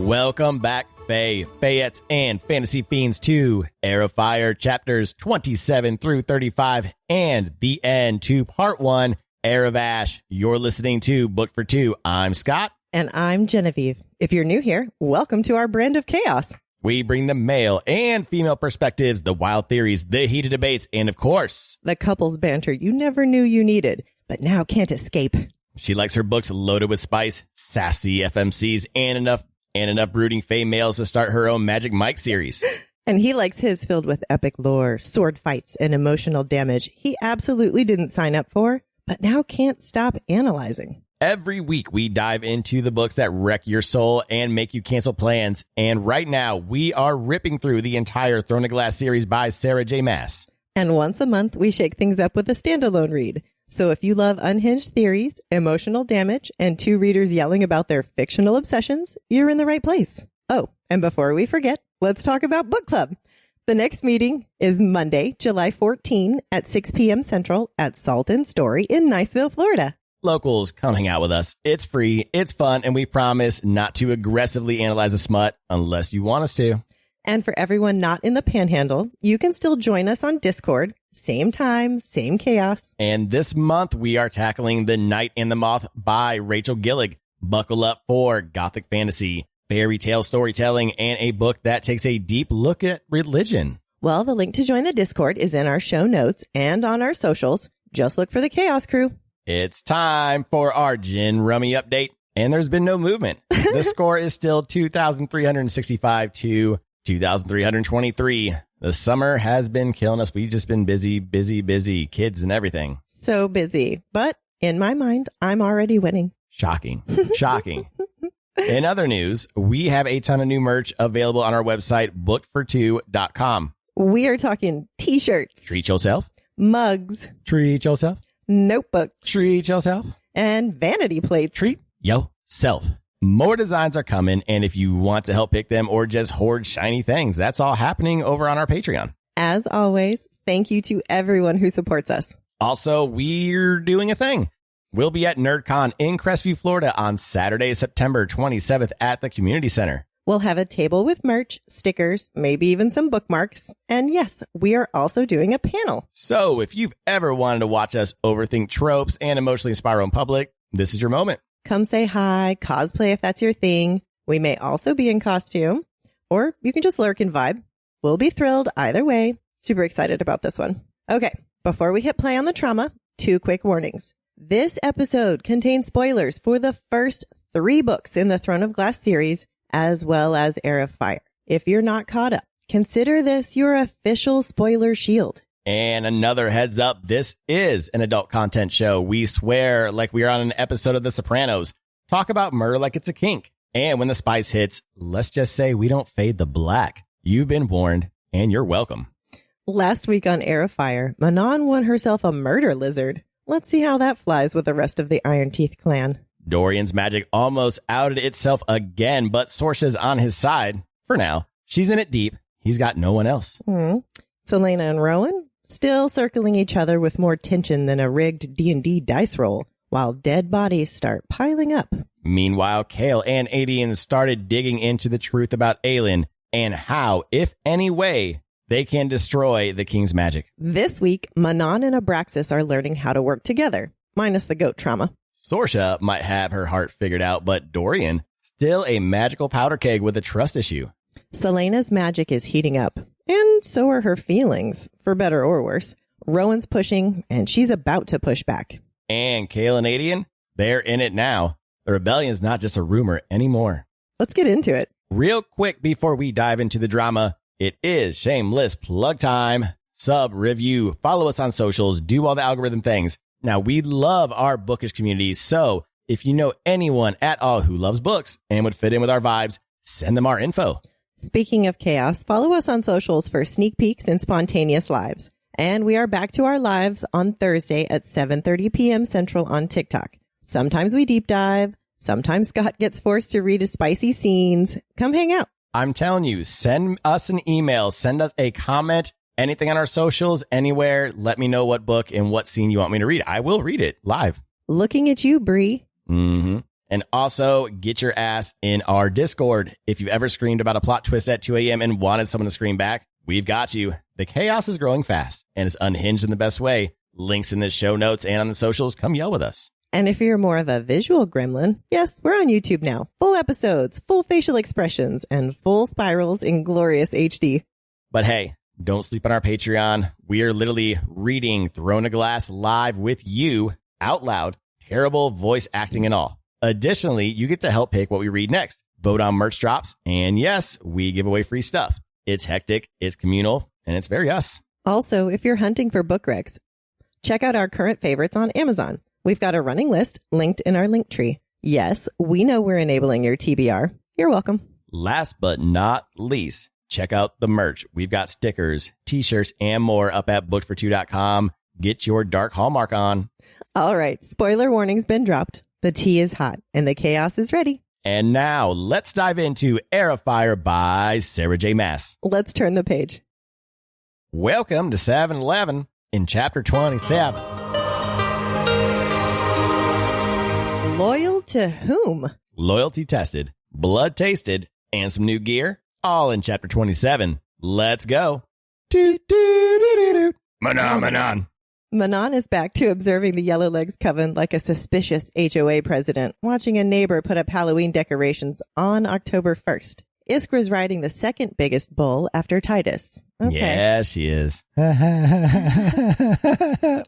Welcome back, Faye, Fayettes, and Fantasy Fiends to Heir of Fire, chapters 27 through 35, and the end to part 1, Heir of Ash. You're listening to Book for Two. I'm Scott. And I'm Genevieve. If you're new here, welcome to our brand of chaos. We bring the male and female perspectives, the wild theories, the heated debates, and of course, the couples banter you never knew you needed, but now can't escape. She likes her books loaded with spice, sassy FMCs, and enough brooding Fae males to start her own Magic Mike series. And he likes his filled with epic lore, sword fights, and emotional damage he absolutely didn't sign up for, but now can't stop analyzing. Every week, we dive into the books that wreck your soul and make you cancel plans. And right now, we are ripping through the entire Throne of Glass series by Sarah J. Maas. And once a month, we shake things up with a standalone read. So if you love unhinged theories, emotional damage, and two readers yelling about their fictional obsessions, you're in the right place. Oh, and before we forget, let's talk about book club. The next meeting is Monday, July 14 at 6 p.m. Central at Salt and Story in Niceville, Florida. Locals, come hang out with us. It's free, it's fun, and we promise not to aggressively analyze a smut unless you want us to. And for everyone not in the Panhandle, you can still join us on Discord. Same time, same chaos. And this month, we are tackling The Night and the Moth by Rachel Gillig. Buckle up for gothic fantasy, fairy tale storytelling, and a book that takes a deep look at religion. Well, the link to join the Discord is in our show notes and on our socials. Just look for the Chaos Crew. It's time for our Gin Rummy update, and there's been no movement. The score is still 2,365 to 2,323. The summer has been killing us. We've just been busy, kids and everything. So busy. But in my mind, I'm already winning. Shocking. In other news, we have a ton of new merch available on our website, bookfor2.com. We are talking t-shirts. Treat yourself. Mugs. Treat yourself. Notebooks. Treat yourself. And vanity plates. Treat yourself. More designs are coming, and if you want to help pick them or just hoard shiny things, that's all happening over on our Patreon. As always, thank you to everyone who supports us. Also, we're doing a thing. We'll be at NerdCon in Crestview, Florida on Saturday, September 27th at the Community Center. We'll have a table with merch, stickers, maybe even some bookmarks. And yes, we are also doing a panel. So if you've ever wanted to watch us overthink tropes and emotionally spiral in public, this is your moment. Come say hi, cosplay if that's your thing. We may also be in costume, or you can just lurk and vibe. We'll be thrilled either way. Super excited about this one. Okay, before we hit play on the trauma, 2 quick warnings. This episode contains spoilers for the first 3 books in the Throne of Glass series, as well as Heir of Fire. If you're not caught up, consider this your official spoiler shield. And another heads up, this is an adult content show. We swear like we are on an episode of The Sopranos. Talk about murder like it's a kink. And when the spice hits, let's just say we don't fade the black. You've been warned, and you're welcome. Last week on Heir of Fire, Manon won herself a murder lizard. Let's see how that flies with the rest of the Iron Teeth clan. Dorian's magic almost outed itself again, but Sorscha's on his side. For now, she's in it deep. He's got no one else. Celaena and Rowan still circling each other with more tension than a rigged D&D dice roll, while dead bodies start piling up. Meanwhile, Kale and Adian started digging into the truth about Aelin and how, if any way, they can destroy the king's magic. This week, Manon and Abraxos are learning how to work together, minus the goat trauma. Sorscha might have her heart figured out, but Dorian, still a magical powder keg with a trust issue. Celaena's magic is heating up, and so are her feelings, for better or worse. Rowan's pushing, and she's about to push back. And Kale and Adian, they're in it now. The rebellion's not just a rumor anymore. Let's get into it. Real quick before we dive into the drama, it is shameless plug time. Sub, review, follow us on socials, do all the algorithm things. Now, we love our bookish community, so if you know anyone at all who loves books and would fit in with our vibes, send them our info. Speaking of chaos, follow us on socials for sneak peeks and spontaneous lives. And we are back to our lives on Thursday at 7:30 p.m. Central on TikTok. Sometimes we deep dive. Sometimes Scott gets forced to read his spicy scenes. Come hang out. I'm telling you, send us an email, send us a comment, anything on our socials, anywhere. Let me know what book and what scene you want me to read. I will read it live. Looking at you, Bree. Mm-hmm. And also, get your ass in our Discord. If you've ever screamed about a plot twist at 2 a.m. and wanted someone to scream back, we've got you. The chaos is growing fast and it's unhinged in the best way. Links in the show notes and on the socials. Come yell with us. And if you're more of a visual gremlin, yes, we're on YouTube now. Full episodes, full facial expressions, and full spirals in glorious HD. But hey, don't sleep on our Patreon. We are literally reading Throne of Glass live with you out loud. Terrible voice acting and all. Additionally, you get to help pick what we read next. Vote on merch drops. And yes, we give away free stuff. It's hectic, it's communal, and it's very us. Also, if you're hunting for book recs, check out our current favorites on Amazon. We've got a running list linked in our link tree. Yes, we know we're enabling your TBR. You're welcome. Last but not least, check out the merch. We've got stickers, t-shirts, and more up at bookfor2.com. Get your dark hallmark on. All right, spoiler warning's been dropped. The tea is hot and the chaos is ready. And now let's dive into Heir of Fire by Sarah J. Maas. Let's turn the page. Welcome to 7-Eleven in chapter 27. Loyal to whom? Loyalty tested, blood tasted, and some new gear, all in chapter 27. Let's go. Manon. Manon is back to observing the Yellowlegs coven like a suspicious HOA president, watching a neighbor put up Halloween decorations on October 1st. Iskra's riding the second biggest bull after Titus. Okay. Yeah, she is.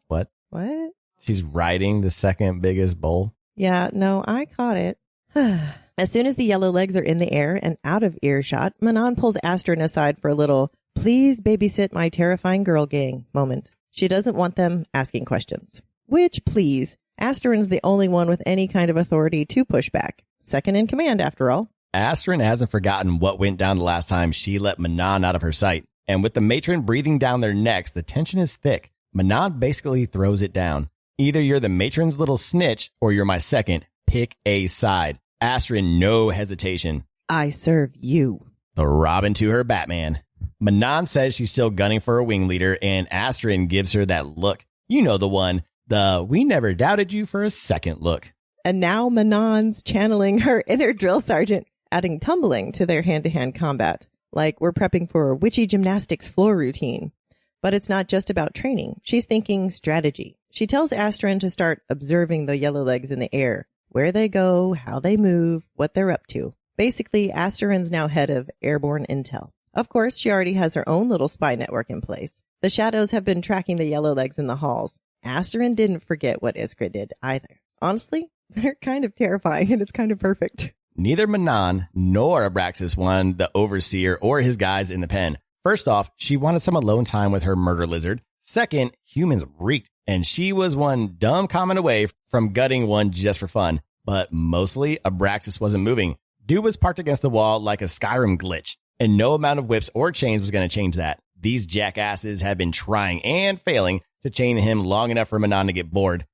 What? What? She's riding the second biggest bull? Yeah, no, I caught it. As soon as the Yellowlegs are in the air and out of earshot, Manon pulls Astrid aside for a little, please babysit my terrifying girl gang moment. She doesn't want them asking questions. Which, please, Astrid's the only one with any kind of authority to push back. Second in command, after all. Astrid hasn't forgotten what went down the last time she let Manon out of her sight. And with the matron breathing down their necks, the tension is thick. Manon basically throws it down. Either you're the matron's little snitch or you're my second. Pick a side. Astrid, no hesitation. I serve you. The Robin to her Batman. Manon says she's still gunning for a wing leader, and Astrid gives her that look. You know the one. The we never doubted you for a second look. And now Manon's channeling her inner drill sergeant, adding tumbling to their hand-to-hand combat. Like we're prepping for a witchy gymnastics floor routine. But it's not just about training. She's thinking strategy. She tells Astrid to start observing the Yellowlegs in the air. Where they go, how they move, what they're up to. Basically, Astrid's now head of airborne intel. Of course, she already has her own little spy network in place. The shadows have been tracking the Yellowlegs in the halls. Astrid didn't forget what Iskra did either. Honestly, they're kind of terrifying and it's kind of perfect. Neither Manon nor Abraxos wanted the overseer or his guys in the pen. First off, she wanted some alone time with her murder lizard. Second, humans reeked, and she was one dumb comment away from gutting one just for fun. But mostly, Abraxos wasn't moving. Dude was parked against the wall like a Skyrim glitch, and no amount of whips or chains was going to change that. These jackasses had been trying and failing to chain him long enough for Manon to get bored.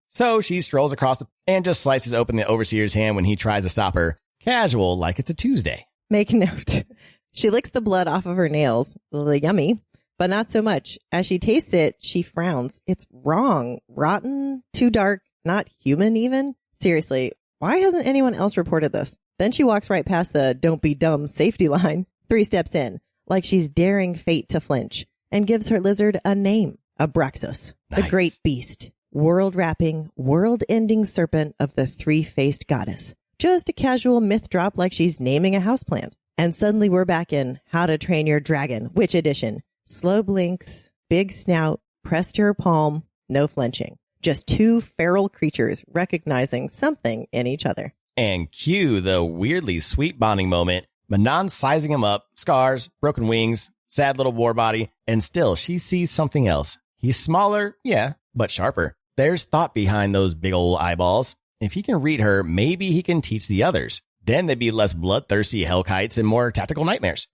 So she strolls across and just slices open the overseer's hand when he tries to stop her. Casual, like it's a Tuesday. Make note. She licks the blood off of her nails. Yummy. But not so much. As she tastes it, she frowns. It's wrong. Rotten. Too dark. Not human even. Seriously, why hasn't anyone else reported this? Then she walks right past the don't be dumb safety line, 3 steps in, like she's daring fate to flinch, and gives her lizard a name. Abraxos, nice. The great beast. World-wrapping, world-ending serpent of the 3-faced goddess. Just a casual myth drop like she's naming a houseplant. And suddenly we're back in How to Train Your Dragon, Witch Edition. Slow blinks, big snout, pressed to her palm, no flinching. Just 2 feral creatures recognizing something in each other. And cue the weirdly sweet bonding moment. Manon sizing him up, scars, broken wings, sad little war body, and still she sees something else. He's smaller, yeah, but sharper. There's thought behind those big old eyeballs. If he can read her, maybe he can teach the others. Then they'd be less bloodthirsty hellkites and more tactical nightmares.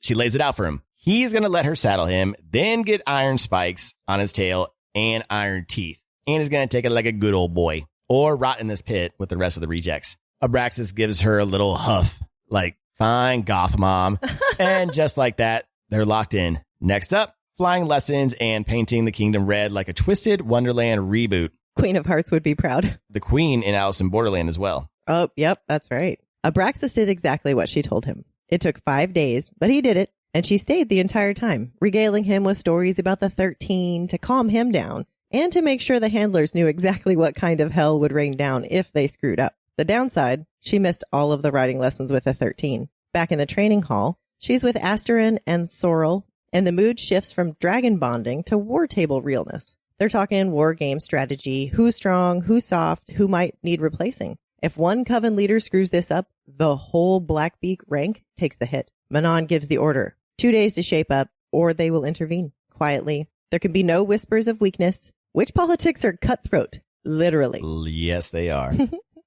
She lays it out for him. He's going to let her saddle him, then get iron spikes on his tail and iron teeth. And is going to take it like a good old boy. Or rot in this pit with the rest of the rejects. Abraxos gives her a little huff, like, fine, goth mom. And just like that, they're locked in. Next up, flying lessons and painting the kingdom red like a twisted Wonderland reboot. Queen of Hearts would be proud. The queen in Alice in Borderland as well. Oh, yep, that's right. Abraxos did exactly what she told him. It took 5 days, but he did it, and she stayed the entire time, regaling him with stories about the 13 to calm him down, and to make sure the handlers knew exactly what kind of hell would rain down if they screwed up. The downside, she missed all of the riding lessons with the 13. Back in the training hall, she's with Dorian and Sorscha, and the mood shifts from dragon bonding to war table realness. They're talking war game strategy, who's strong, who's soft, who might need replacing. If one coven leader screws this up, the whole Blackbeak rank takes the hit. Manon gives the order, 2 days to shape up, or they will intervene quietly. There can be no whispers of weakness. Witch politics are cutthroat, literally. Yes, they are.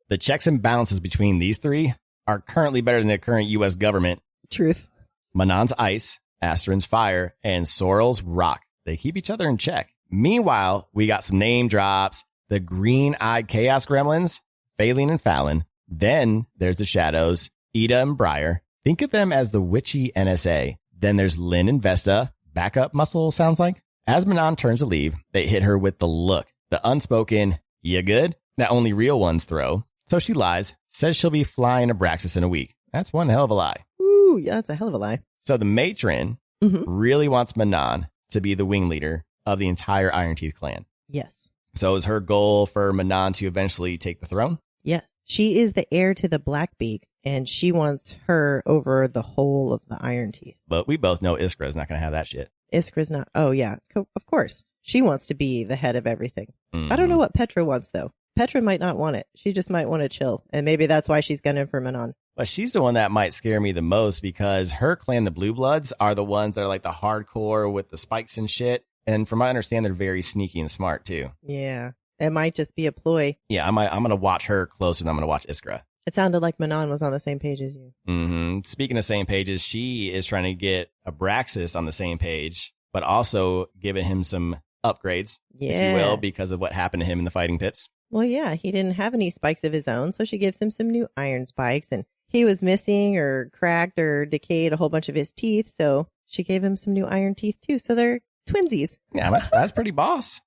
The checks and balances between these three are currently better than the current U.S. government. Truth. Manon's ice, Astron's fire, and Sorrel's rock. They keep each other in check. Meanwhile, we got some name drops. The green-eyed chaos gremlins, Phaelin and Fallon. Then there's the shadows, Ida and Briar. Think of them as the witchy NSA. Then there's Lynn and Vesta. Backup muscle, sounds like. As Manon turns to leave, they hit her with the look. The unspoken, "You good?" that only real ones throw. So she lies, says she'll be flying Abraxos in a week. That's one hell of a lie. Ooh, yeah, that's a hell of a lie. So the matron really wants Manon to be the wing leader of the entire Iron Teeth clan. Yes. So is her goal for Manon to eventually take the throne? Yes. She is the heir to the Blackbeaks, and she wants her over the whole of the Iron Teeth. But we both know Iskra's not going to have that shit. Iskra's not. Oh, yeah. Of course. She wants to be the head of everything. I don't know what Petra wants, though. Petra might not want it. She just might want to chill. And maybe that's why she's gunning for Manon. But she's the one that might scare me the most because her clan, the Blue Bloods, are the ones that are like the hardcore with the spikes and shit. And from what I understand, they're very sneaky and smart, too. Yeah. It might just be a ploy. Yeah, I'm going to watch her closer than I'm going to watch Iskra. It sounded like Manon was on the same page as you. Speaking of same pages, she is trying to get Abraxos on the same page, but also giving him some upgrades, if you will, because of what happened to him in the fighting pits. Well, yeah, he didn't have any spikes of his own, so she gives him some new iron spikes, and he was missing or cracked or decayed a whole bunch of his teeth, so she gave him some new iron teeth too, so they're twinsies. Yeah, that's pretty boss.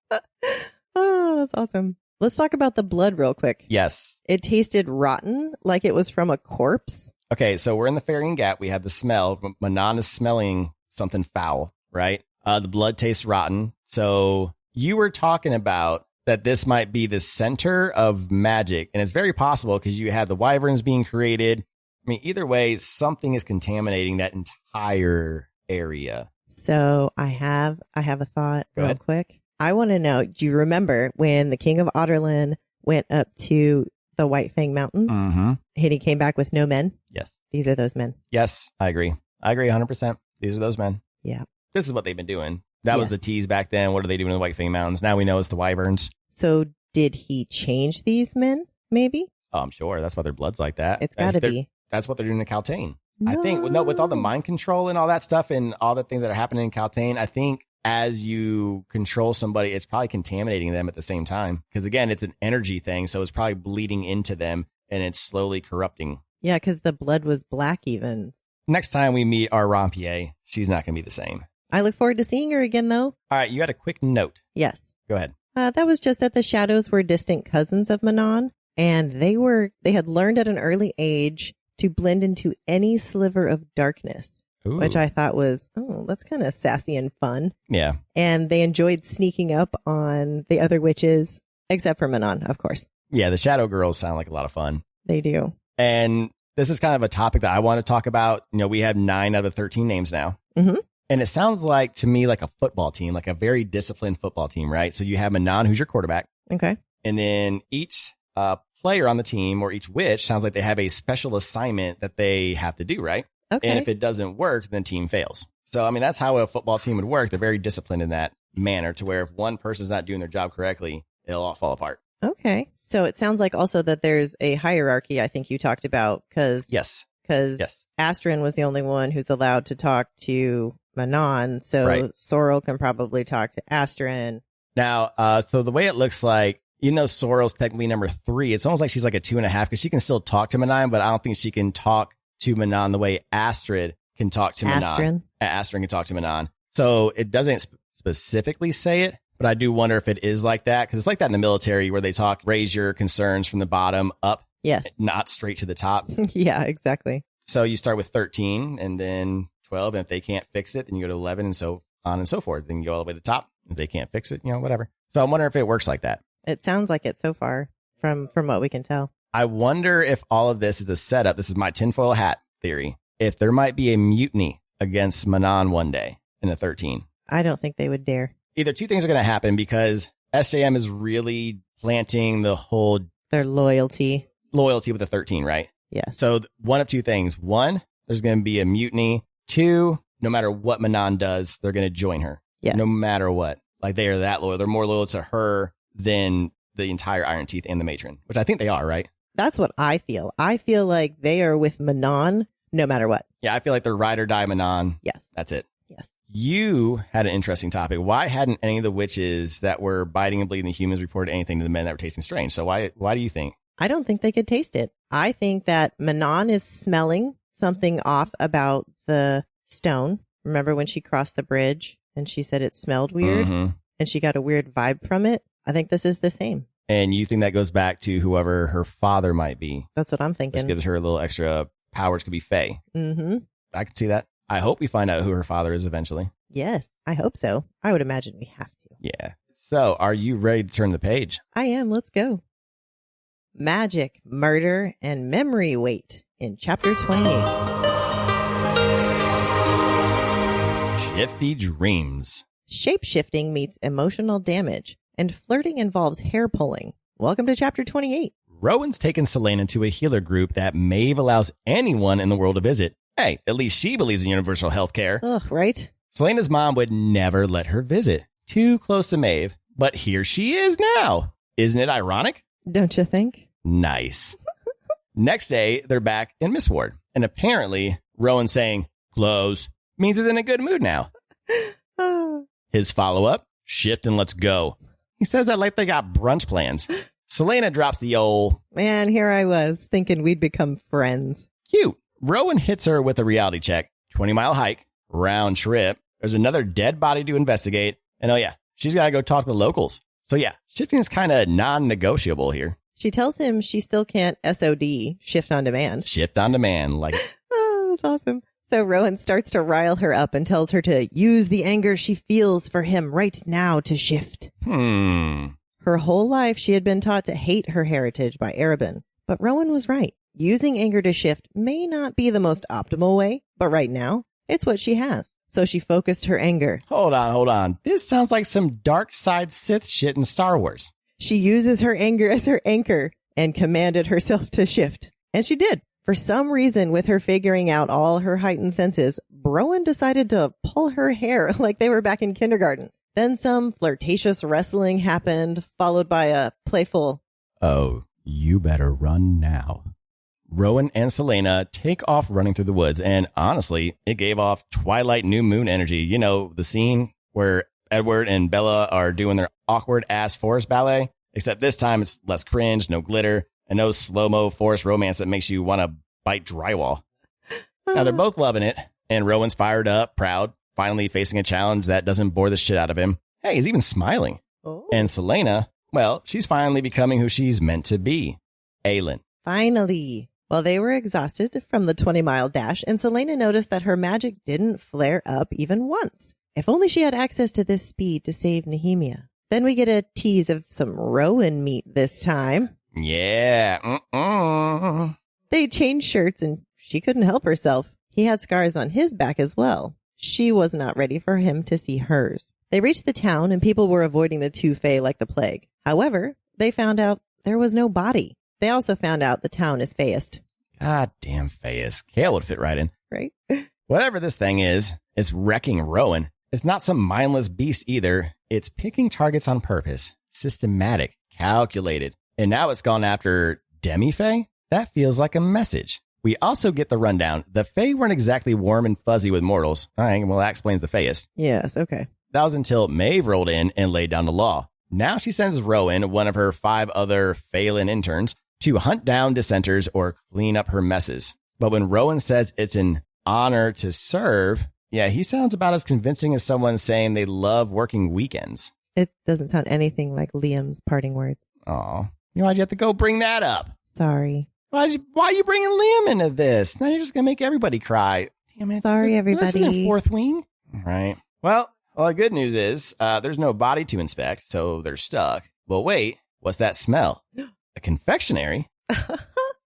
Oh, that's awesome. Let's talk about the blood real quick. Yes. It tasted rotten, like it was from a corpse. Okay, so we're in the Farian Gap. We have the smell. Manon is smelling something foul, right? The blood tastes rotten. So you were talking about that this might be the center of magic, and it's very possible because you have the wyverns being created. I mean, either way, something is contaminating that entire area. So I have a thought Go real ahead. quick. I want to know, do you remember when the king of Otterlin went up to the White Fang Mountains and he came back with no men? Yes. These are those men. Yes, I agree. I agree 100%. These are those men. Yeah. This is what they've been doing. That was the tease back then. What are they doing in the White Fang Mountains? Now we know it's the wyverns. So did he change these men, maybe? Oh, I'm sure. That's why their blood's like that. It's got to be. That's what they're doing in Caltaine. No. I think with all the mind control and all that stuff and all the things that are happening in Caltaine, I think as you control somebody, it's probably contaminating them at the same time. Because again, it's an energy thing. So it's probably bleeding into them and it's slowly corrupting. Yeah, because the blood was black even. Next time we meet our Rompier, she's not going to be the same. I look forward to seeing her again, though. All right, you had a quick note. Yes. Go ahead. That was just that the shadows were distant cousins of Manon, and they had learned at an early age to blend into any sliver of darkness, which I thought was, that's kind of sassy and fun. Yeah. And they enjoyed sneaking up on the other witches, except for Manon, of course. Yeah, the Shadow Girls sound like a lot of fun. They do. And this is kind of a topic that I want to talk about. You know, we have 9 out of 13 names now. Mm-hmm. And it sounds like to me like a football team, like a very disciplined football team, right? So you have Manon, who's your quarterback. Okay. And then each player on the team or each witch sounds like they have a special assignment that they have to do, right? Okay. And if it doesn't work, then team fails. So, I mean, that's how a football team would work. They're very disciplined in that manner to where if one person's not doing their job correctly, it'll all fall apart. Okay. So it sounds like also that there's a hierarchy I think you talked about because Astron was the only one who's allowed to talk to Manon. So Sorrel can probably talk to Astron. Now, so the way it looks like, even though Sorrel's technically number 3, it's almost like she's like a 2.5 because she can still talk to Manon, but I don't think she can talk to Manon the way Astrid can talk to Manon. Astrid can talk to Manon. So it doesn't specifically say it, but I do wonder if it is like that because it's like that in the military where they talk, raise your concerns from the bottom up Yes. Not straight to the top. Yeah, exactly. So you start with 13 and then 12. And if they can't fix it, then you go to 11 and so on and so forth. Then you go all the way to the top. If they can't fix it, whatever. So I'm wondering if it works like that. It sounds like it so far from what we can tell. I wonder if all of this is a setup. This is my tinfoil hat theory. If there might be a mutiny against Manon one day in the 13. I don't think they would dare. Either two things are going to happen because SJM is really planting the whole Their loyalty with the 13, right? Yes. So one of two things. One, there's going to be a mutiny. Two, no matter what Manon does, they're going to join her. Yes. No matter what. Like they are that loyal. They're more loyal to her than the entire Iron Teeth and the Matron, which I think they are, right? That's what I feel. I feel like they are with Manon no matter what. Yeah, I feel like they're ride or die Manon. Yes. That's it. Yes. You had an interesting topic. Why hadn't any of the witches that were biting and bleeding the humans reported anything to the men that were tasting strange? So why do you think? I don't think they could taste it. I think that Manon is smelling something off about the stone. Remember when she crossed the bridge and she said it smelled weird and she got a weird vibe from it? I think this is the same. And you think that goes back to whoever her father might be? That's what I'm thinking. Which gives her a little extra powers, could be Fae. Mm-hmm. I can see that. I hope we find out who her father is eventually. Yes, I hope so. I would imagine we have to. Yeah. So are you ready to turn the page? I am. Let's go. Magic, murder, and memory weight in chapter 28. Shifty dreams. Shape-shifting meets emotional damage, and flirting involves hair pulling. Welcome to chapter 28. Rowan's taken Celaena to a healer group that Maeve allows anyone in the world to visit. Hey, at least she believes in universal health care. Ugh, right? Celena's mom would never let her visit. Too close to Maeve. But here she is now. Isn't it ironic? Don't you think? Nice. Next day, they're back in Miss Ward. And apparently, Rowan saying, close, means he's in a good mood now. His follow-up, shift and let's go. He says that like they got brunch plans. Celaena drops the old... Man, here I was, thinking we'd become friends. Cute. Rowan hits her with a reality check. 20-mile hike, round trip. There's another dead body to investigate. And oh yeah, she's got to go talk to the locals. So yeah, shifting is kind of non-negotiable here. She tells him she still can't SOD, shift on demand. Shift on demand, like... Oh, that's awesome. So Rowan starts to rile her up and tells her to use the anger she feels for him right now to shift. Her whole life, she had been taught to hate her heritage by Erebin. But Rowan was right. Using anger to shift may not be the most optimal way, but right now, it's what she has. So she focused her anger. Hold on. This sounds like some dark side Sith shit in Star Wars. She uses her anger as her anchor and commanded herself to shift. And she did. For some reason, with her figuring out all her heightened senses, Rowan decided to pull her hair like they were back in kindergarten. Then some flirtatious wrestling happened, followed by a playful, "Oh, you better run now." Rowan and Celaena take off running through the woods, and honestly, it gave off Twilight New Moon energy. You know, the scene where Edward and Bella are doing their awkward-ass forest ballet, except this time it's less cringe, no glitter, and no slow-mo forest romance that makes you want to bite drywall. Now, they're both loving it, and Rowan's fired up, proud, finally facing a challenge that doesn't bore the shit out of him. Hey, he's even smiling. Oh. And Celaena, well, she's finally becoming who she's meant to be. Aelin. Finally. Well, they were exhausted from the 20-mile dash, and Celaena noticed that her magic didn't flare up even once. If only she had access to this speed to save Nehemia. Then we get a tease of some Rowan meat this time. Yeah. They changed shirts, and she couldn't help herself. He had scars on his back as well. She was not ready for him to see hers. They reached the town, and people were avoiding the two Fae like the plague. However, they found out there was no body. They also found out the town is Faeist. God damn Faeist. Kale would fit right in. Right? Whatever this thing is, it's wrecking Rowan. It's not some mindless beast either. It's picking targets on purpose. Systematic. Calculated. And now it's gone after Demi-Fae? That feels like a message. We also get the rundown. The Fae weren't exactly warm and fuzzy with mortals. All right, well, that explains the Faeist. Yes, okay. That was until Maeve rolled in and laid down the law. Now she sends Rowan, one of her 5 other Phelan interns, to hunt down dissenters or clean up her messes. But when Rowan says it's an honor to serve, yeah, he sounds about as convincing as someone saying they love working weekends. It doesn't sound anything like Liam's parting words. Aw, why'd you have to go bring that up? Sorry. why are you bringing Liam into this? Now you're just going to make everybody cry. Damn it. Sorry, everybody. This isn't Fourth Wing. All right. Well, the good news is there's no body to inspect, so they're stuck. But wait, what's that smell? A confectionery.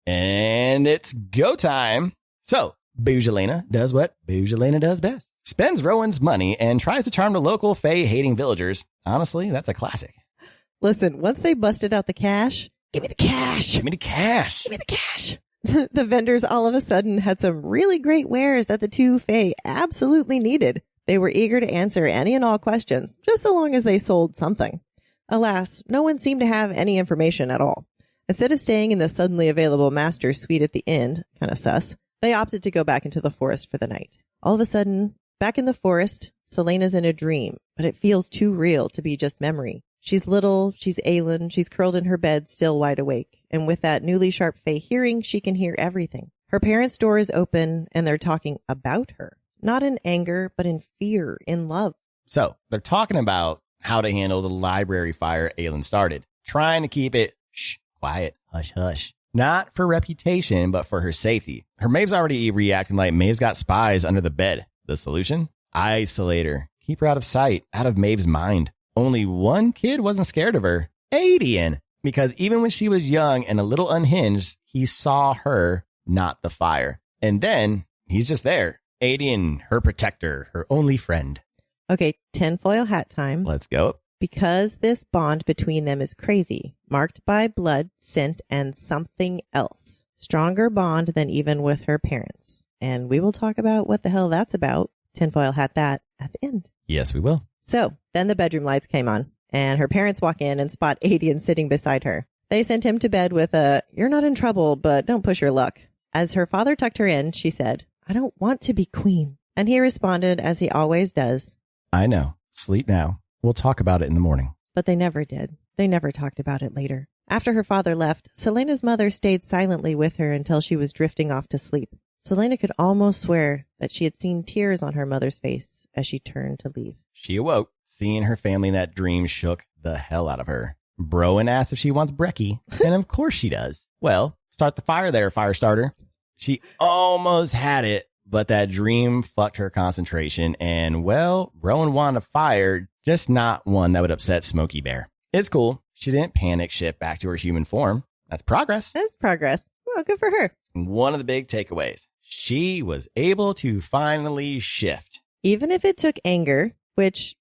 And it's go time. So, Celaena does what Celaena does best. Spends Rowan's money and tries to charm the local Fae-hating villagers. Honestly, that's a classic. Listen, once they busted out the cash, give me the cash. Give me the cash. Give me the cash. The vendors all of a sudden had some really great wares that the two Fae absolutely needed. They were eager to answer any and all questions, just so long as they sold something. Alas, no one seemed to have any information at all. Instead of staying in the suddenly available master's suite at the inn, kind of sus, they opted to go back into the forest for the night. All of a sudden, back in the forest, Celaena's in a dream, but it feels too real to be just memory. She's little, she's ailing, she's curled in her bed, still wide awake. And with that newly sharp Fae hearing, she can hear everything. Her parents' door is open, and they're talking about her. Not in anger, but in fear, in love. So, they're talking about how to handle the library fire Aelin started. Trying to keep it quiet, hush, hush. Not for reputation, but for her safety. Her Maeve's already reacting like Maeve's got spies under the bed. The solution? Isolate her. Keep her out of sight, out of Maeve's mind. Only one kid wasn't scared of her. Adian. Because even when she was young and a little unhinged, he saw her, not the fire. And then, he's just there. Adian, her protector, her only friend. Okay, tinfoil hat time. Let's go. Because this bond between them is crazy, marked by blood, scent, and something else. Stronger bond than even with her parents. And we will talk about what the hell that's about. Tinfoil hat that at the end. Yes, we will. So, then the bedroom lights came on, and her parents walk in and spot Adian sitting beside her. They sent him to bed with a, "You're not in trouble, but don't push your luck." As her father tucked her in, she said, "I don't want to be queen." And he responded, as he always does, "I know. Sleep now. We'll talk about it in the morning." But they never did. They never talked about it later. After her father left, Celaena's mother stayed silently with her until she was drifting off to sleep. Celaena could almost swear that she had seen tears on her mother's face as she turned to leave. She awoke. Seeing her family in that dream shook the hell out of her. Rowan asked if she wants brekkie, and of course she does. Well, start the fire there, fire starter. She almost had it, but that dream fucked her concentration, and, well, Rowan wanted a fire, just not one that would upset Smokey Bear. It's cool. She didn't panic shift back to her human form. That's progress. That's progress. Well, good for her. One of the big takeaways. She was able to finally shift. Even if it took anger, which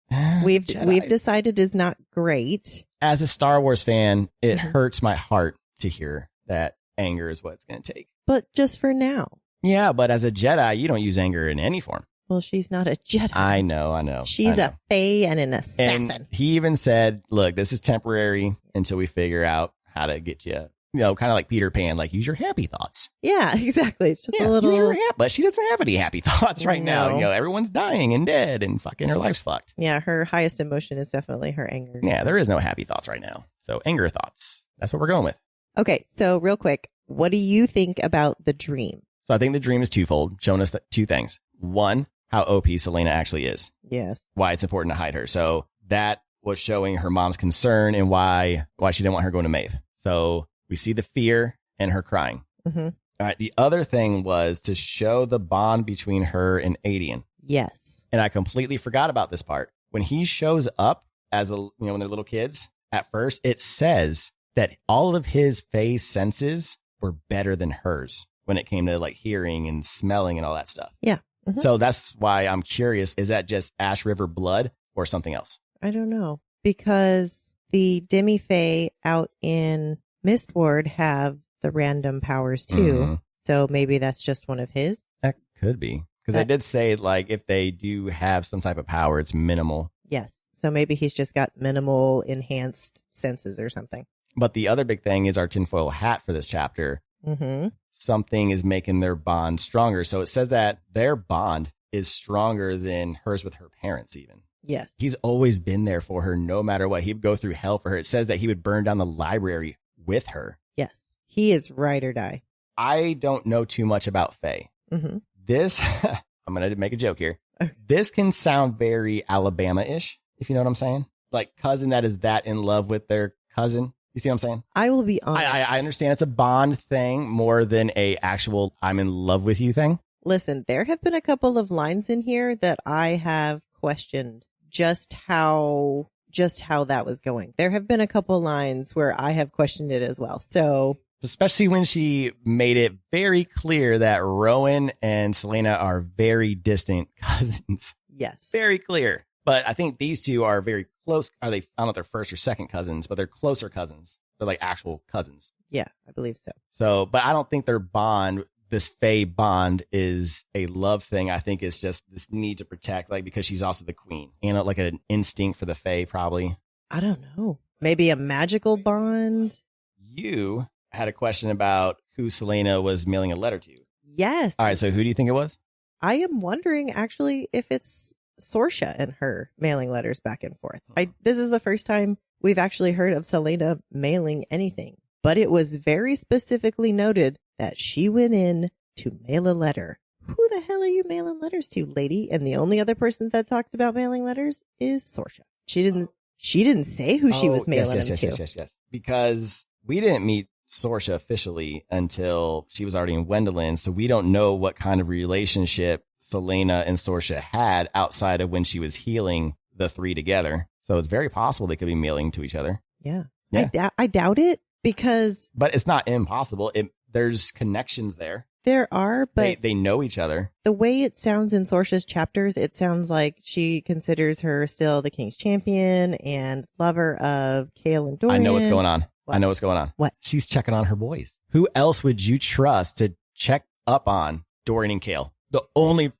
we've decided is not great. As a Star Wars fan, it hurts my heart to hear that anger is what it's going to take. But just for now. Yeah, but as a Jedi, you don't use anger in any form. Well, she's not a Jedi. I know. She's a Fae and an assassin. And he even said, look, this is temporary until we figure out how to get you, kind of like Peter Pan, like use your happy thoughts. Yeah, exactly. It's just a little. But she doesn't have any happy thoughts right now. Everyone's dying and dead and fucking her life's fucked. Yeah, her highest emotion is definitely her anger. Yeah, there is no happy thoughts right now. So anger thoughts. That's what we're going with. Okay, so real quick, what do you think about the dream? So I think the dream is twofold, showing us two things. One, how OP Celaena actually is. Yes. Why it's important to hide her. So that was showing her mom's concern and why she didn't want her going to Maeve. So we see the fear and her crying. Mm-hmm. All right. The other thing was to show the bond between her and Adian. Yes. And I completely forgot about this part. When he shows up as when they're little kids, at first it says that all of his Fae senses were better than hers when it came to like hearing and smelling and all that stuff. Yeah. Mm-hmm. So that's why I'm curious. Is that just Ash River blood or something else? I don't know. Because the Demi-Fae out in Mistward have the random powers too. Mm-hmm. So maybe that's just one of his. That could be. Because I did say like if they do have some type of power, it's minimal. Yes. So maybe he's just got minimal enhanced senses or something. But the other big thing is our tinfoil hat for this chapter. Mm-hmm. Something is making their bond stronger. So it says that their bond is stronger than hers with her parents even. Yes. He's always been there for her no matter what. He'd go through hell for her. It says that he would burn down the library with her. Yes. He is ride or die. I don't know too much about Faye. Mm-hmm. This, I'm going to make a joke here. Okay. This can sound very Alabama-ish, if you know what I'm saying. Like cousin that is that in love with their cousin. You see what I'm saying? I will be honest. I understand it's a bond thing more than a actual I'm in love with you thing. Listen, there have been a couple of lines in here that I have questioned just how that was going. There have been a couple lines where I have questioned it as well. So, especially when she made it very clear that Rowan and Celaena are very distant cousins. Yes. Very clear. But I think these two are very close. Are they, I don't know if they're first or second cousins, but they're closer cousins. They're like actual cousins. Yeah, I believe so. So, but I don't think their bond, this Fae bond, is a love thing. I think it's just this need to protect, like, because she's also the queen. And like an instinct for the Fae, probably. I don't know. Maybe a magical bond? You had a question about who Celaena was mailing a letter to. Yes. All right, so who do you think it was? I am wondering, actually, if it's Sorscha and her mailing letters back and forth. This is the first time we've actually heard of Celaena mailing anything, but it was very specifically noted that she went in to mail a letter. Who the hell are you mailing letters to, lady? And the only other person that talked about mailing letters is Sorscha. She didn't say who she was mailing them to. Yes. Because we didn't meet Sorscha officially until she was already in Wendlyn, so we don't know what kind of relationship Celaena and Sorscha had outside of when she was healing the three together. So it's very possible they could be mailing to each other. Yeah. I doubt it because... But it's not impossible. There's connections there. There are, but... They know each other. The way it sounds in Sorscha's chapters, it sounds like she considers her still the king's champion and lover of Chaol and Dorian. I know what's going on. What? I know what's going on. What? She's checking on her boys. Who else would you trust to check up on Dorian and Chaol? The only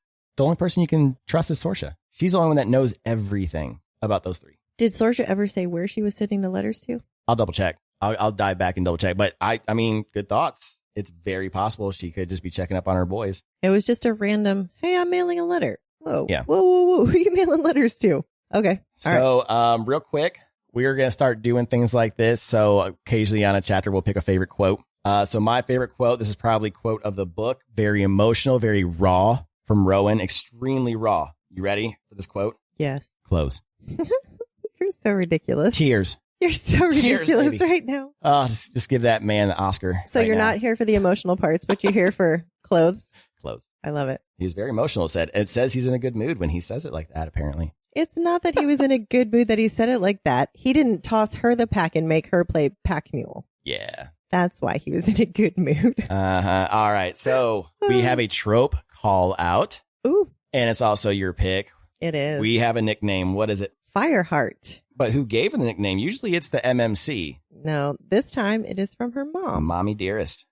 person you can trust is Sorscha. She's the only one that knows everything about those three. Did Sorscha ever say where she was sending the letters to? I'll double check. I'll dive back and double check. But I mean, good thoughts. It's very possible she could just be checking up on her boys. It was just a random, hey, I'm mailing a letter. Whoa. Yeah. Whoa. Who are you mailing letters to? Okay. So, real quick, we're going to start doing things like this. So occasionally on a chapter, we'll pick a favorite quote. So my favorite quote, this is probably quote of the book. Very emotional, very raw from Rowan. Extremely raw. You ready for this quote? Yes. Close. You're so ridiculous. Tears. You're so ridiculous Tears, right now. Just give that man the Oscar. So you're not here for the emotional parts, but you're here for clothes. Close. I love it. He's very emotional. It says he's in a good mood when he says it like that, apparently. It's not that he was in a good mood that he said it like that. He didn't toss her the pack and make her play pack mule. Yeah. That's why he was in a good mood. All right. So we have a trope call out. Ooh. And it's also your pick. It is. We have a nickname. What is it? Fireheart. But who gave her the nickname? Usually it's the MMC. No, this time it is from her mom. Mommy dearest.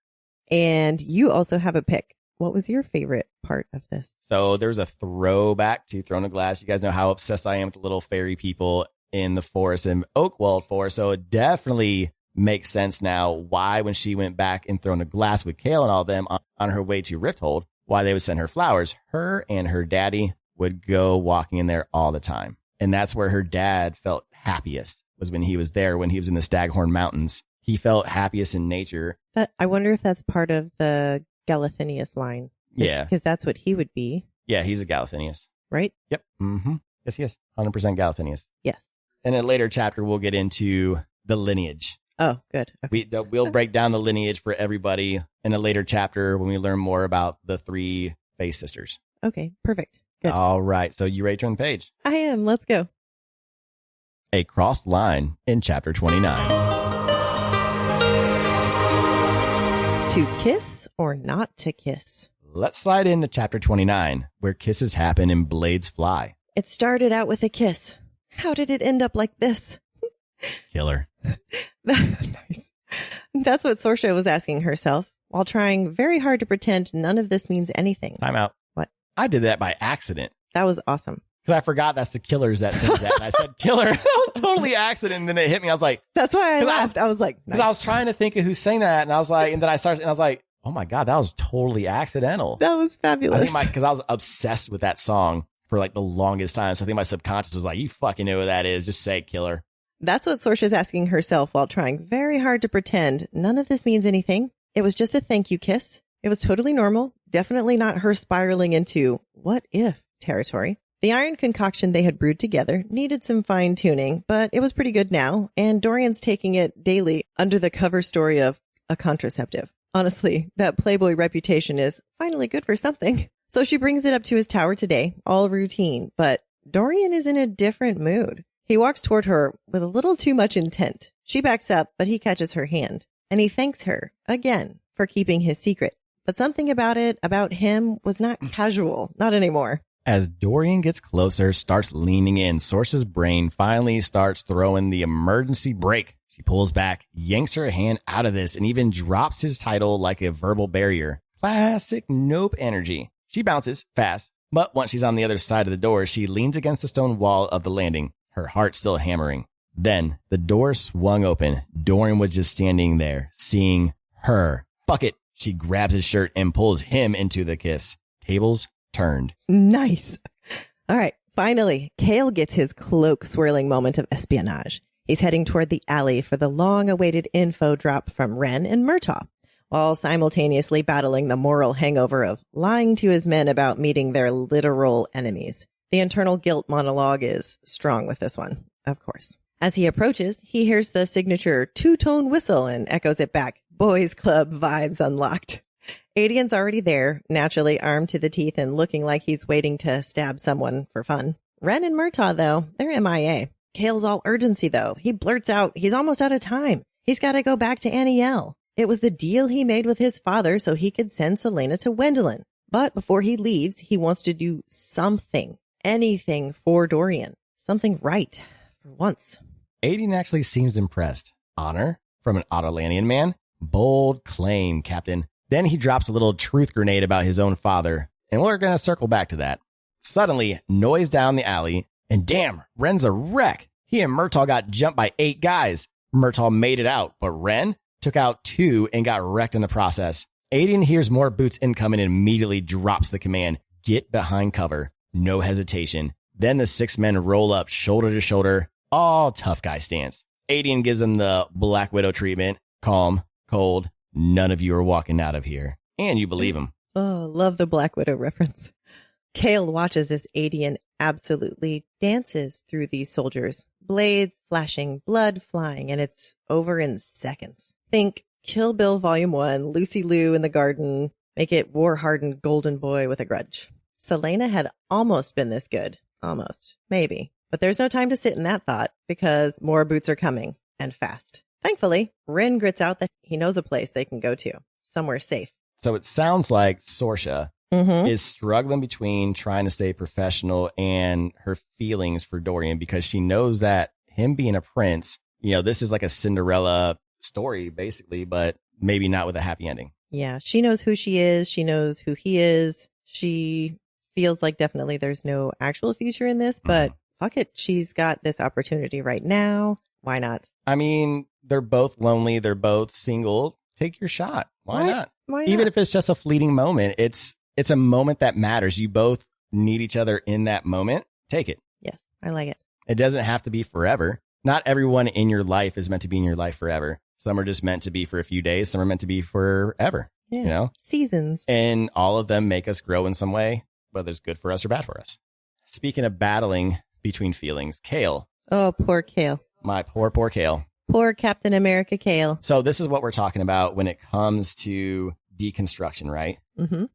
And you also have a pick. What was your favorite part of this? So there's a throwback to Throne of Glass. You guys know how obsessed I am with the little fairy people in the forest in Oakwald Forest. So it definitely makes sense now why when she went back in Throne of Glass with Chaol and all them on her way to Rifthold, why they would send her flowers. Her and her daddy would go walking in there all the time. And that's where her dad felt happiest, was when he was there, when he was in the Staghorn Mountains. He felt happiest in nature. I wonder if that's part of the Galathinius line. Yeah. Because that's what he would be. Yeah, he's a Galathinius. Right? Yep. Mm-hmm. Yes, he is. 100% Galathinius. Yes. In a later chapter, we'll get into the lineage. Oh, good. Okay. We'll break down the lineage for everybody in a later chapter when we learn more about the three Fae sisters. Okay, perfect. Good. All right. So you ready to turn the page? I am. Let's go. A crossed line in chapter 29. To kiss or not to kiss? Let's slide into chapter 29, where kisses happen and blades fly. It started out with a kiss. How did it end up like this? Killer. Nice. That's what Sorscha was asking herself, while trying very hard to pretend none of this means anything. Time out. What? I did that by accident. That was awesome. Because I forgot that's the Killers that says that. And I said killer. That was totally accident. And then it hit me. I was like, that's why I laughed. I was like, because I was trying to think of who's saying that. And I was like, and then I started, and I was like, oh my God, that was totally accidental. That was fabulous. Because I was obsessed with that song for like the longest time. So I think my subconscious was like, you fucking know who that is. Just say killer. That's what Sorscha's asking herself while trying very hard to pretend none of this means anything. It was just a thank you kiss. It was totally normal. Definitely not her spiraling into what if territory. The iron concoction they had brewed together needed some fine-tuning, but it was pretty good now, and Dorian's taking it daily under the cover story of a contraceptive. Honestly, that Playboy reputation is finally good for something. So she brings it up to his tower today, all routine, but Dorian is in a different mood. He walks toward her with a little too much intent. She backs up, but he catches her hand, and he thanks her, again, for keeping his secret. But something about him, was not casual, not anymore. As Dorian gets closer, starts leaning in, Sorscha's brain finally starts throwing the emergency brake. She pulls back, yanks her hand out of this, and even drops his title like a verbal barrier. Classic nope energy. She bounces fast, but once she's on the other side of the door, she leans against the stone wall of the landing, her heart still hammering. Then the door swung open. Dorian was just standing there, seeing her. Fuck it. She grabs his shirt and pulls him into the kiss. Tables turned. Nice. All right. Finally, Chaol gets his cloak swirling moment of espionage. He's heading toward the alley for the long-awaited info drop from Ren and Murtaugh, while simultaneously battling the moral hangover of lying to his men about meeting their literal enemies. The internal guilt monologue is strong with this one, of course. As he approaches, he hears the signature two-tone whistle and echoes it back. Boys Club vibes unlocked. Adian's already there, naturally armed to the teeth and looking like he's waiting to stab someone for fun. Ren and Murtaugh, though, they're MIA. Chaol's all urgency, though. He blurts out he's almost out of time. He's got to go back to Anielle. It was the deal he made with his father so he could send Celaena to Wendlyn. But before he leaves, he wants to do something, anything for Dorian. Something right, for once. Adian actually seems impressed. Honor from an Autolanian man? Bold claim, Captain. Then he drops a little truth grenade about his own father, and we're going to circle back to that. Suddenly, noise down the alley, and damn, Ren's a wreck. He and Murtaugh got jumped by 8 guys. Murtaugh made it out, but Ren took out 2 and got wrecked in the process. Adian hears more boots incoming and immediately drops the command, get behind cover. No hesitation. Then the 6 men roll up shoulder to shoulder, all tough guy stance. Adian gives them the Black Widow treatment, calm, cold. None of you are walking out of here. And you believe him. Oh, love the Black Widow reference. Chaol watches as Adian absolutely dances through these soldiers. Blades flashing, blood flying, and it's over in seconds. Think Kill Bill Volume 1, Lucy Liu in the garden, make it war-hardened golden boy with a grudge. Celaena had almost been this good. Almost. Maybe. But there's no time to sit in that thought because more boots are coming, and fast. Thankfully, Ren grits out that he knows a place they can go to, somewhere safe. So it sounds like Sorscha is struggling between trying to stay professional and her feelings for Dorian because she knows that him being a prince, this is like a Cinderella story, basically, but maybe not with a happy ending. Yeah, she knows who she is. She knows who he is. She feels like definitely there's no actual future in this, but fuck it. She's got this opportunity right now. Why not? I mean, they're both lonely. They're both single. Take your shot. Why not? Why not? Even if it's just a fleeting moment, it's a moment that matters. You both need each other in that moment. Take it. Yes, I like it. It doesn't have to be forever. Not everyone in your life is meant to be in your life forever. Some are just meant to be for a few days. Some are meant to be forever. Yeah. Seasons. And all of them make us grow in some way, whether it's good for us or bad for us. Speaking of battling between feelings, Chaol. Oh, poor Chaol. My poor Chaol. Poor Captain America Chaol. So this is what we're talking about when it comes to deconstruction, right? Mm-hmm.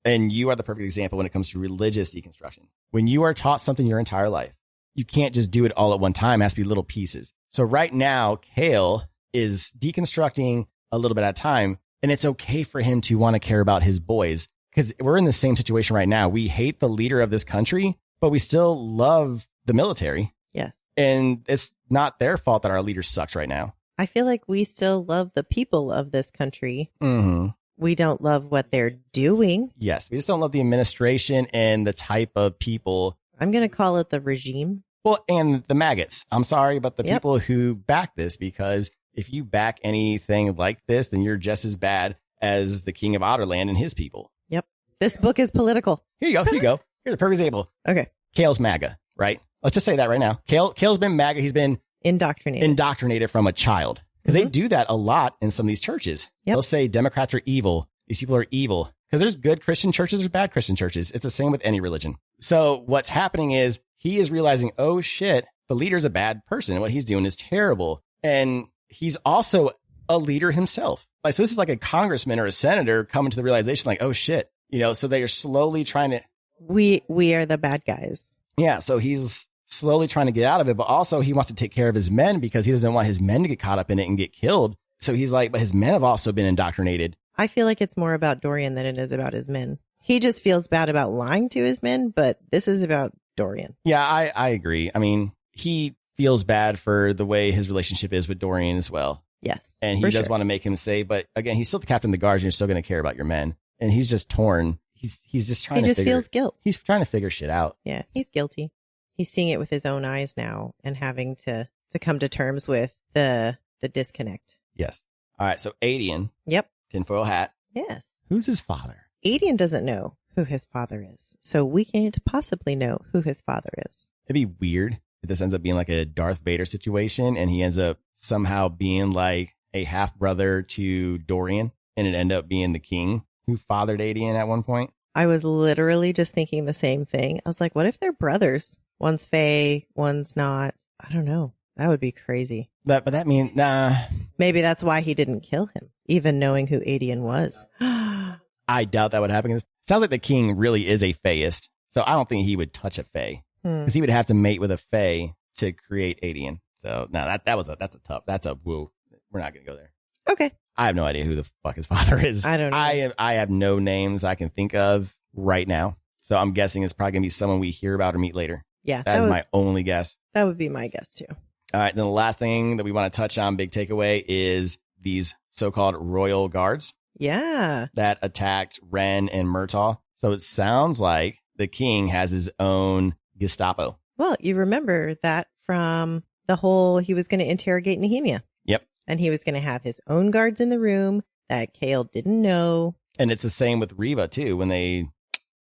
And you are the perfect example when it comes to religious deconstruction. When you are taught something your entire life, you can't just do it all at one time. It has to be little pieces. So right now, Chaol is deconstructing a little bit at a time, and it's okay for him to want to care about his boys because we're in the same situation right now. We hate the leader of this country, but we still love the military. Yes. And it's not their fault that our leader sucks right now. I feel like we still love the people of this country. Mm-hmm. We don't love what they're doing. Yes. We just don't love the administration and the type of people. I'm going to call it the regime. Well, and the maggots. I'm sorry, but the people who back this, because if you back anything like this, then you're just as bad as the king of Otterland and his people. Yep. This book is political. Here you go. Here's a perfect example. Okay. Chaol's MAGA, right? Let's just say that right now. Chaol's been MAGA. He's been indoctrinated from a child. Because they do that a lot in some of these churches. Yep. They'll say Democrats are evil. These people are evil. Because there's good Christian churches, there's bad Christian churches. It's the same with any religion. So what's happening is he is realizing, oh shit, the leader's a bad person. What he's doing is terrible. And he's also a leader himself. Like, so this is like a congressman or a senator coming to the realization like, oh shit, so they are slowly trying to. We are the bad guys. Yeah. So he's slowly trying to get out of it, but also he wants to take care of his men because he doesn't want his men to get caught up in it and get killed. So he's like, but his men have also been indoctrinated. I feel like it's more about Dorian than it is about his men. He just feels bad about lying to his men, but this is about Dorian. Yeah, I agree. I mean, he feels bad for the way his relationship is with Dorian as well. Yes. And he does want to make him stay, but again, he's still the captain of the guards and you're still going to care about your men. And he's just torn. He's just trying to feels guilt. He's trying to figure shit out. Yeah, he's guilty. He's seeing it with his own eyes now and having to come to terms with the disconnect. Yes. All right. So Adian. Yep. Tinfoil hat. Yes. Who's his father? Adian doesn't know who his father is. So we can't possibly know who his father is. It'd be weird if this ends up being like a Darth Vader situation and he ends up somehow being like a half brother to Dorian and it end up being the king who fathered Adian at one point. I was literally just thinking the same thing. I was like, what if they're brothers? One's Fae, one's not. I don't know. That would be crazy. But that means, nah. Maybe that's why he didn't kill him, even knowing who Adian was. I doubt that would happen. It sounds like the king really is a Faeist. So I don't think he would touch a Fae. Because he would have to mate with a Fae to create Adian. So no, that's a woo. We're not going to go there. Okay. I have no idea who the fuck his father is. I don't know. I have no names I can think of right now. So I'm guessing it's probably going to be someone we hear about or meet later. Yeah. That is my only guess. That would be my guess too. All right. Then the last thing that we want to touch on, big takeaway, is these so-called royal guards. Yeah. That attacked Ren and Murtaugh. So it sounds like the king has his own Gestapo. Well, you remember that from the whole, he was going to interrogate Nehemia. Yep. And he was going to have his own guards in the room that Kale didn't know. And it's the same with Reva, too, when they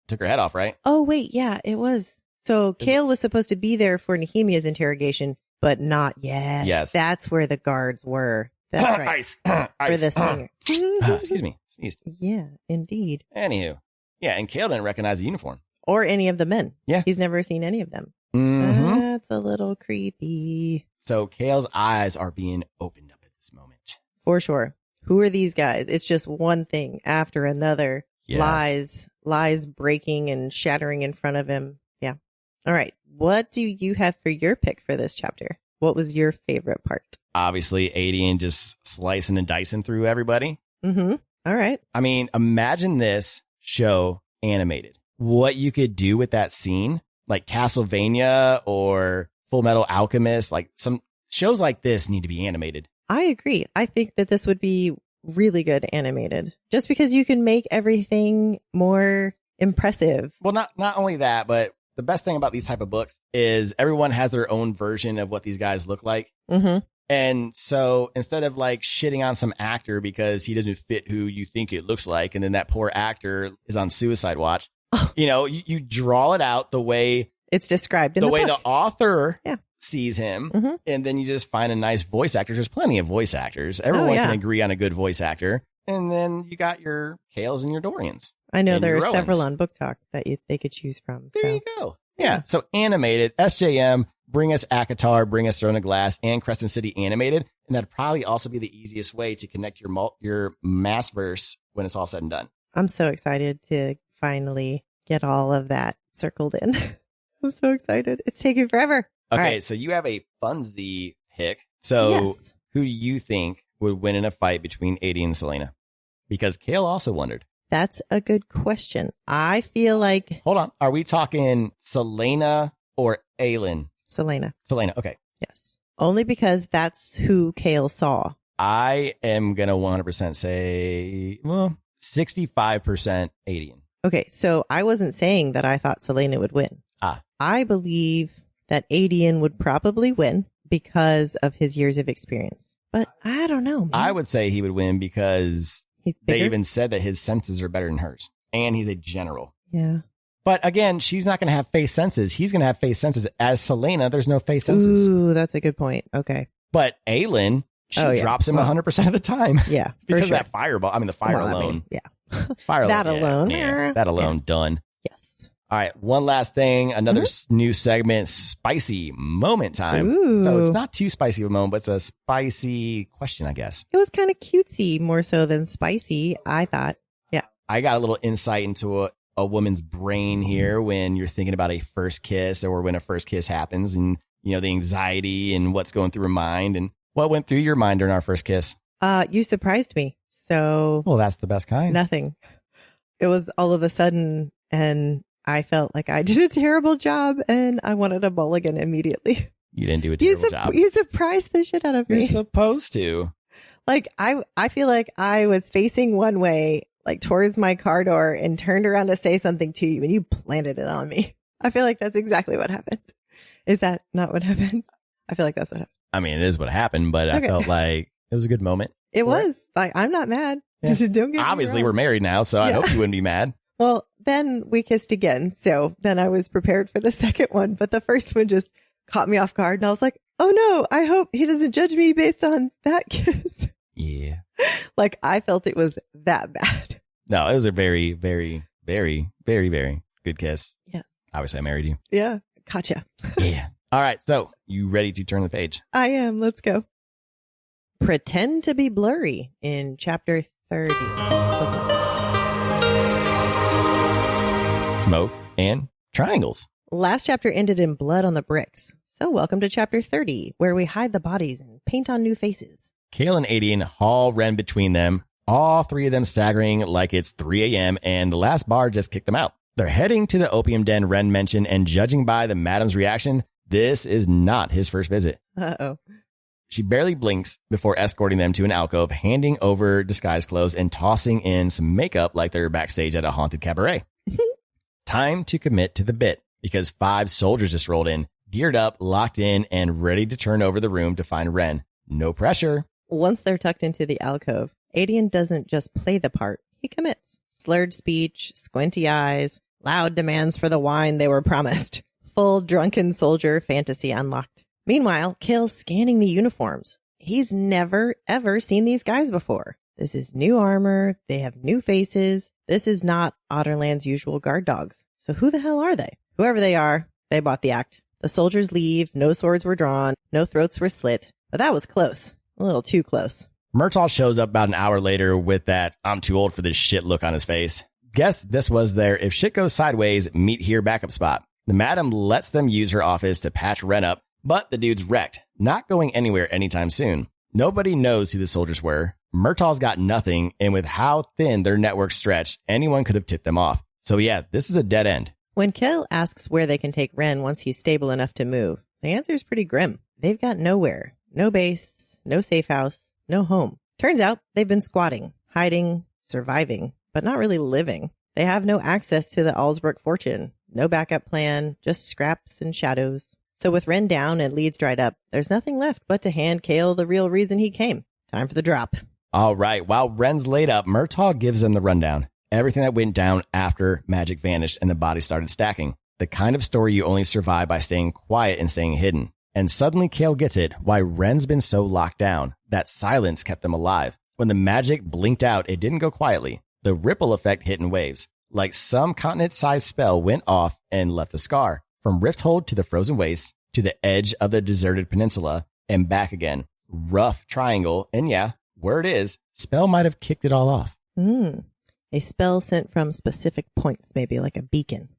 took her head off, right? Oh, wait. Yeah, it was. So Kale was supposed to be there for Nehemia's interrogation, but not yet. Yes. That's where the guards were. That's right. Ice. For the singer. Excuse me. Sneezed. Yeah, indeed. Anywho. Yeah, and Kale didn't recognize the uniform. Or any of the men. Yeah. He's never seen any of them. Mm-hmm. That's a little creepy. So Kale's eyes are being opened up at this moment. For sure. Who are these guys? It's just one thing after another. Yes. Lies breaking and shattering in front of him. Yeah. All right. What do you have for your pick for this chapter? What was your favorite part? Obviously, Adian just slicing and dicing through everybody. Mm-hmm. All right. I mean, imagine this show animated. What you could do with that scene, like Castlevania or Full Metal Alchemist, like some shows like this need to be animated. I agree. I think that this would be really good animated just because you can make everything more impressive. Well, not only that, but the best thing about these type of books is everyone has their own version of what these guys look like. Mm-hmm. And so instead of like shitting on some actor because he doesn't fit who you think it looks like, and then that poor actor is on suicide watch, you draw it out the way it's described in the way book. the author sees him. Mm-hmm. And then you just find a nice voice actor. There's plenty of voice actors. Everyone can agree on a good voice actor. And then you got your Kales and your Dorians. I know and there are your several Rowans. on Book Talk that they could choose from. There So. you go. Yeah. So animated, SJM, bring us ACOTAR, bring us Throne of Glass, and Crescent City animated. And that'd probably also be the easiest way to connect your Massverse when it's all said and done. I'm so excited to finally get all of that circled in. I'm so excited. It's taking forever. Okay, All right. so you have a funsy pick. So Yes. who do you think would win in a fight between Adian and Celaena? Because Kale also wondered. That's a good question. I feel like Hold on. Are we talking Celaena or Aelin? Celaena. Celaena. Okay. Yes. Only because that's who Kale saw. I am going to 100% say, 65% Adian. Okay, so I wasn't saying that I thought Celaena would win. I believe that Adian would probably win because of his years of experience. But I don't know, man. I would say he would win because He's bigger. they even said that his senses are better than hers. And he's a general. Yeah. But again, she's not going to have face senses. He's going to have face senses. As Celaena, there's no face senses. Ooh, that's a good point. Okay. But Aelin, she drops him 100% of the time. Yeah. Because sure. of that fireball. I mean, the fire alone. Yeah. Fire That alone. Yeah, that alone, done. Yes. All right, one last thing, another new segment, spicy moment time. Ooh. So it's not too spicy of a moment, but it's a spicy question, I guess. It was kind of cutesy more so than spicy, I thought. Yeah. I got a little insight into a woman's brain here when you're thinking about a first kiss or when a first kiss happens and, you know, the anxiety and what's going through her mind and what went through your mind during our first kiss. You surprised me. So. Well, that's the best kind. Nothing. It was all of a sudden and I felt like I did a terrible job and I wanted a mulligan immediately. You didn't do a terrible job. You surprised the shit out of me. You're supposed to. Like, I feel like I was facing one way, like towards my car door and turned around to say something to you and you planted it on me. I feel like that's exactly what happened. Is that not what happened? I feel like that's what happened. I mean, it is what happened, but okay. I felt like it was a good moment. It was. Like, I'm not mad. Yeah. Don't get Obviously, we're married now, so I hope you wouldn't be mad. Well, then we kissed again. So then I was prepared for the second one. But the first one just caught me off guard. And I was like, oh no, I hope he doesn't judge me based on that kiss. Yeah. Like I felt it was that bad. No, it was a very, very, very, very, very good kiss. Yes. Obviously, I married you. Yeah. Gotcha. Yeah. All right. So you ready to turn the page? I am. Let's go. Pretend to be blurry in chapter 30. Smoke and triangles. Last chapter ended in blood on the bricks. So welcome to chapter 30, where we hide the bodies and paint on new faces. Chaol and Adian haul Ren between them, all three of them staggering like it's 3 a.m. and the last bar just kicked them out. They're heading to the opium den Ren mentioned, and judging by the madam's reaction, this is not his first visit. Uh-oh. She barely blinks before escorting them to an alcove, handing over disguise clothes and tossing in some makeup like they're backstage at a haunted cabaret. Time to commit to the bit, because 5 soldiers just rolled in, geared up, locked in, and ready to turn over the room to find Ren. No pressure. Once they're tucked into the alcove, Adian doesn't just play the part, he commits. Slurred speech, squinty eyes, loud demands for the wine they were promised. Full drunken soldier fantasy unlocked. Meanwhile, Chaol's scanning the uniforms. He's never, ever seen these guys before. This is new armor. They have new faces. This is not Otterland's usual guard dogs. So who the hell are they? Whoever they are, they bought the act. The soldiers leave. No swords were drawn. No throats were slit. But that was close. A little too close. Murtaugh shows up about an hour later with that I'm too old for this shit look on his face. Guess this was their if shit goes sideways, meet here backup spot. The madam lets them use her office to patch Ren up, but the dude's wrecked, not going anywhere anytime soon. Nobody knows who the soldiers were. Murtaugh's got nothing, and with how thin their network stretched, anyone could have tipped them off. So yeah, this is a dead end. When Chaol asks where they can take Ren once he's stable enough to move, the answer is pretty grim. They've got nowhere. No base, no safe house, no home. Turns out they've been squatting, hiding, surviving, but not really living. They have no access to the Allsbrook fortune. No backup plan, just scraps and shadows. So with Ren down and leads dried up, there's nothing left but to hand Chaol the real reason he came. Time for the drop. All right. While Ren's laid up, Murtaugh gives them the rundown. Everything that went down after magic vanished and the bodies started stacking. The kind of story you only survive by staying quiet and staying hidden. And suddenly Chaol gets it, why Ren's been so locked down. That silence kept them alive. When the magic blinked out, it didn't go quietly. The ripple effect hit in waves. Like some continent-sized spell went off and left a scar. From Rifthold to the frozen waste, to the edge of the deserted peninsula, and back again. Rough triangle, and yeah, where it is, spell might have kicked it all off. A spell sent from specific points, maybe like a beacon.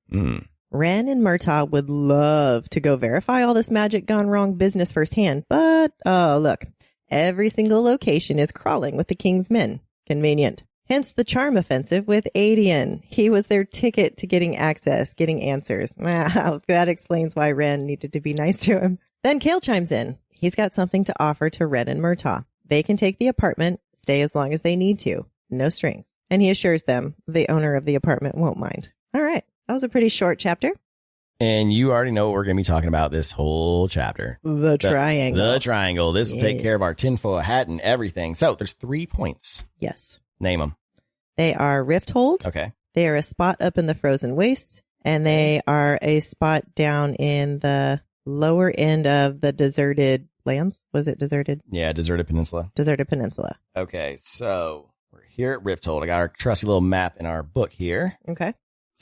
Ren and Murtaugh would love to go verify all this magic gone wrong business firsthand, but, oh, look, every single location is crawling with the king's men. Convenient. Hence the charm offensive with Adian. He was their ticket to getting access, getting answers. That explains why Ren needed to be nice to him. Then Chaol chimes in. He's got something to offer to Ren and Murtaugh. They can take the apartment, stay as long as they need to. No strings. And he assures them the owner of the apartment won't mind. All right. That was a pretty short chapter. And you already know what we're going to be talking about this whole chapter. The triangle. The triangle. This will take care of our tinfoil hat and everything. So there's 3 points. Yes. Name them. They are Rifthold. Okay. They are a spot up in the frozen wastes. And they are a spot down in the lower end of the deserted lands. Was it deserted? Yeah, deserted peninsula. Deserted peninsula. Okay, so we're here at Rifthold. I got our trusty little map in our book here. Okay.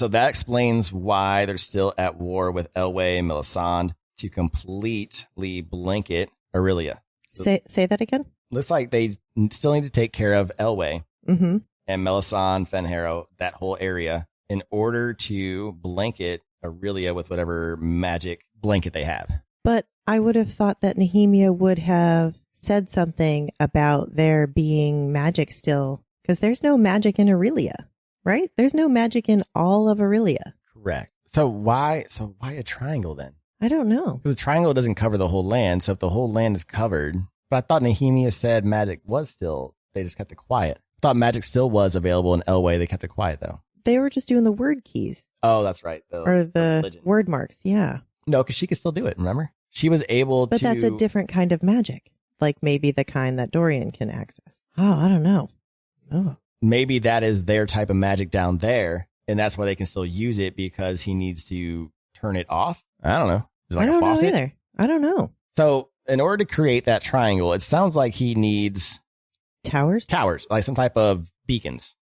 So that explains why they're still at war with Elwë and Melisande to completely blanket Aurelia. So Say that again? looks like they still need to take care of Elwë Mm-hmm. and Melisande, Fenharrow, that whole area, in order to blanket Aurelia with whatever magic blanket they have. But I would have thought that Nehemia would have said something about there being magic still, because there's no magic in Aurelia, right? There's no magic in all of Aurelia. Correct. So why a triangle then? I don't know. Because the triangle doesn't cover the whole land. So if the whole land is covered, but I thought Nehemia said magic was still, they just kept it quiet. I thought magic still was available in Elwë. They kept it quiet though. They were just doing the word keys. Oh, that's right. Or the religion. word marks. Yeah. No, because she could still do it. Remember? She was able But to. that's a different kind of magic. Like maybe the kind that Dorian can access. Oh, I don't know. Oh. Maybe that is their type of magic down there. And that's why they can still use it, because he needs to turn it off. I don't know. Is it like I don't a faucet? know either. I don't know. So in order to create that triangle, it sounds like he needs Towers? towers, like some type of beacons.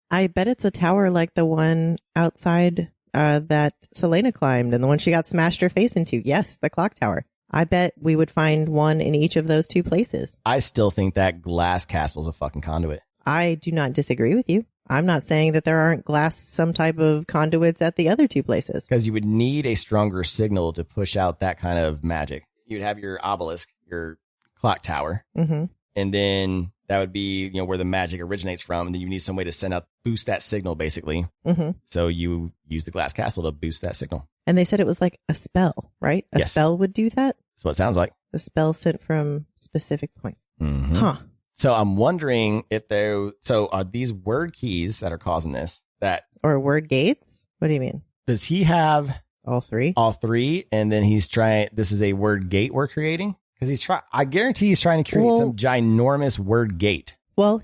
I bet it's a tower like the one outside that Celaena climbed and the one she got smashed her face into. Yes, the clock tower. I bet we would find one in each of those two places. I still think that glass castle is a fucking conduit. I do not disagree with you. I'm not saying that there aren't some type of conduits at the other two places. Because you would need a stronger signal to push out that kind of magic. You'd have your obelisk, your clock tower, Mm-hmm. and then that would be, where the magic originates from. And then you need some way to boost that signal, basically. Mm-hmm. So you use the glass castle to boost that signal. And they said it was like a spell, right? A Yes. spell would do that? That's what it sounds like. A spell sent from specific points. Mhm. Huh. So I'm wondering if are these word keys that are causing this, Or word gates? What do you mean? does he have All three? all three? And then this is a word gate we're creating? Because I guarantee he's trying to create some ginormous word gate. Well,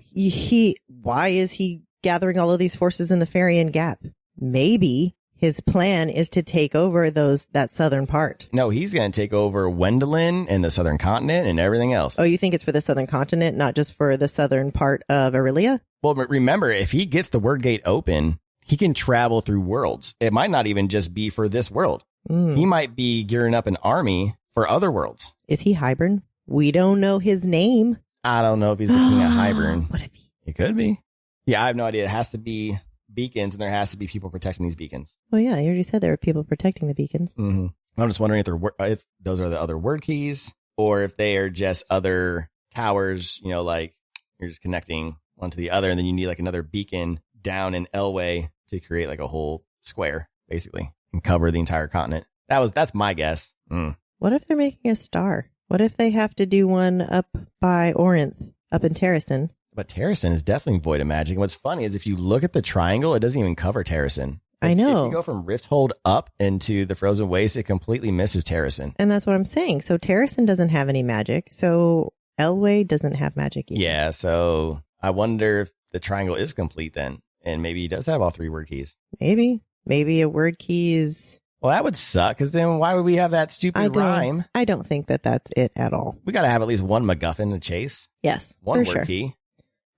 why is he gathering all of these forces in the Farian Gap? Maybe his plan is to take over that southern part. No, he's going to take over Wendlyn and the southern continent and everything else. Oh, you think it's for the southern continent, not just for the southern part of Aurelia? Well, remember, if he gets the word gate open, he can travel through worlds. It might not even just be for this world. Mm. He might be gearing up an army for other worlds. Is he Hybern? We don't know his name. I don't know if he's the king of Hybern. What if he? It could be. Yeah, I have no idea. It has to be beacons, and there has to be people protecting these beacons. Well, yeah, you already said there were people protecting the beacons. Mm-hmm. I'm just wondering if those are the other word keys, or if they are just other towers, like you're just connecting one to the other, and then you need like another beacon down in Elwë to create like a whole square, basically, and cover the entire continent. That's my guess. Mm. What if they're making a star? What if they have to do one up by Orinth, up in Terrasen? But Terrasen is definitely void of magic. And what's funny is if you look at the triangle, it doesn't even cover Terrasen. I know. If you go from Rifthold up into the Frozen Waste, it completely misses Terrasen. And that's what I'm saying. So Terrasen doesn't have any magic. So Elwë doesn't have magic either. Yeah, so I wonder if the triangle is complete then. And maybe he does have all three word keys. Maybe a word key is... Well, that would suck, because then why would we have that stupid rhyme? I don't think that that's it at all. We got to have at least one MacGuffin to chase. Yes, One for word sure. key.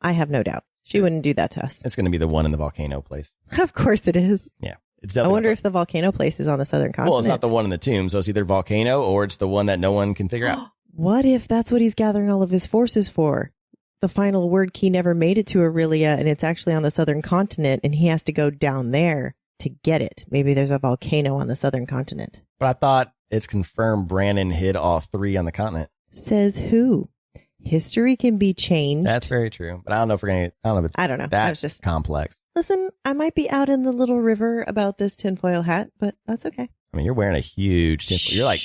I have no doubt. She wouldn't do that to us. It's going to be the one in the volcano place. Of course it is. Yeah. I wonder if the volcano place is on the southern continent. Well, it's not the one in the tomb, so it's either volcano or it's the one that no one can figure out. What if that's what he's gathering all of his forces for? The final word key never made it to Aurelia, and it's actually on the southern continent, and he has to go down there to get it. Maybe there's a volcano on the southern continent. But I thought it's confirmed Brandon hid all three on the continent. Says who? History can be changed. That's very true. But I don't know if we're going to... I don't know if it's I don't know. that's just complex. Listen, I might be out in the little river about this tinfoil hat, but that's okay. I mean, you're wearing a huge tinfoil. You're like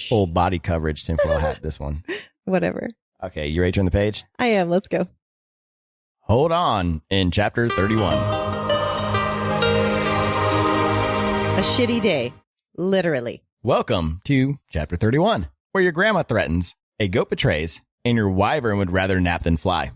full body coverage tinfoil hat, this one. Whatever. Okay, you ready to turn the page? I am. Let's go. Hold on in chapter 31. A shitty day. Literally. Welcome to chapter 31, where your grandma threatens, a goat betrays, and your wyvern would rather nap than fly.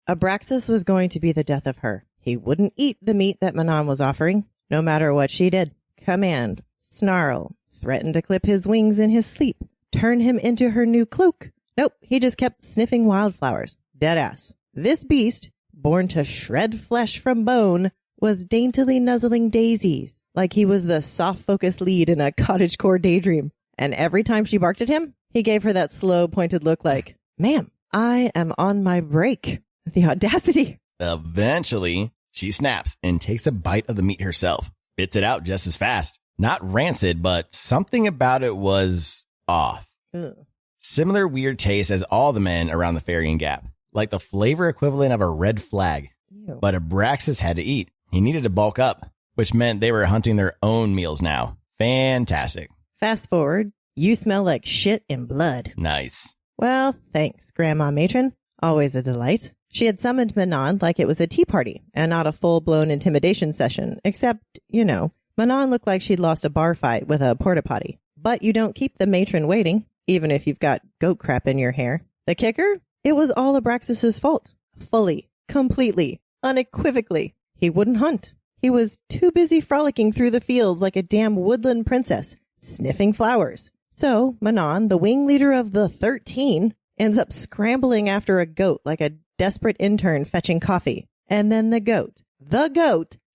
Abraxos was going to be the death of her. He wouldn't eat the meat that Manon was offering, no matter what she did. Command, snarl, threaten to clip his wings in his sleep, turn him into her new cloak. Nope, he just kept sniffing wildflowers. Deadass. This beast, born to shred flesh from bone, was daintily nuzzling daisies, like he was the soft-focused lead in a cottagecore daydream. And every time she barked at him, he gave her that slow, pointed look like, ma'am, I am on my break. The audacity. Eventually, she snaps and takes a bite of the meat herself. Spits it out just as fast. Not rancid, but something about it was off. Ugh. Similar weird taste as all the men around the Ferrying Gap. Like the flavor equivalent of a red flag. Ew. But Abraxas had to eat. He needed to bulk up, which meant they were hunting their own meals now. Fantastic. Fast forward, you smell like shit and blood. Nice. Well, thanks, Grandma Matron. Always a delight. She had summoned Manon like it was a tea party and not a full-blown intimidation session, except, Manon looked like she'd lost a bar fight with a porta potty. But you don't keep the matron waiting, even if you've got goat crap in your hair. The kicker? It was all Abraxas' fault. Fully, completely, unequivocally. He wouldn't hunt. He was too busy frolicking through the fields like a damn woodland princess, sniffing flowers. So Manon, the wing leader of the 13, ends up scrambling after a goat like a desperate intern fetching coffee. And then the goat,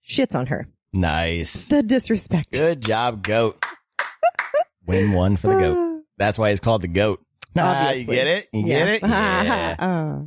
shits on her. Nice. The disrespect. Good job, goat. Win one for the goat. That's why he's called the goat. Obviously. You get it? You get it? Yeah.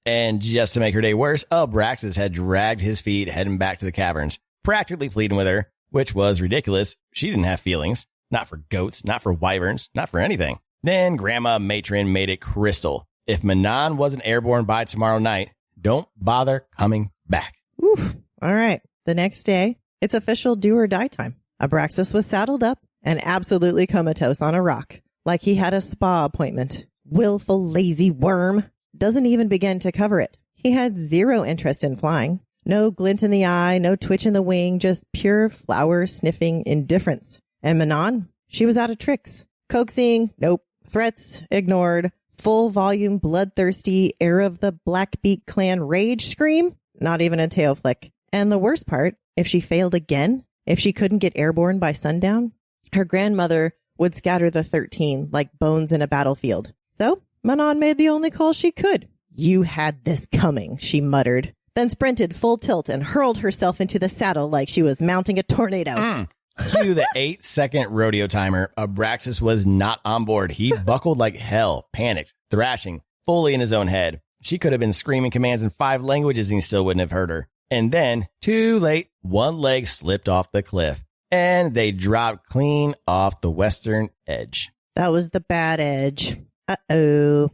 And just to make her day worse, Abraxas had dragged his feet heading back to the caverns, practically pleading with her, which was ridiculous. She didn't have feelings. Not for goats, not for wyverns, not for anything. Then Grandma Matron made it crystal. If Manon wasn't airborne by tomorrow night, don't bother coming back. Oof. All right. The next day, it's official do or die time. Abraxas was saddled up and absolutely comatose on a rock, like he had a spa appointment. Willful, lazy worm. Doesn't even begin to cover it. He had zero interest in flying. No glint in the eye, no twitch in the wing, just pure flower-sniffing indifference. And Manon, she was out of tricks. Coaxing, nope. Threats, ignored. Full volume, bloodthirsty, heir of the Blackbeak clan rage scream, not even a tail flick. And the worst part, if she failed again, if she couldn't get airborne by sundown, her grandmother would scatter the 13 like bones in a battlefield. So Manon made the only call she could. You had this coming, she muttered, then sprinted full tilt and hurled herself into the saddle like she was mounting a tornado. Cue the 8-second rodeo timer. Abraxas was not on board. He buckled like hell, panicked, thrashing, fully in his own head. She could have been screaming commands in 5 languages and he still wouldn't have heard her. And then, too late, one leg slipped off the cliff. And they dropped clean off the western edge. That was the bad edge. Uh-oh.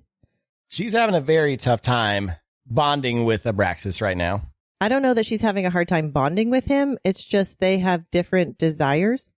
She's having a very tough time bonding with Abraxas right now. I don't know that she's having a hard time bonding with him. It's just they have different desires.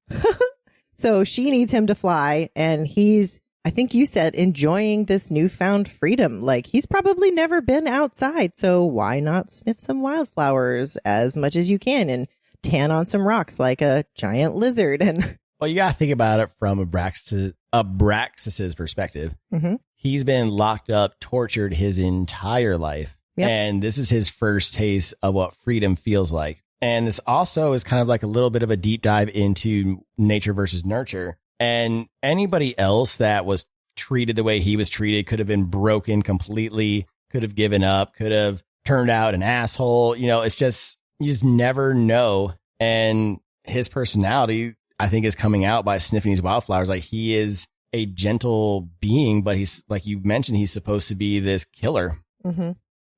So she needs him to fly, and he's, I think you said, enjoying this newfound freedom. Like, he's probably never been outside, so why not sniff some wildflowers as much as you can and tan on some rocks like a giant lizard? And well, you got to think about it from Abraxas's perspective. Mm-hmm. He's been locked up, tortured his entire life. Yep. And this is his first taste of what freedom feels like. And this also is kind of like a little bit of a deep dive into nature versus nurture. And anybody else that was treated the way he was treated could have been broken completely, could have given up, could have turned out an asshole. It's just, you just never know. And his personality, I think, is coming out by sniffing these wildflowers. Like, he is a gentle being, but he's, like you mentioned, he's supposed to be this killer. Mm-hmm.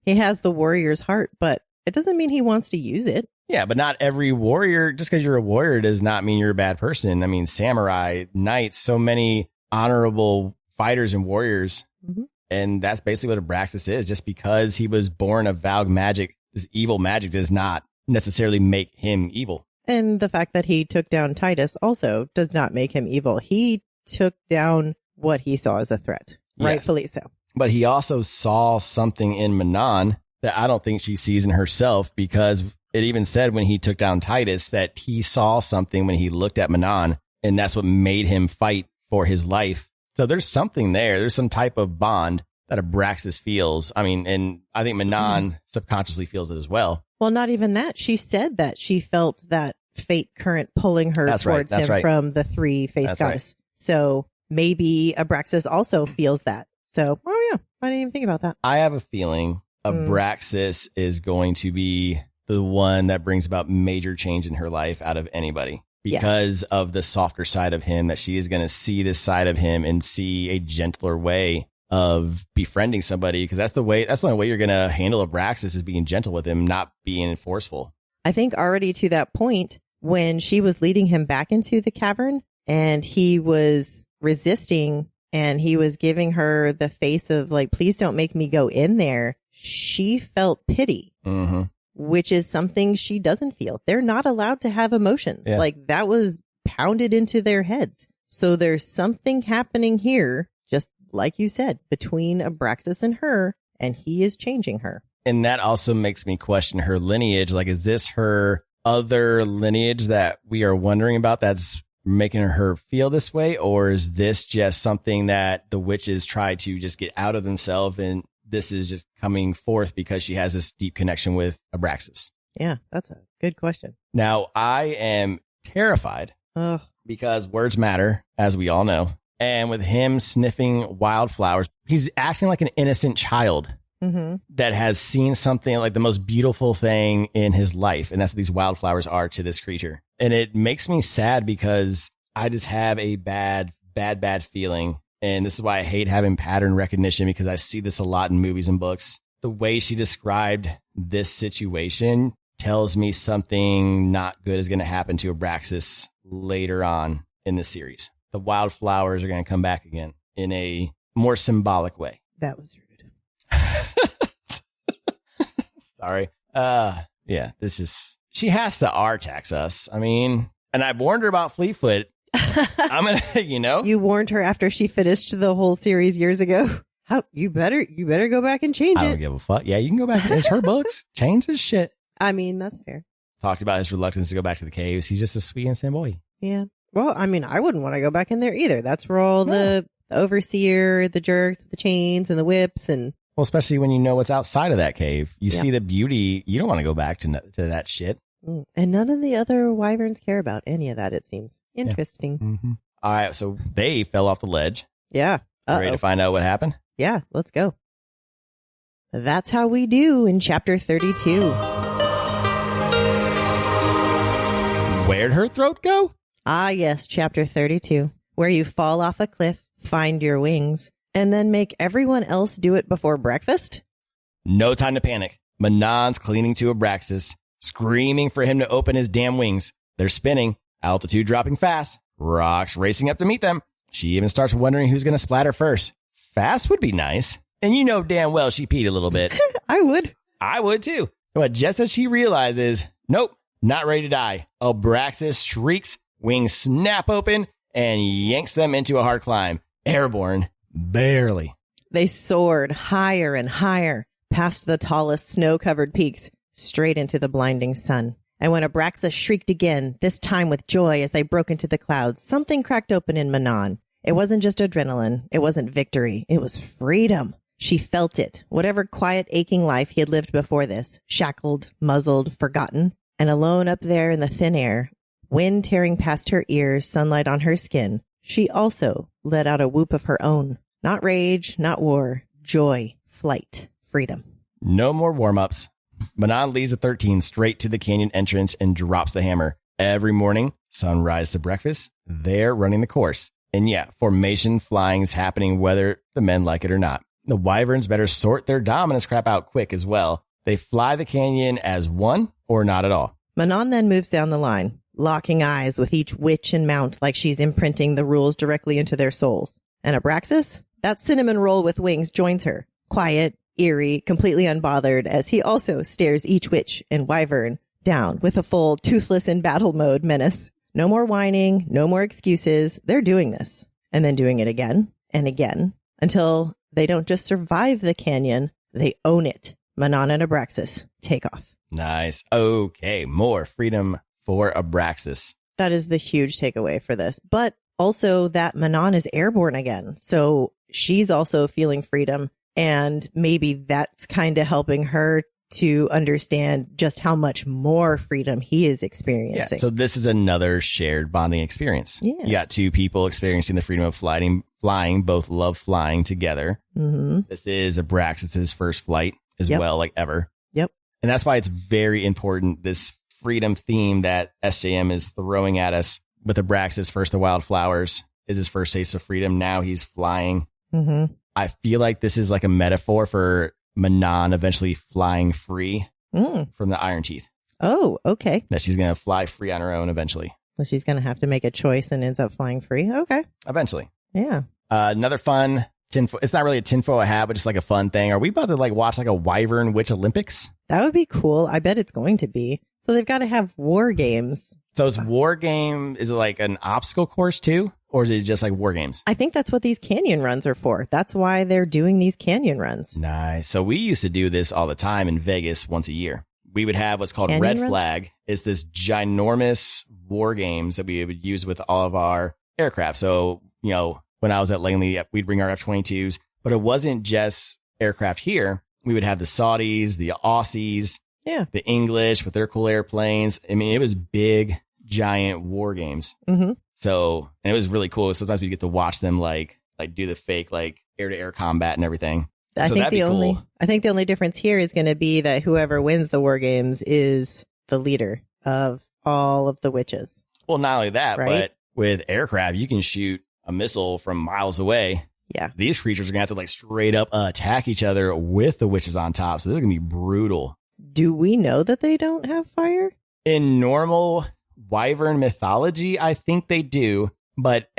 He has the warrior's heart, but it doesn't mean he wants to use it. Yeah, but not every warrior, just because you're a warrior does not mean you're a bad person. I mean, samurai, knights, so many honorable fighters and warriors. Mm-hmm. And that's basically what Abraxas is. Just because he was born of vowed magic, this evil magic does not necessarily make him evil. And the fact that he took down Titus also does not make him evil. He took down what he saw as a threat, yes. Rightfully so. But he also saw something in Manon that I don't think she sees in herself, because it even said when he took down Titus that he saw something when he looked at Manon, and that's what made him fight for his life. So there's something there. There's some type of bond that Abraxas feels. I mean, and I think Manon subconsciously feels it as well. Well, not even that. She said that she felt that fate current pulling her towards him from the 3-faced goddess. Right. So maybe Abraxas also feels that. So, oh yeah, I didn't even think about that. I have a feeling Abraxas is going to be the one that brings about major change in her life out of anybody. because of the softer side of him, that she is going to see this side of him and see a gentler way of befriending somebody. Because that's the only way you're going to handle Abraxas, is being gentle with him, not being forceful. I think already to that point, when she was leading him back into the cavern and he was resisting and he was giving her the face of like, please don't make me go in there, she felt pity, which is something she doesn't feel. They're not allowed to have emotions. Yeah. Like, that was pounded into their heads. So there's something happening here, just like you said, between Abraxas and her, and he is changing her. And that also makes me question her lineage. Like, is this her other lineage that we are wondering about that's making her feel this way? Or is this just something that the witches try to just get out of themselves, and this is just coming forth because she has this deep connection with Abraxas? Yeah, that's a good question. Now, I am terrified because words matter, as we all know. And with him sniffing wildflowers, he's acting like an innocent child that has seen something like the most beautiful thing in his life. And that's what these wildflowers are to this creature. And it makes me sad because I just have a bad feeling. And this is why I hate having pattern recognition, because I see this a lot in movies and books. The way she described this situation tells me something not good is going to happen to Abraxas later on in the series. The wildflowers are going to come back again in a more symbolic way. That was rude. Sorry. Yeah, she has to R-tax us. I mean, and I warned her about Fleetfoot. I'm going to, You warned her after she finished the whole series years ago. You better go back and change it. I don't give a fuck. Yeah, you can go back. It's her books. Change this shit. I mean, that's fair. Talked about his reluctance to go back to the caves. He's just a sweet innocent boy. Yeah. Well, I mean, I wouldn't want to go back in there either. That's where all the overseer, the jerks with the chains and the whips and... Well, especially when you know what's outside of that cave. You see the beauty. You don't want to go back to that shit. And none of the other wyverns care about any of that, it seems. Interesting. Yeah. Mm-hmm. All right, so they fell off the ledge. Yeah. Ready to find out what happened? Yeah, let's go. That's how we do in chapter 32. Where'd her throat go? Ah, yes, chapter 32, where you fall off a cliff, find your wings, and then make everyone else do it before breakfast? No time to panic. Manon's clinging to Abraxas, screaming for him to open his damn wings. They're spinning, altitude dropping fast, rocks racing up to meet them. She even starts wondering who's going to splatter first. Fast would be nice. And you know damn well she peed a little bit. I would. I would too. But just as she realizes, nope, not ready to die, Abraxas shrieks, wings snap open, and yanks them into a hard climb. Airborne. Barely. They soared higher and higher, past the tallest snow-covered peaks, straight into the blinding sun. And when Abraxas shrieked again, this time with joy as they broke into the clouds, something cracked open in Manon. It wasn't just adrenaline. It wasn't victory. It was freedom. She felt it. Whatever quiet, aching life he had lived before this, shackled, muzzled, forgotten, and alone up there in the thin air, wind tearing past her ears, sunlight on her skin, she also let out a whoop of her own. Not rage, not war, joy, flight, freedom. No more warm-ups. Manon leads the 13 straight to the canyon entrance and drops the hammer. Every morning, sunrise to breakfast, they're running the course. And yeah, formation flying's happening whether the men like it or not. The wyverns better sort their dominance crap out quick as well. They fly the canyon as one or not at all. Manon then moves down the line, locking eyes with each witch and mount like she's imprinting the rules directly into their souls. And Abraxas, that cinnamon roll with wings, joins her, quiet, eerie, completely unbothered, as he also stares each witch and wyvern down with a full toothless in battle mode menace. No more whining, no more excuses. They're doing this and then doing it again and again until they don't just survive the canyon, they own it. Manon and Abraxas take off. Nice. Okay, more freedom for Abraxas. That is the huge takeaway for this. But also that Manon is airborne again. So she's also feeling freedom. And maybe that's kind of helping her to understand just how much more freedom he is experiencing. Yeah, so this is another shared bonding experience. Yes. You got two people experiencing the freedom of flying, both love flying together. Mm-hmm. This is Abraxas's first flight as well, like ever. Yep. And that's why it's very important, this freedom theme that SJM is throwing at us with Abraxas. First, the wildflowers is his first taste of freedom. Now he's flying. Mm-hmm. I feel like this is like a metaphor for Manon eventually flying free from the Iron Teeth. Oh, okay. That she's going to fly free on her own eventually. Well, she's going to have to make a choice and ends up flying free. Okay. Eventually. Yeah. Another fun tinfoil. It's not really a tinfoil hat, but just like a fun thing. Are we about to like watch like a Wyvern Witch Olympics? That would be cool. I bet it's going to be. So they've got to have war games. So it's war game. Is it like an obstacle course too? Or is it just like war games? I think that's what these canyon runs are for. That's why they're doing these canyon runs. Nice. So we used to do this all the time in Vegas once a year. We would have what's called Canyon Red runs? Flag. It's this ginormous war games that we would use with all of our aircraft. So, you know, when I was at Langley, we'd bring our F-22s, but it wasn't just aircraft here. We would have the Saudis, the Aussies, the English with their cool airplanes. I mean, it was big, giant war games. Mm-hmm. So, and it was really cool. Sometimes we get to watch them like do the fake like air-to-air combat and everything. I think the only difference here is going to be that whoever wins the war games is the leader of all of the witches. Well, not only that, right? but with aircraft, you can shoot a missile from miles away. Yeah. These creatures are going to have to like straight up attack each other with the witches on top. So this is going to be brutal. Do we know that they don't have fire? In normal Wyvern mythology, I think they do. But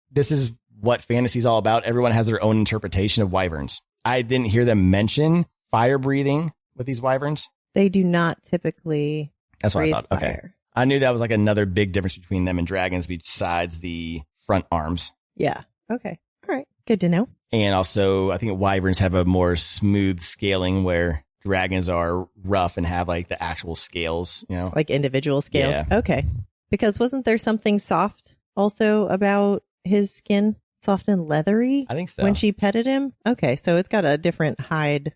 this is what fantasy's all about. Everyone has their own interpretation of Wyverns. I didn't hear them mention fire breathing with these Wyverns. They do not typically That's what I breathe thought. Okay. fire. I knew that was like another big difference between them and dragons besides the front arms. Yeah. Okay. All right. Good to know. And also, I think Wyverns have a more smooth scaling where dragons are rough and have like the actual scales, you know? Like individual scales. Yeah. Okay. Because wasn't there something soft also about his skin? Soft and leathery? I think so. When she petted him? Okay. So it's got a different hide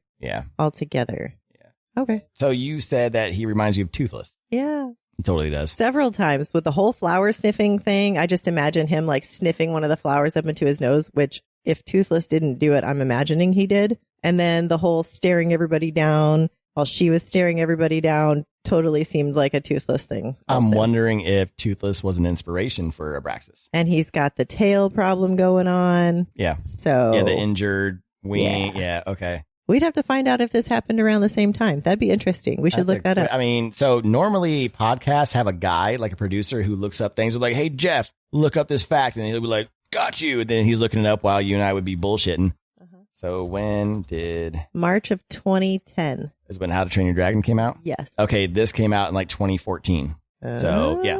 altogether. Yeah. Okay. So you said that he reminds you of Toothless. Yeah. He totally does. Several times with the whole flower sniffing thing. I just imagine him like sniffing one of the flowers up into his nose, which if Toothless didn't do it, I'm imagining he did. And then the whole staring everybody down while she was staring everybody down totally seemed like a Toothless thing. I'm also. wondering if Toothless was an inspiration for Abraxas. And he's got the tail problem going on. Yeah. So Yeah, the injured wing. Yeah, okay. we'd have to find out if this happened around the same time. That'd be interesting. We should look that up. I mean, so normally podcasts have a guy, like a producer, who looks up things. They're like, hey, Jeff, look up this fact. And he'll be like, got you. And then he's looking it up while you and I would be bullshitting. So when did... March of 2010. Is when How to Train Your Dragon came out? Yes. Okay, this came out in like 2014. So, yeah.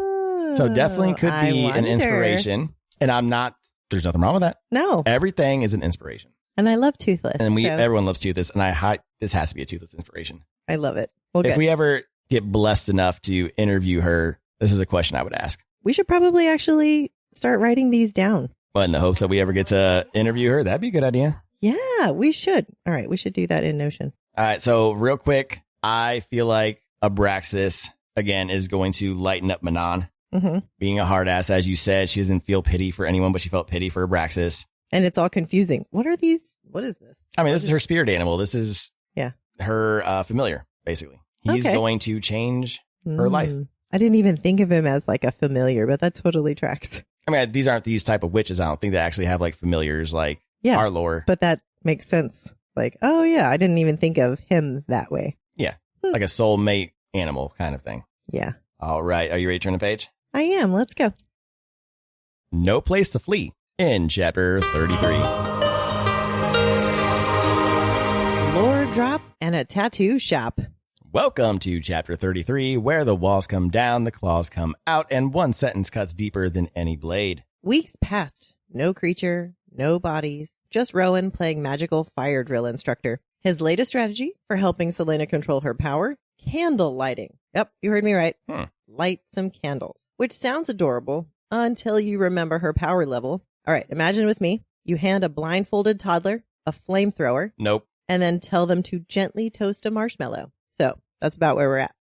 So definitely could be an inspiration. And I'm not... There's nothing wrong with that. No. Everything is an inspiration. And I love Toothless. And everyone loves Toothless. And this has to be a Toothless inspiration. I love it. Well, if we ever get blessed enough to interview her, this is a question I would ask. We should probably actually start writing these down. But in the hopes that we ever get to interview her, that'd be a good idea. Yeah, we should. All right, we should do that in Notion. All right, so real quick, I feel like Abraxas, again, is going to lighten up Manon. Mm-hmm. Being a hard ass, as you said, she doesn't feel pity for anyone, but she felt pity for Abraxas. And it's all confusing. What are these? What is this? I mean, this is her spirit animal. This is her familiar, basically. He's going to change her life. I didn't even think of him as like a familiar, but that totally tracks. I mean, these aren't these type of witches. I don't think they actually have like familiars like our lore. But that makes sense. Like, oh yeah, I didn't even think of him that way. Yeah, like a soulmate animal kind of thing. Yeah. All right. Are you ready to turn the page? I am. Let's go. No Place to Flee in Chapter 33. Lore drop and a tattoo shop. Welcome to Chapter 33, where the walls come down, the claws come out, and one sentence cuts deeper than any blade. Weeks passed. No creature, no bodies, just Rowan playing magical fire drill instructor. His latest strategy for helping Celaena control her power? Candle lighting. Yep, you heard me right. Light some candles. Which sounds adorable until you remember her power level. All right, imagine with me. You hand a blindfolded toddler a flamethrower. Nope. And then tell them to gently toast a marshmallow. So that's about where we're at.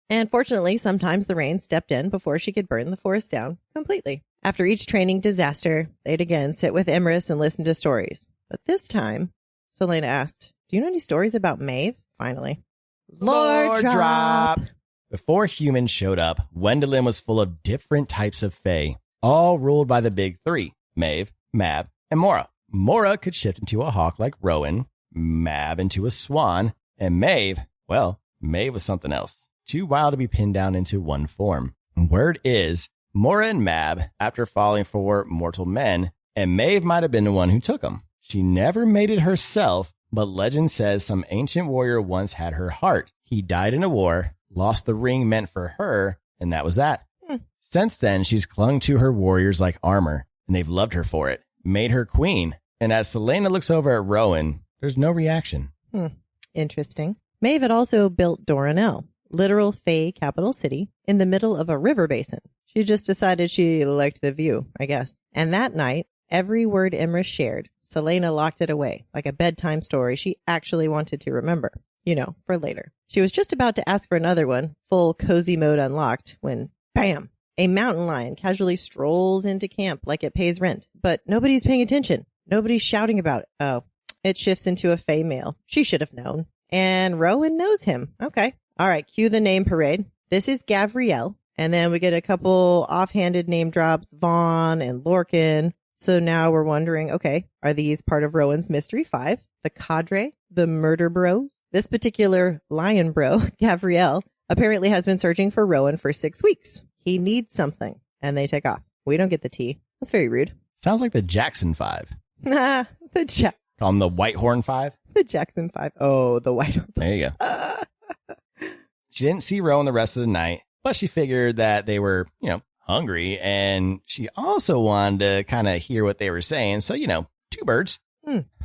And fortunately, sometimes the rain stepped in before she could burn the forest down completely. After each training disaster, they'd again sit with Emrys and listen to stories. But this time, Celaena asked, do you know any stories about Maeve? Finally. Lore drop. Before humans showed up, Wendlyn was full of different types of fae, all ruled by the big three, Maeve, Mab, and Mora. Mora could shift into a hawk like Rowan, Mab into a swan, and Maeve, well, Maeve was something else. Too wild to be pinned down into one form. Word is, Mora and Mab, after falling for mortal men, and Maeve might have been the one who took them. She never made it herself, but legend says some ancient warrior once had her heart. He died in a war, lost the ring meant for her, and that was that. Since then, she's clung to her warriors like armor, and they've loved her for it, made her queen. And as Celaena looks over at Rowan, there's no reaction. Interesting. Maeve had also built Dorian, literal fae capital city, in the middle of a river basin. She just decided she liked the view, I guess. And that night, every word Imra shared, Celaena locked it away, like a bedtime story she actually wanted to remember, for later. She was just about to ask for another one, full cozy mode unlocked, when, bam, a mountain lion casually strolls into camp like it pays rent. But nobody's paying attention. Nobody's shouting about it. Oh, it shifts into a fae male. She should have known. And Rowan knows him. Okay. All right. Cue the name parade. This is Gavriel. And then we get a couple offhanded name drops, Vaughn and Lorcan. So now we're wondering, okay, are these part of Rowan's Mystery 5? The cadre? The murder bros? This particular lion bro, Gavriel, apparently has been searching for Rowan for 6 weeks. He needs something. And they take off. We don't get the tea. That's very rude. Sounds like the Jackson 5. Call them the Whitehorn 5? The Jackson 5. Oh, the Whitehorn 5. There you go. She didn't see Rowan the rest of the night, but she figured that they were, hungry, and she also wanted to kind of hear what they were saying. So, two birds.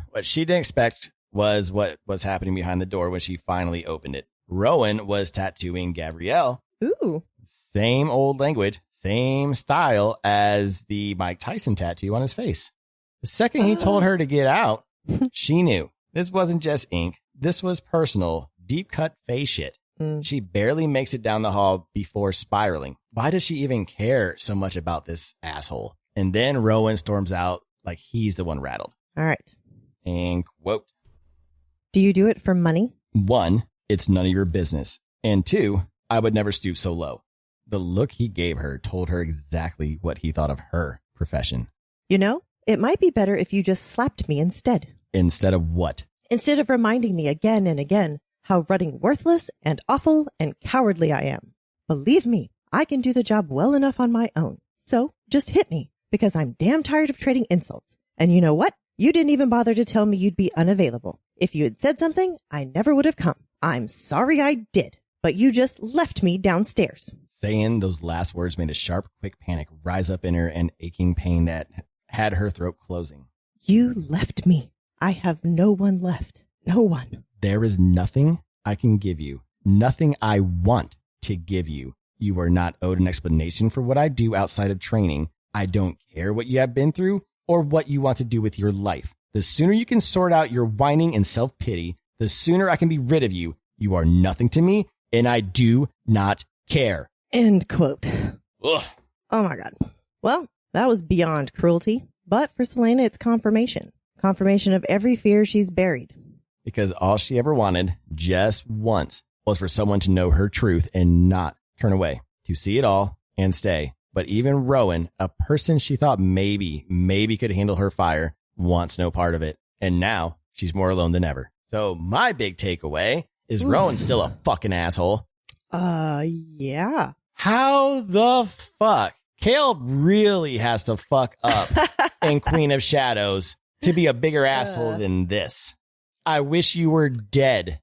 What she didn't expect was what was happening behind the door when she finally opened it. Rowan was tattooing Gavriel. Ooh. Same old language, same style as the Mike Tyson tattoo on his face. The second he told her to get out, she knew this wasn't just ink. This was personal, deep cut face shit. She barely makes it down the hall before spiraling. Why does she even care so much about this asshole? And then Rowan storms out like he's the one rattled. All right. And quote, do you do it for money? 1, it's none of your business. And 2, I would never stoop so low. The look he gave her told her exactly what he thought of her profession. It might be better if you just slapped me instead. Instead of what? Instead of reminding me again and again how rutting worthless and awful and cowardly I am. Believe me, I can do the job well enough on my own. So just hit me, because I'm damn tired of trading insults. And you know what? You didn't even bother to tell me you'd be unavailable. If you had said something, I never would have come. I'm sorry I did, but you just left me downstairs. Saying those last words made a sharp, quick panic rise up in her and aching pain that had her throat closing. You left me. I have no one left. No one. There is nothing I can give you. Nothing I want to give you. You are not owed an explanation for what I do outside of training. I don't care what you have been through or what you want to do with your life. The sooner you can sort out your whining and self-pity, the sooner I can be rid of you. You are nothing to me, and I do not care. End quote. Ugh. Oh my God. Well, that was beyond cruelty. But for Celaena, it's confirmation. Confirmation of every fear she's buried. Because all she ever wanted, just once, was for someone to know her truth and not turn away, to see it all and stay. But even Rowan, a person she thought maybe could handle her fire, wants no part of it. And now she's more alone than ever. So my big takeaway is Rowan's still a fucking asshole. Yeah. How the fuck? Caleb really has to fuck up in Queen of Shadows to be a bigger asshole than this. I wish you were dead.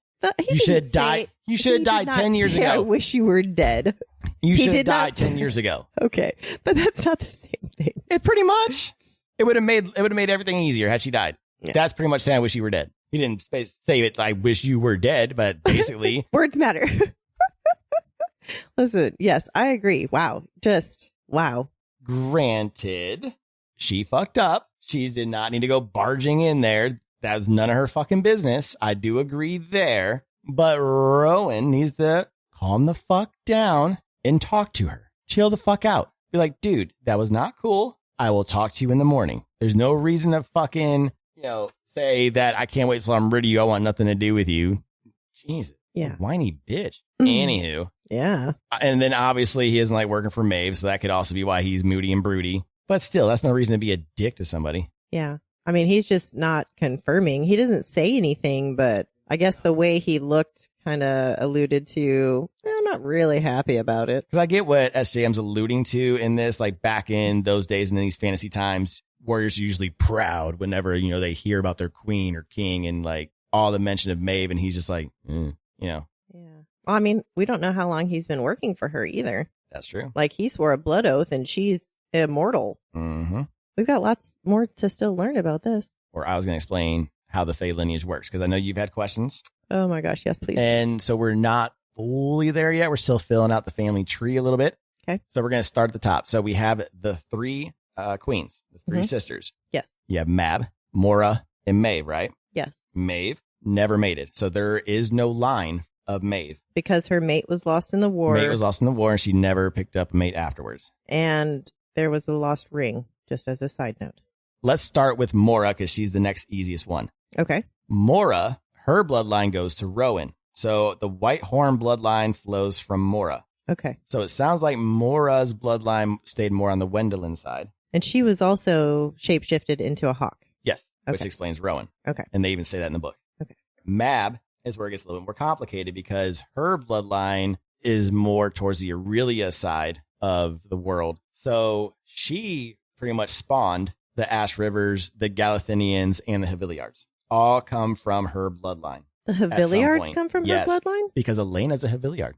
You should have died. You should have died 10 years ago. I wish you were dead. You should have died 10 years ago. Okay, but that's not the same thing. It pretty much. It would have made everything easier had she died. Yeah. That's pretty much saying I wish you were dead. He didn't say it. I wish you were dead, but basically words matter. Listen, yes, I agree. Wow, just wow. Granted, she fucked up. She did not need to go barging in there. That's none of her fucking business. I do agree there. But Rowan needs to calm the fuck down and talk to her. Chill the fuck out. Be like, dude, that was not cool. I will talk to you in the morning. There's no reason to fucking, say that I can't wait till I'm rid of you. I want nothing to do with you. Jesus. Yeah. Whiny bitch. Anywho. Yeah. And then obviously he doesn't like working for Maeve, so that could also be why he's moody and broody. But still, that's no reason to be a dick to somebody. Yeah. I mean, he's just not confirming. He doesn't say anything, but I guess the way he looked kind of alluded to, I'm not really happy about it. Because I get what SJM's alluding to in this, like back in those days and in these fantasy times, warriors are usually proud whenever, they hear about their queen or king and like all the mention of Maeve, and he's just like, Yeah. Well, I mean, we don't know how long he's been working for her either. That's true. Like, he swore a blood oath and she's immortal. Mm-hmm. We've got lots more to still learn about this. Or I was going to explain how the Fae lineage works, because I know you've had questions. Oh my gosh, yes, please. And so we're not fully there yet. We're still filling out the family tree a little bit. Okay. So we're going to start at the top. So we have the three queens, the three sisters. Yes. You have Mab, Mora, and Maeve, right? Yes. Maeve never mated. So there is no line of Maeve. Because her mate was lost in the war. Mate was lost in the war, and she never picked up a mate afterwards. And there was a lost ring, just as a side note. Let's start with Mora, because she's the next easiest one. Okay. Mora, her bloodline goes to Rowan. So the White Horn bloodline flows from Mora. Okay. So it sounds like Mora's bloodline stayed more on the Wendlyn side. And she was also shapeshifted into a hawk. Yes, which Okay. explains Rowan. Okay. And they even say that in the book. Okay. Mab is where it gets a little bit more complicated because her bloodline is more towards the Aurelia side of the world. So she pretty much spawned the Ash Rivers, the Galathinians, and the Haviliards. All come from her bloodline. The some Haviliards point. come from Yes. her bloodline? Because Elena's a Haviliard.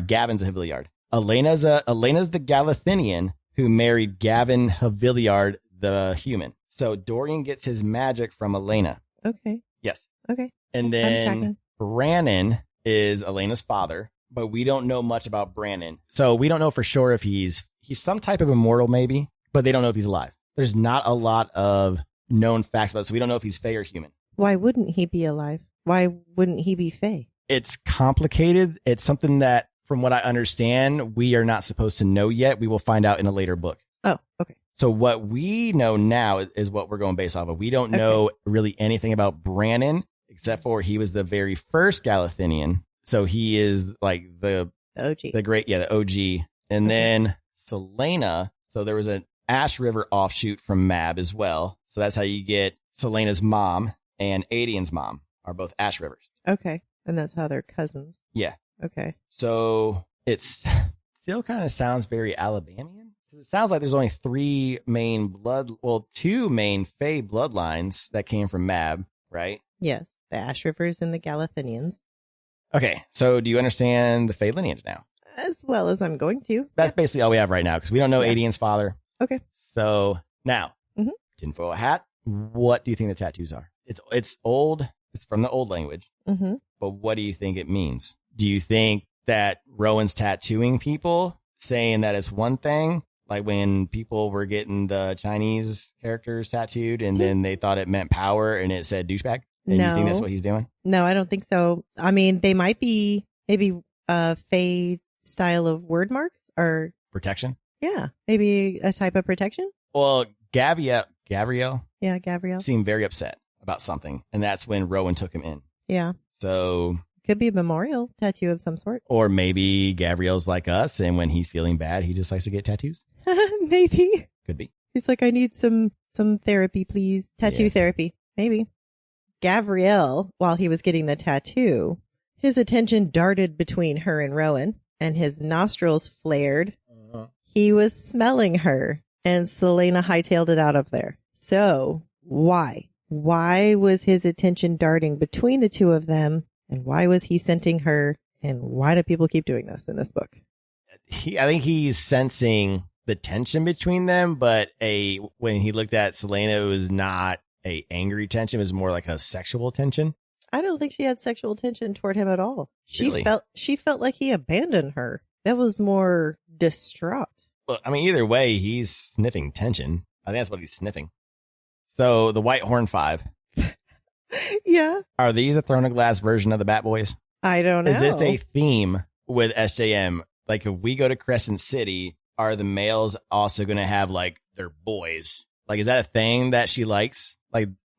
Gavin's a Haviliard. Elena's the Galathinian who married Gavin Haviliard, the human. So Dorian gets his magic from Elena. Okay. Yes. Okay. And I'm then tracking. Brannon is Elena's father, but we don't know much about Brannon. So we don't know for sure if he's some type of immortal maybe, but they don't know if he's alive. There's not a lot of known facts about it, so we don't know if he's Fae or human. Why wouldn't he be alive? Why wouldn't he be Fae? It's complicated. It's something that, from what I understand, we are not supposed to know yet. We will find out in a later book. Oh, okay. So what we know now is what we're going based off of. We don't know really anything about Brannon, except for he was the very first Galathinian. So he is like the OG. the OG. And then Celaena. So there was an Ash River offshoot from Mab as well. So that's how you get Celaena's mom and Adian's mom are both Ash Rivers. Okay. And that's how they're cousins. Yeah. Okay. So it's still kind of sounds very Alabamian. It sounds like there's only two main Fae bloodlines that came from Mab, right? Yes. The Ash Rivers and the Galathinians. Okay. So do you understand the Fae lineage now? As well as I'm going to. That's basically all we have right now because we don't know Adian's father. Okay. So now, Mhm. tinfoil hat. What do you think the tattoos are? It's old. It's from the old language. Mm-hmm. But what do you think it means? Do you think that Rowan's tattooing people, saying that it's one thing, like when people were getting the Chinese characters tattooed and then they thought it meant power and it said douchebag? And you think that's what he's doing? No, I don't think so. I mean, they might be maybe a Fae style of word marks or Protection? yeah, maybe a type of protection. Well, Gabrielle Yeah, Gabrielle. seemed very upset about something, and that's when Rowan took him in. Yeah. So, Could be a memorial tattoo of some sort. or maybe Gabrielle's like us, and when he's feeling bad, he just likes to get tattoos. Maybe. Could be. He's like, I need some therapy, please. Tattoo Yeah. therapy. Maybe. Gabrielle, while he was getting the tattoo, his attention darted between her and Rowan, and his nostrils flared. He was smelling her, and Celaena hightailed it out of there. So, why? Why was his attention darting between the two of them, and why was he scenting her, and why do people keep doing this in this book? I think he's sensing the tension between them, but when he looked at Celaena, it was not a angry tension. It was more like a sexual tension. I don't think she had sexual tension toward him at all. Really? She felt like he abandoned her. That was more distraught. Well, I mean, either way, he's sniffing tension. I think that's what he's sniffing. So the White Horn 5, Yeah. are these a Throne of Glass version of the Bat Boys? I don't know. Is this a theme with SJM? Like, if we go to Crescent City, are the males also going to have, like, their boys? Like, is that a thing that she likes?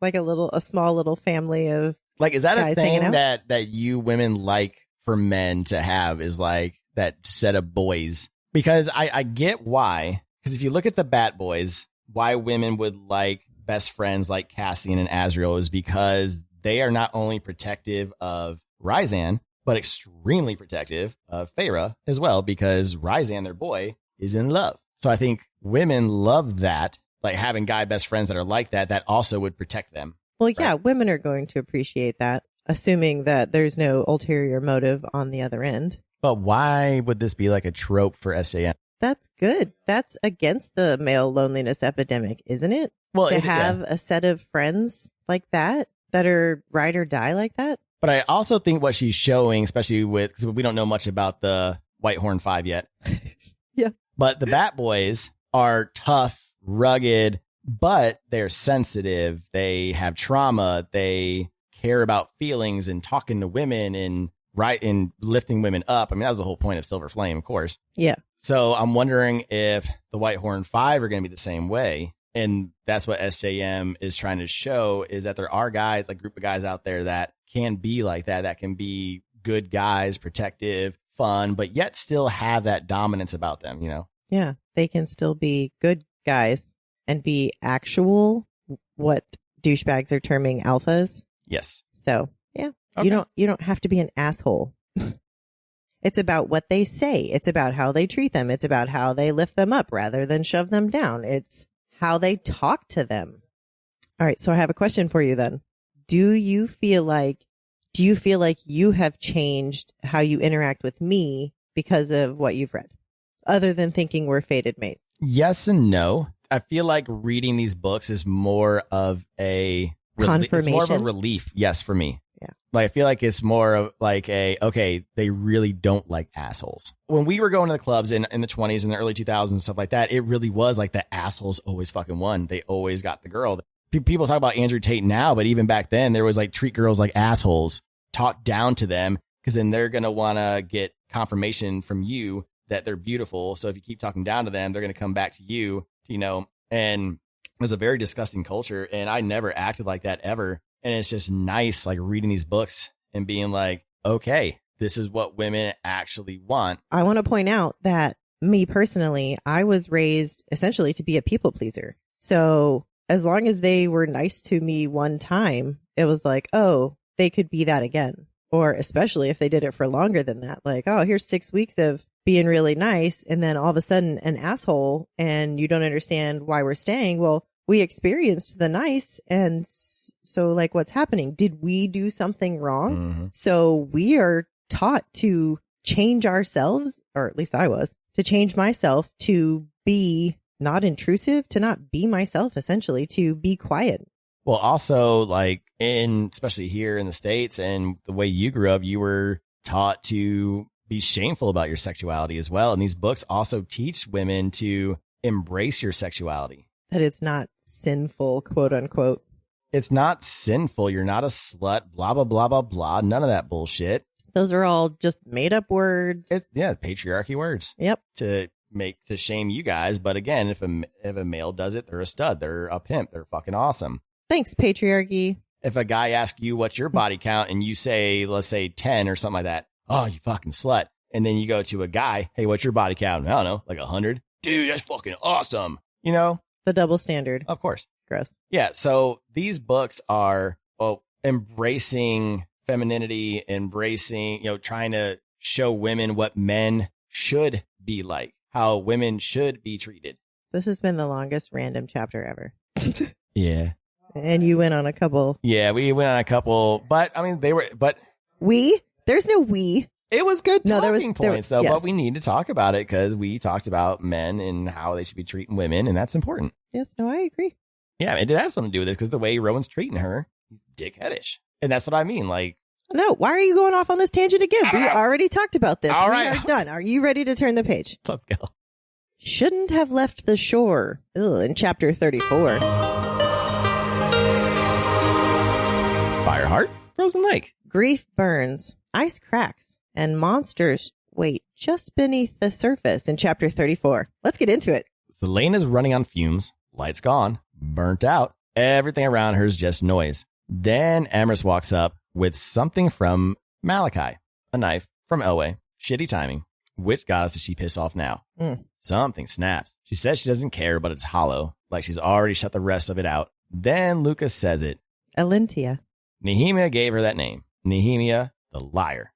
Like a small little family of is that a guys hanging thing out? that you women like for men to have, is like that set of boys. Because I get why. Because if you look at the Bat Boys, why women would like best friends like Cassian and Azriel is because they are not only protective of Rysand, but extremely protective of Feyre as well, because Rysand, their boy, is in love. So I think women love that, like having guy best friends that are like that, that also would protect them. Well, yeah, right? Women are going to appreciate that, assuming that there's no ulterior motive on the other end. But why would this be like a trope for SJM? That's good. That's against the male loneliness epidemic, isn't it? Well, to have a set of friends like that are ride or die like that. But I also think what she's showing, especially with, because we don't know much about the Whitehorn Five yet. Yeah. But the Bat Boys are tough, rugged, but they're sensitive. They have trauma. They care about feelings and talking to women and lifting women up. I mean, that was the whole point of Silver Flame, of course. Yeah. So I'm wondering if the Whitehorn Five are going to be the same way. And that's what SJM is trying to show, is that there are guys, like group of guys out there that can be like that can be good guys, protective, fun, but yet still have that dominance about them, you know? Yeah. They can still be good guys and be actual, what douchebags are terming alphas. Yes. So, yeah. Okay. You don't have to be an asshole. It's about what they say. It's about how they treat them. It's about how they lift them up rather than shove them down. It's how they talk to them. All right. So I have a question for you then. Do you feel like you have changed how you interact with me because of what you've read, other than thinking we're fated mates? Yes and no. I feel like reading these books is more of a confirmation. It's more of a relief. Yes, for me. Yeah. Like, I feel like it's more of like okay, they really don't like assholes. When we were going to the clubs in the 20s and the early 2000s and stuff like that, it really was like the assholes always fucking won. They always got the girl. People talk about Andrew Tate now, but even back then there was like treat girls like assholes, talk down to them, because then they're going to want to get confirmation from you that they're beautiful. So if you keep talking down to them, they're going to come back to you, you know, and it was a very disgusting culture. And I never acted like that ever. And it's just nice, like reading these books and being like, okay, this is what women actually want. I want to point out that me personally, I was raised essentially to be a people pleaser. So as long as they were nice to me one time, it was like, oh, they could be that again. Or especially if they did it for longer than that, like, oh, here's 6 weeks of being really nice. And then all of a sudden an asshole, and you don't understand why we're staying. Well, we experienced the nice. And so like, what's happening? Did we do something wrong? Mm-hmm. So we are taught to change ourselves, or at least I was, to change myself to be not intrusive, to not be myself, essentially, to be quiet. Well, also, like, especially here in the States and the way you grew up, you were taught to be shameful about your sexuality as well. And these books also teach women to embrace your sexuality. That it's not sinful, quote unquote. It's not sinful. You're not a slut, blah, blah, blah, blah, blah. None of that bullshit. Those are all just made up words. Patriarchy words. Yep. To shame you guys. But again, if a male does it, they're a stud. They're a pimp. They're fucking awesome. Thanks, patriarchy. If a guy asks you what's your body count and you say, let's say 10 or something like that, oh, you fucking slut. And then you go to a guy, hey, what's your body count? I don't know, like 100. Dude, that's fucking awesome. You know? The double standard. Of course. Gross. Yeah. So these books are embracing femininity, embracing, trying to show women what men should be like, how women should be treated. This has been the longest random chapter ever. Yeah. And you went on a couple. Yeah, we went on a couple, but I mean, there's no we. It was good talking points, though, yes. But we need to talk about it because we talked about men and how they should be treating women, and that's important. Yes, no, I agree. Yeah, it did have something to do with this because the way Rowan's treating her, he's dickheadish. And that's what I mean, like... No, why are you going off on this tangent again? We already talked about this. All we right. are done. Are you ready to turn the page? Let's go. Shouldn't have left the shore. In chapter 34. Fireheart, Frozen Lake. Grief burns, ice cracks, and monsters wait just beneath the surface in chapter 34. Let's get into it. Celaena's running on fumes. Lights gone. Burnt out. Everything around her is just noise. Then Amorous walks up with something from Malachi. A knife from Elway. Shitty timing. Which goddess does she piss off now? Mm. Something snaps. She says she doesn't care, but it's hollow, like she's already shut the rest of it out. Then Lucas says it. Alintia. Nehemia gave her that name. Nehemia, the liar.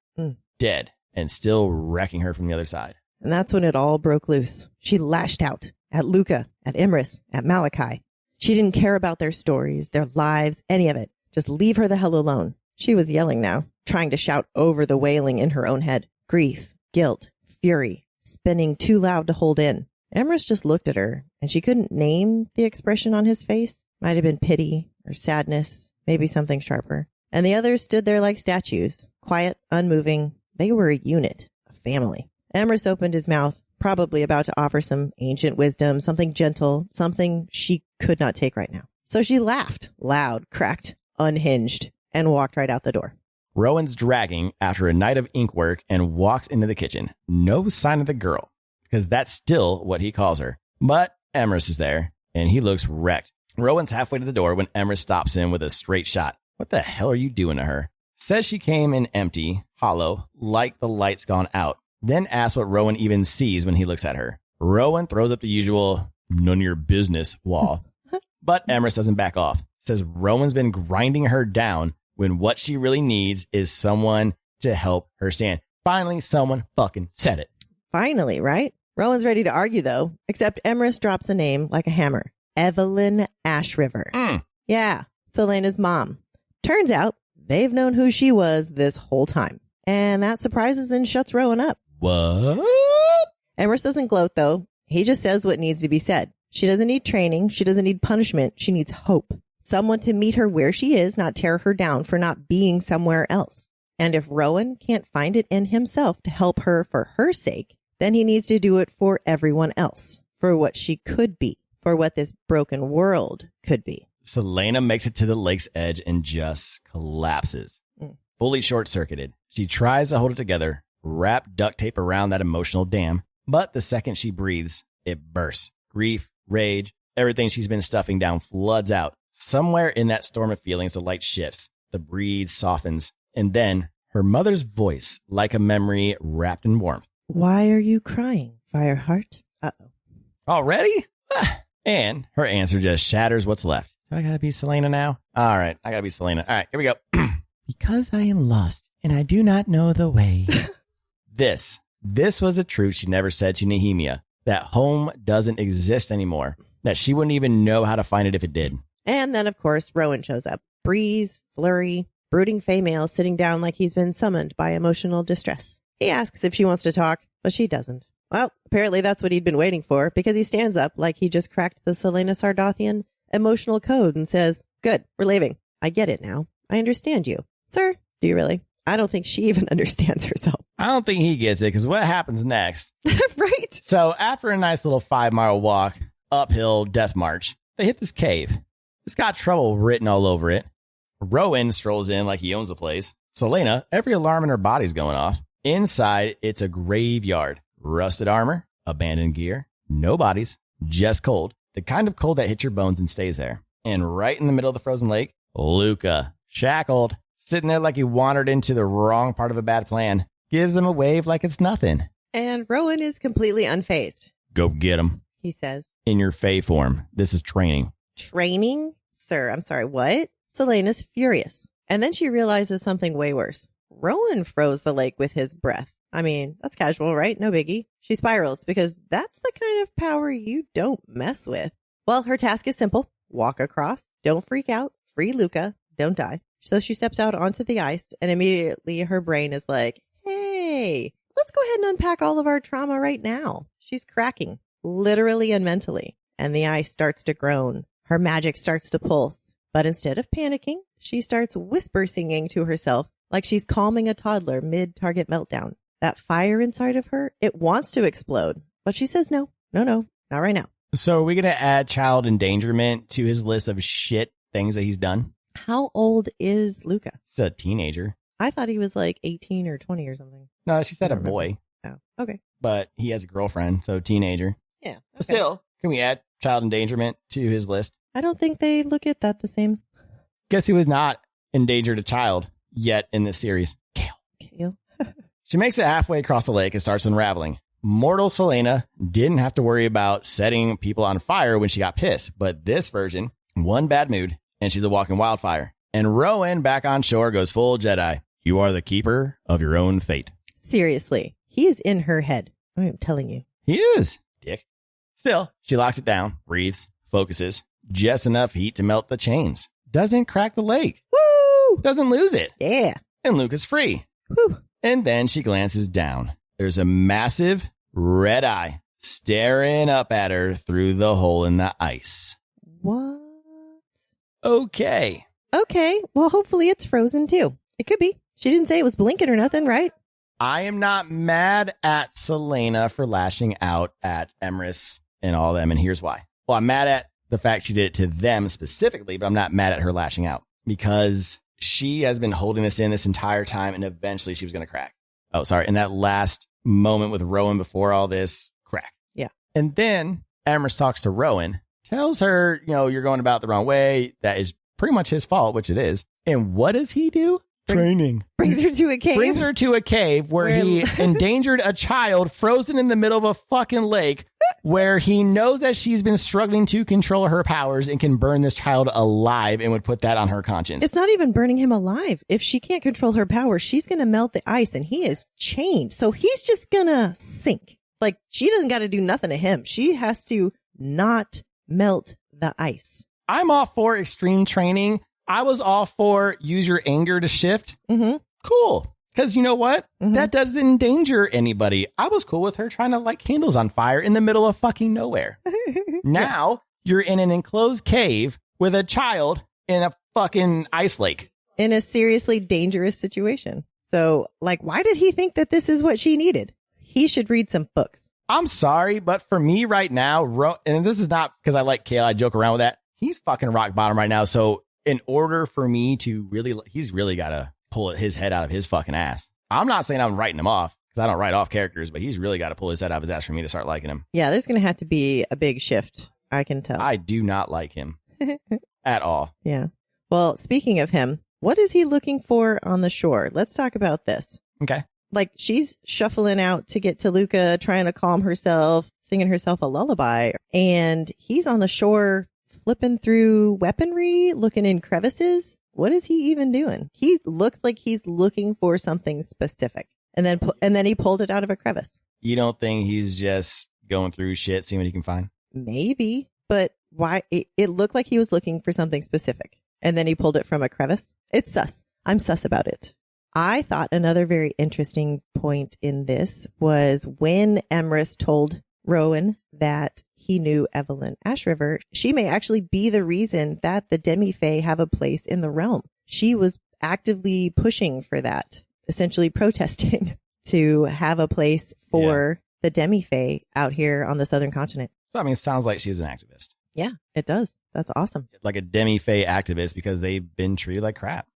Dead, and still wrecking her from the other side. And that's when it all broke loose. She lashed out at Luca, at Imris, at Malachi. She didn't care about their stories, their lives, any of it. Just leave her the hell alone. She was yelling now, trying to shout over the wailing in her own head. Grief, guilt, fury, spinning too loud to hold in. Imris just looked at her, and she couldn't name the expression on his face. Might have been pity or sadness, maybe something sharper. And the others stood there like statues, quiet, unmoving. They were a unit, a family. Imris opened his mouth, probably about to offer some ancient wisdom, something gentle, something she could not take right now. So she laughed, loud, cracked, unhinged, and walked right out the door. Rowan's dragging after a night of ink work and walks into the kitchen. No sign of the girl, because that's still what he calls her. But Emrys is there, and he looks wrecked. Rowan's halfway to the door when Emrys stops him with a straight shot. What the hell are you doing to her? Says she came in empty, hollow, like the light's gone out. Then asks what Rowan even sees when he looks at her. Rowan throws up the usual, none of your business wall. But Emrys doesn't back off. Says Rowan's been grinding her down when what she really needs is someone to help her stand. Finally, someone fucking said it. Finally, right? Rowan's ready to argue, though, except Emrys drops a name like a hammer. Evelyn Ashriver. Yeah, Celaena's mom. Turns out they've known who she was this whole time. And that surprises and shuts Rowan up. What? Emrys doesn't gloat, though. He just says what needs to be said. She doesn't need training. She doesn't need punishment. She needs hope. Someone to meet her where she is, not tear her down for not being somewhere else. And if Rowan can't find it in himself to help her for her sake, then he needs to do it for everyone else, for what she could be, for what this broken world could be. Celaena makes it to the lake's edge and just collapses. Fully short-circuited. She tries to hold it together, wrap duct tape around that emotional dam, but the second she breathes, it bursts. Grief, rage, everything she's been stuffing down floods out. Somewhere in that storm of feelings, the light shifts, the breeze softens, and then her mother's voice, like a memory wrapped in warmth. Why are you crying, Fireheart? Uh-oh. Already? And her answer just shatters what's left. Do I gotta be Celaena now? All right, I gotta be Celaena. All right, here we go. Because I am lost, and I do not know the way. This was a truth she never said to Nehemia. That home doesn't exist anymore. That she wouldn't even know how to find it if it did. And then, of course, Rowan shows up. Breeze, flurry, brooding female sitting down like he's been summoned by emotional distress. He asks if she wants to talk, but she doesn't. Well, apparently that's what he'd been waiting for, because he stands up like he just cracked the Celaena Sardothian emotional code and says, good, we're leaving. I get it now. I understand you. Sir, do you really? I don't think she even understands herself. I don't think he gets it, because what happens next? Right. So after a nice little 5-mile walk, uphill death march, they hit this cave. It's got trouble written all over it. Rowan strolls in like he owns the place. Celaena, every alarm in her body's going off. Inside, it's a graveyard. Rusted armor, abandoned gear, no bodies, just cold. The kind of cold that hits your bones and stays there. And right in the middle of the frozen lake, Luca, shackled, sitting there like he wandered into the wrong part of a bad plan. Gives them a wave like it's nothing. And Rowan is completely unfazed. Go get him, he says. In your Fae form. This is training. Training? Sir, I'm sorry, what? Celaena's furious. And then she realizes something way worse. Rowan froze the lake with his breath. I mean, that's casual, right? No biggie. She spirals because that's the kind of power you don't mess with. Well, her task is simple. Walk across. Don't freak out. Free Luca. Don't die. So she steps out onto the ice, and immediately her brain is like, hey, let's go ahead and unpack all of our trauma right now. She's cracking, literally and mentally. And the ice starts to groan. Her magic starts to pulse. But instead of panicking, she starts whisper singing to herself like she's calming a toddler mid-target meltdown. That fire inside of her, it wants to explode. But she says no, not right now. So are we going to add child endangerment to his list of shit things that he's done? How old is Luca? He's a teenager. I thought he was like 18 or 20 or something. No, she said a boy. Oh, okay. But he has a girlfriend, so teenager. Yeah. Okay. But still, can we add child endangerment to his list? I don't think they look at that the same. Guess who has not endangered a child yet in this series? Kale. She makes it halfway across the lake and starts unraveling. Mortal Celaena didn't have to worry about setting people on fire when she got pissed, but this version, one bad mood, and she's a walking wildfire. And Rowan, back on shore, goes full Jedi. You are the keeper of your own fate. Seriously, he is in her head. I am telling you. He is, dick. Still, she locks it down, breathes, focuses. Just enough heat to melt the chains. Doesn't crack the lake. Woo! Doesn't lose it. Yeah. And Luke is free. Whew. And then she glances down. There's a massive red eye staring up at her through the hole in the ice. What? Okay. Okay. Well, hopefully it's frozen too. It could be. She didn't say it was blinking or nothing, right? I am not mad at Celaena for lashing out at Emrys and all them, and here's why. Well, I'm mad at the fact she did it to them specifically, but I'm not mad at her lashing out because she has been holding this in this entire time, and eventually she was going to crack. Oh, sorry. In that last moment with Rowan before all this, crack. Yeah. And then Emrys talks to Rowan, tells her, you're going about the wrong way. That is pretty much his fault, which it is. And what does he do? Training. Brings her to a cave. Brings her to a cave where he endangered a child frozen in the middle of a fucking lake where he knows that she's been struggling to control her powers and can burn this child alive and would put that on her conscience. It's not even burning him alive. If she can't control her power, she's going to melt the ice and he is chained. So he's just going to sink. Like she doesn't got to do nothing to him. She has to not melt the ice. I'm all for extreme training. I was all for use your anger to shift. Mm-hmm. Cool. Because you know what? Mm-hmm. That doesn't endanger anybody. I was cool with her trying to light candles on fire in the middle of fucking nowhere. Now you're in an enclosed cave with a child in a fucking ice lake. In a seriously dangerous situation. So, why did he think that this is what she needed? He should read some books. I'm sorry, but for me right now, and this is not because I like Kale, I joke around with that. He's fucking rock bottom right now. So in order for me to really, he's really got to pull his head out of his fucking ass. I'm not saying I'm writing him off because I don't write off characters, but he's really got to pull his head out of his ass for me to start liking him. Yeah, there's going to have to be a big shift. I can tell. I do not like him at all. Yeah. Well, speaking of him, what is he looking for on the shore? Let's talk about this. Okay. She's shuffling out to get to Luca, trying to calm herself, singing herself a lullaby. And he's on the shore flipping through weaponry, looking in crevices. What is he even doing? He looks like he's looking for something specific. And then he pulled it out of a crevice. You don't think he's just going through shit, seeing what he can find? Maybe. But why? It looked like he was looking for something specific. And then he pulled it from a crevice. It's sus. I'm sus about it. I thought another very interesting point in this was when Emrys told Rowan that he knew Evelyn Ashriver, she may actually be the reason that the Demi-Fae have a place in the realm. She was actively pushing for that, essentially protesting to have a place for the Demi-Fae out here on the southern continent. So, I mean, it sounds like she's an activist. Yeah, it does. That's awesome. Like a Demi-Fae activist because they've been treated like crap.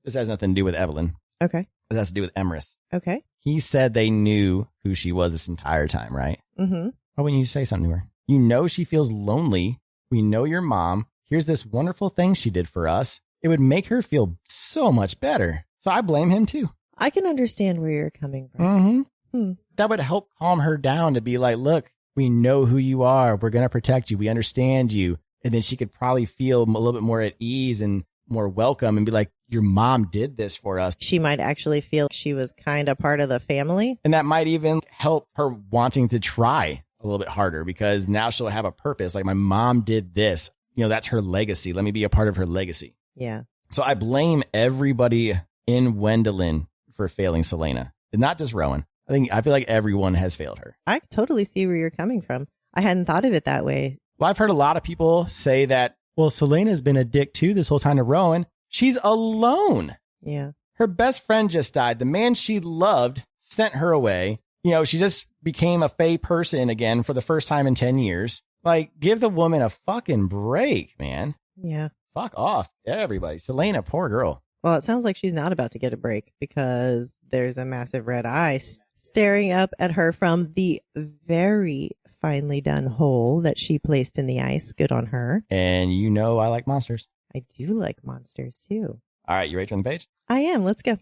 This has nothing to do with Evelyn. Okay. This has to do with Emrys. Okay. He said they knew who she was this entire time, right? Mm-hmm. Why wouldn't you say something to her? You know she feels lonely. We know your mom. Here's this wonderful thing she did for us. It would make her feel so much better. So I blame him too. I can understand where you're coming from. Mm-hmm. That would help calm her down to be like, look, we know who you are. We're going to protect you. We understand you. And then she could probably feel a little bit more at ease and more welcome and be like, your mom did this for us. She might actually feel she was kind of part of the family. And that might even help her wanting to try a little bit harder because now she'll have a purpose. Like, my mom did this. That's her legacy. Let me be a part of her legacy. Yeah. So I blame everybody in Wendlyn for failing Celaena. And not just Rowan. I feel like everyone has failed her. I totally see where you're coming from. I hadn't thought of it that way. Well, I've heard a lot of people say that, well, Celaena's been a dick too this whole time to Rowan. She's alone. Yeah. Her best friend just died. The man she loved sent her away. She just became a Fae person again for the first time in 10 years. Like, give the woman a fucking break, man. Yeah. Fuck off, everybody. Celaena, poor girl. Well, it sounds like she's not about to get a break because there's a massive red eye staring up at her from the very finely done hole that she placed in the ice. Good on her. And I like monsters. I do like monsters too. All right, you ready to turn the page? I am. Let's go.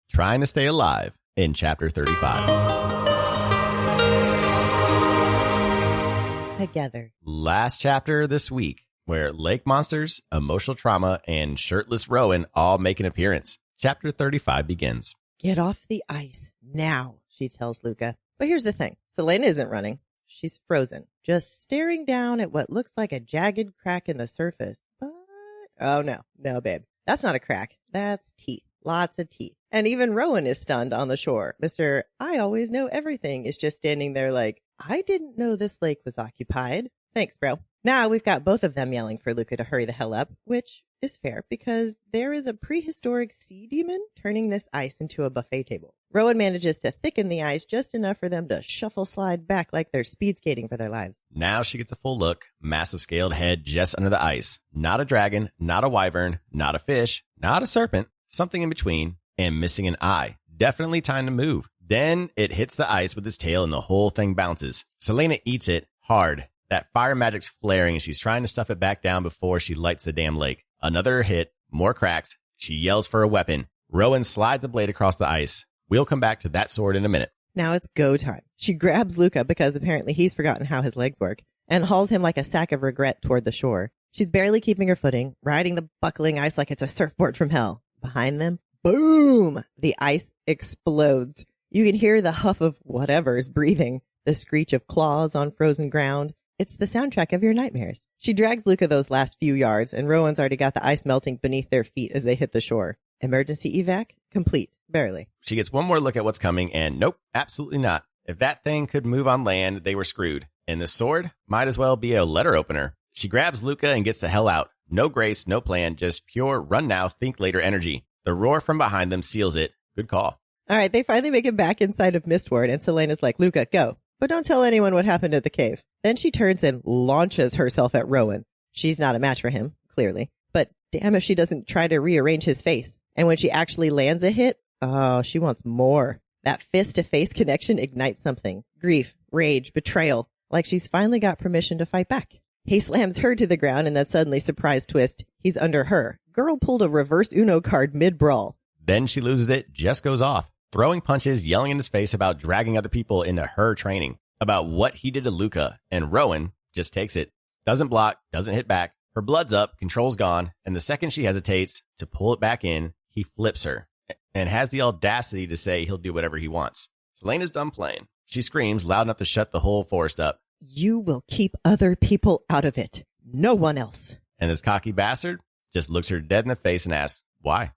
Trying to stay alive. in Chapter 35. Together. Last chapter this week, where lake monsters, emotional trauma, and shirtless Rowan all make an appearance. Chapter 35 begins. Get off the ice now, she tells Luca. But here's the thing. Celaena isn't running. She's frozen, just staring down at what looks like a jagged crack in the surface. But, oh no, babe. That's not a crack. That's teeth. Lots of teeth. And even Rowan is stunned on the shore. Mr. I always know everything is just standing there like, I didn't know this lake was occupied. Thanks, bro. Now we've got both of them yelling for Luca to hurry the hell up, which is fair because there is a prehistoric sea demon turning this ice into a buffet table. Rowan manages to thicken the ice just enough for them to shuffle slide back like they're speed skating for their lives. Now she gets a full look, massive scaled head just under the ice. Not a dragon, not a wyvern, not a fish, not a serpent, something in between, and missing an eye. Definitely time to move. Then it hits the ice with its tail and the whole thing bounces. Celaena eats it hard. That fire magic's flaring and she's trying to stuff it back down before she lights the damn lake. Another hit, more cracks. She yells for a weapon. Rowan slides a blade across the ice. We'll come back to that sword in a minute. Now it's go time. She grabs Luca because apparently he's forgotten how his legs work and hauls him like a sack of regret toward the shore. She's barely keeping her footing, riding the buckling ice like it's a surfboard from hell. Behind them, boom! The ice explodes. You can hear the huff of whatever's breathing, the screech of claws on frozen ground. It's the soundtrack of your nightmares. She drags Luca those last few yards, and Rowan's already got the ice melting beneath their feet as they hit the shore. Emergency evac? Complete. Barely. She gets one more look at what's coming, and nope, absolutely not. If that thing could move on land, they were screwed. And the sword might as well be a letter opener. She grabs Luca and gets the hell out. No grace, no plan, just pure run now, think later energy. The roar from behind them seals it. Good call. All right, they finally make it back inside of Mistward, and Celaena's like, Luca, go. But don't tell anyone what happened at the cave. Then she turns and launches herself at Rowan. She's not a match for him, clearly. But damn if she doesn't try to rearrange his face. And when she actually lands a hit, oh, she wants more. That fist-to-face connection ignites something. Grief, rage, betrayal. Like she's finally got permission to fight back. He slams her to the ground and then suddenly, surprise twist, he's under her. Girl pulled a reverse Uno card mid-brawl. Then she loses it, just goes off. Throwing punches, yelling in his face about dragging other people into her training, about what he did to Luca, and Rowan just takes it. Doesn't block, doesn't hit back. Her blood's up, control's gone, and the second she hesitates to pull it back in, he flips her and has the audacity to say he'll do whatever he wants. Celaena's done playing. She screams loud enough to shut the whole forest up. You will keep other people out of it. No one else. And this cocky bastard just looks her dead in the face and asks, why?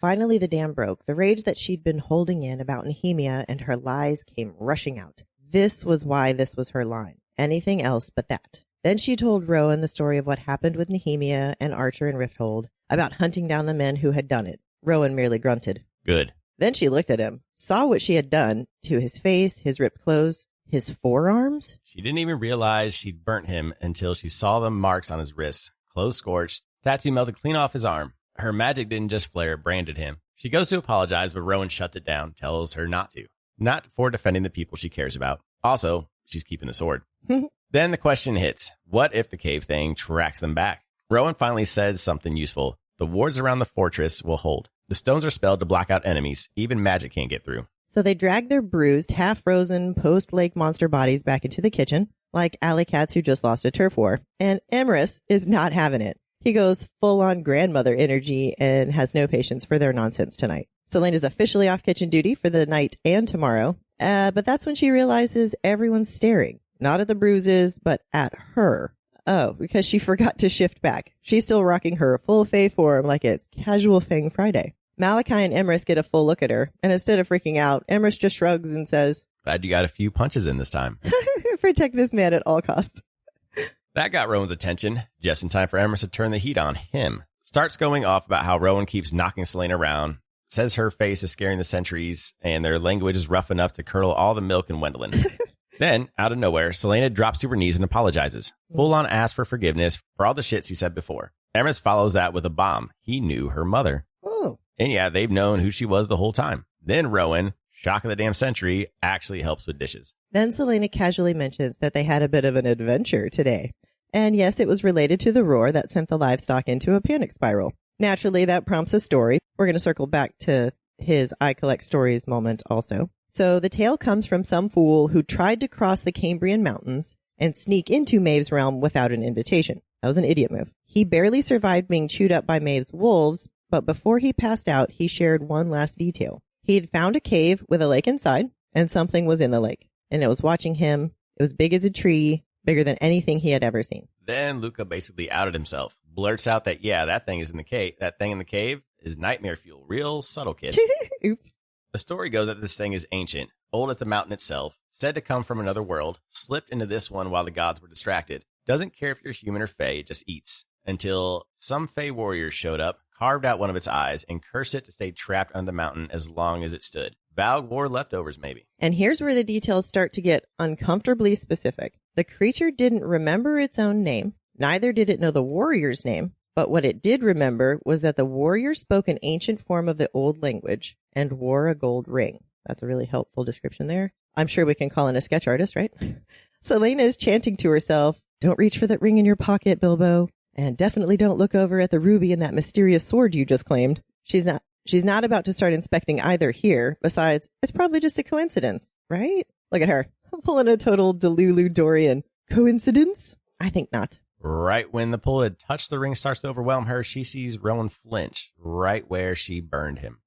Finally, the dam broke. The rage that she'd been holding in about Nehemia and her lies came rushing out. This was why this was her line. Anything else but that. Then she told Rowan the story of what happened with Nehemia and Archer and Rifthold, about hunting down the men who had done it. Rowan merely grunted. Good. Then she looked at him, saw what she had done to his face, his ripped clothes, his forearms. She didn't even realize she'd burnt him until she saw the marks on his wrists, clothes scorched, tattoo melted clean off his arm. Her magic didn't just flare, it branded him. She goes to apologize, but Rowan shuts it down, tells her not to. Not for defending the people she cares about. Also, she's keeping the sword. Then the question hits. What if the cave thing tracks them back? Rowan finally says something useful. The wards around the fortress will hold. The stones are spelled to block out enemies. Even magic can't get through. So they drag their bruised, half-frozen, post-lake monster bodies back into the kitchen, like alley cats who just lost a turf war. And Emrys is not having it. He goes full-on grandmother energy and has no patience for their nonsense tonight. Celaena's officially off kitchen duty for the night and tomorrow, but that's when she realizes everyone's staring. Not at the bruises, but at her. Oh, because she forgot to shift back. She's still rocking her full fae form like it's Casual Fang Friday. Malachi and Emrys get a full look at her, and instead of freaking out, Emrys just shrugs and says, Glad you got a few punches in this time. Protect this man at all costs. That got Rowan's attention, just in time for Emrys to turn the heat on him. Starts going off about how Rowan keeps knocking Celaena around, says her face is scaring the sentries, and their language is rough enough to curdle all the milk in Wendlyn. Then, out of nowhere, Celaena drops to her knees and apologizes. Full on asks for forgiveness for all the shits he said before. Emrys follows that with a bomb. He knew her mother. Oh. And yeah, they've known who she was the whole time. Then Rowan, shock of the damn century, actually helps with dishes. Then Celaena casually mentions that they had a bit of an adventure today. And yes, it was related to the roar that sent the livestock into a panic spiral. Naturally, that prompts a story. We're going to circle back to his I collect stories moment also. So the tale comes from some fool who tried to cross the Cambrian mountains and sneak into Maeve's realm without an invitation. That was an idiot move. He barely survived being chewed up by Maeve's wolves, but before he passed out, he shared one last detail. He had found a cave with a lake inside, and something was in the lake, and it was watching him. It was big as a tree, bigger than anything he had ever seen. Then Luca basically outed himself, blurts out that, yeah, that thing is in the cave. That thing in the cave is nightmare fuel. Real subtle, kid. Oops. The story goes that this thing is ancient, old as the mountain itself, said to come from another world, slipped into this one while the gods were distracted. Doesn't care if you're human or fae, it just eats. Until some fae warriors showed up, carved out one of its eyes, and cursed it to stay trapped under the mountain as long as it stood. Vowed war leftovers, maybe. And here's where the details start to get uncomfortably specific. The creature didn't remember its own name, neither did it know the warrior's name, but what it did remember was that the warrior spoke an ancient form of the old language and wore a gold ring. That's a really helpful description there. I'm sure we can call in a sketch artist, right? Celaena is chanting to herself, "Don't reach for that ring in your pocket, Bilbo. And definitely don't look over at the ruby and that mysterious sword you just claimed." She's not about to start inspecting either here. Besides, it's probably just a coincidence, right? Look at her. I'm pulling a total Delulu Dorian. Coincidence? I think not. Right when the pull had touched the ring starts to overwhelm her, she sees Rowan flinch right where she burned him.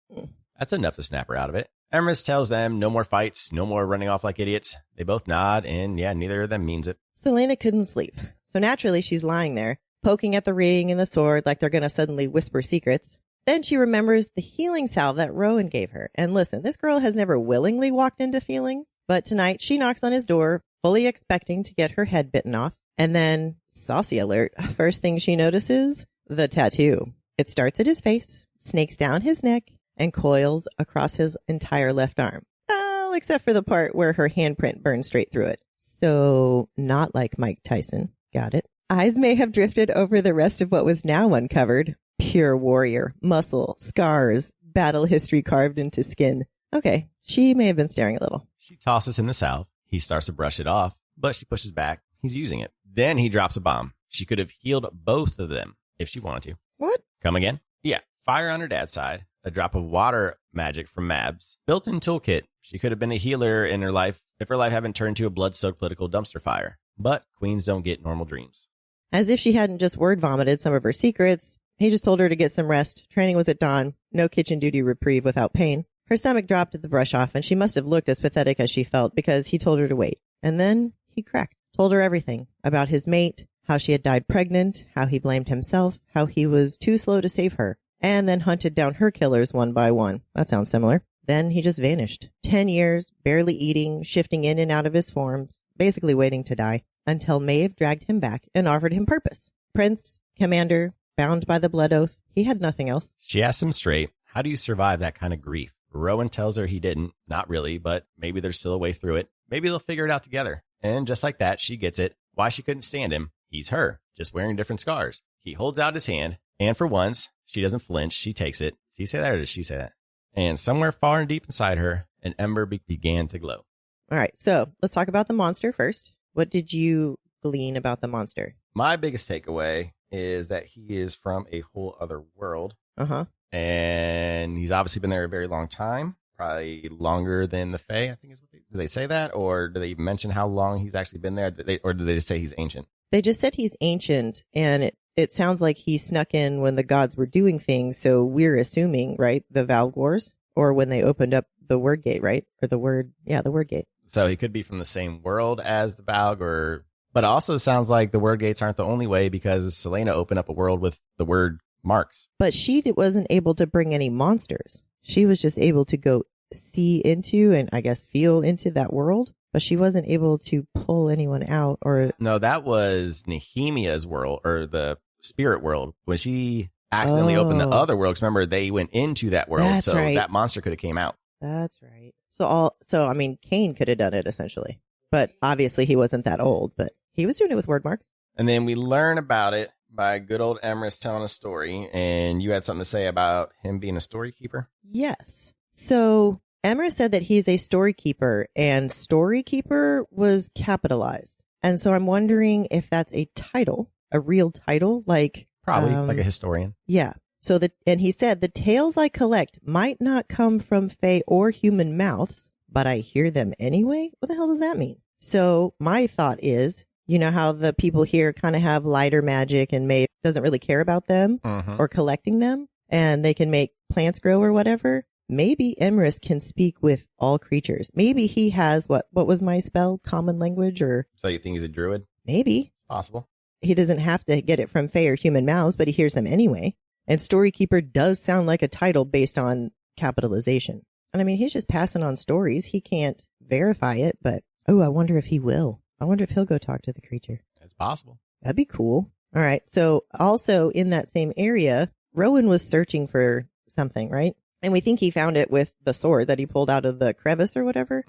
That's enough to snap her out of it. Emrys tells them no more fights, no more running off like idiots. They both nod, and yeah, neither of them means it. Celaena couldn't sleep. So naturally, she's lying there, poking at the ring and the sword like they're going to suddenly whisper secrets. Then she remembers the healing salve that Rowan gave her. And listen, this girl has never willingly walked into feelings, but tonight she knocks on his door, fully expecting to get her head bitten off. And then, saucy alert, first thing she notices, the tattoo. It starts at his face, snakes down his neck, and coils across his entire left arm. Well, except for the part where her handprint burns straight through it. So, not like Mike Tyson. Got it. Eyes may have drifted over the rest of what was now uncovered. Pure warrior, muscle, scars, battle history carved into skin. Okay, she may have been staring a little. She tosses him the salve. He starts to brush it off, but she pushes back. He's using it. Then he drops a bomb. She could have healed both of them if she wanted to. What? Come again? Yeah. Fire on her dad's side. A drop of water magic from Mabs. Built-in toolkit. She could have been a healer in her life if her life hadn't turned to a blood-soaked political dumpster fire. But queens don't get normal dreams. As if she hadn't just word vomited some of her secrets, he just told her to get some rest. Training was at dawn. No kitchen duty reprieve without pain. Her stomach dropped at the brush off, and she must have looked as pathetic as she felt because he told her to wait. And then he cracked. Told her everything about his mate, how she had died pregnant, how he blamed himself, how he was too slow to save her, and then hunted down her killers one by one. That sounds similar. Then he just vanished. 10 years, barely eating, shifting in and out of his forms, basically waiting to die, until Maeve dragged him back and offered him purpose. Prince, commander, bound by the blood oath. He had nothing else. She asks him straight, how do you survive that kind of grief? Rowan tells her he didn't. Not really, but maybe there's still a way through it. Maybe they'll figure it out together. And just like that, she gets it. Why she couldn't stand him. He's her, just wearing different scars. He holds out his hand, and for once, she doesn't flinch. She takes it. Does he say that or does she say that? And somewhere far and deep inside her, an ember began to glow. All right, so let's talk about the monster first. What did you glean about the monster? My biggest takeaway is that he is from a whole other world. Uh-huh. And he's obviously been there a very long time. Probably longer than the Fae, I think is what do they say that? Or do they mention how long he's actually been there? Or do they just say he's ancient? They just said he's ancient, and it sounds like he snuck in when the gods were doing things, so we're assuming, right, the Valg Wars, or when they opened up the Word Gate, right? Or the Word Gate. So he could be from the same world as the Valg, but it also sounds like the Word Gates aren't the only way because Celaena opened up a world with the word marks. But she wasn't able to bring any monsters. She was just able to go see into and I guess feel into that world, but she wasn't able to pull anyone out. Or no, that was Nehemia's world or the spirit world when she accidentally opened the other world. 'Cause remember, they went into that world, that's so right. That monster could have came out. That's right. So I mean, Cain could have done it essentially, but obviously he wasn't that old. But he was doing it with word marks. And then we learn about it by good old Emrys telling a story, and you had something to say about him being a story keeper? Yes. So Emrys said that he's a story keeper, and story keeper was capitalized. And so I'm wondering if that's a title, a real title, like... Probably, like a historian. Yeah. And he said, the tales I collect might not come from fae or human mouths, but I hear them anyway. What the hell does that mean? So my thought is, you know how the people here kind of have lighter magic and May doesn't really care about them or collecting them, and they can make plants grow or whatever. Maybe Emrys can speak with all creatures. Maybe he has what was my spell? Common language or... So you think he's a druid? Maybe. Possible. He doesn't have to get it from fae or human mouths, but he hears them anyway. And Storykeeper does sound like a title based on capitalization. And I mean, he's just passing on stories. He can't verify it, but I wonder if he will. I wonder if he'll go talk to the creature. It's possible. That'd be cool. All right. So also in that same area, Rowan was searching for something, right? And we think he found it with the sword that he pulled out of the crevice or whatever.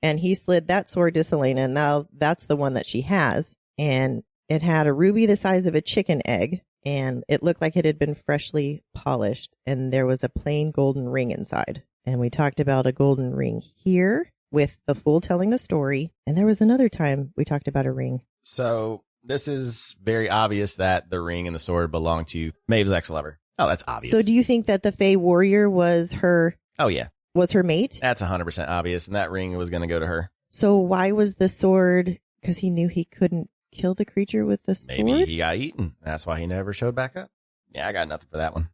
And he slid that sword to Celaena, and now that's the one that she has. And it had a ruby the size of a chicken egg, and it looked like it had been freshly polished, and there was a plain golden ring inside. And we talked about a golden ring here with the fool telling the story, and there was another time we talked about a ring. So this is very obvious that the ring and the sword belong to Maeve's ex-lover. Oh, that's obvious. So do you think that the Fae warrior was her... Oh, yeah. Was her mate? That's 100% obvious, and that ring was going to go to her. So why was the sword... Because he knew he couldn't kill the creature with the sword? Maybe he got eaten. That's why he never showed back up. Yeah, I got nothing for that one.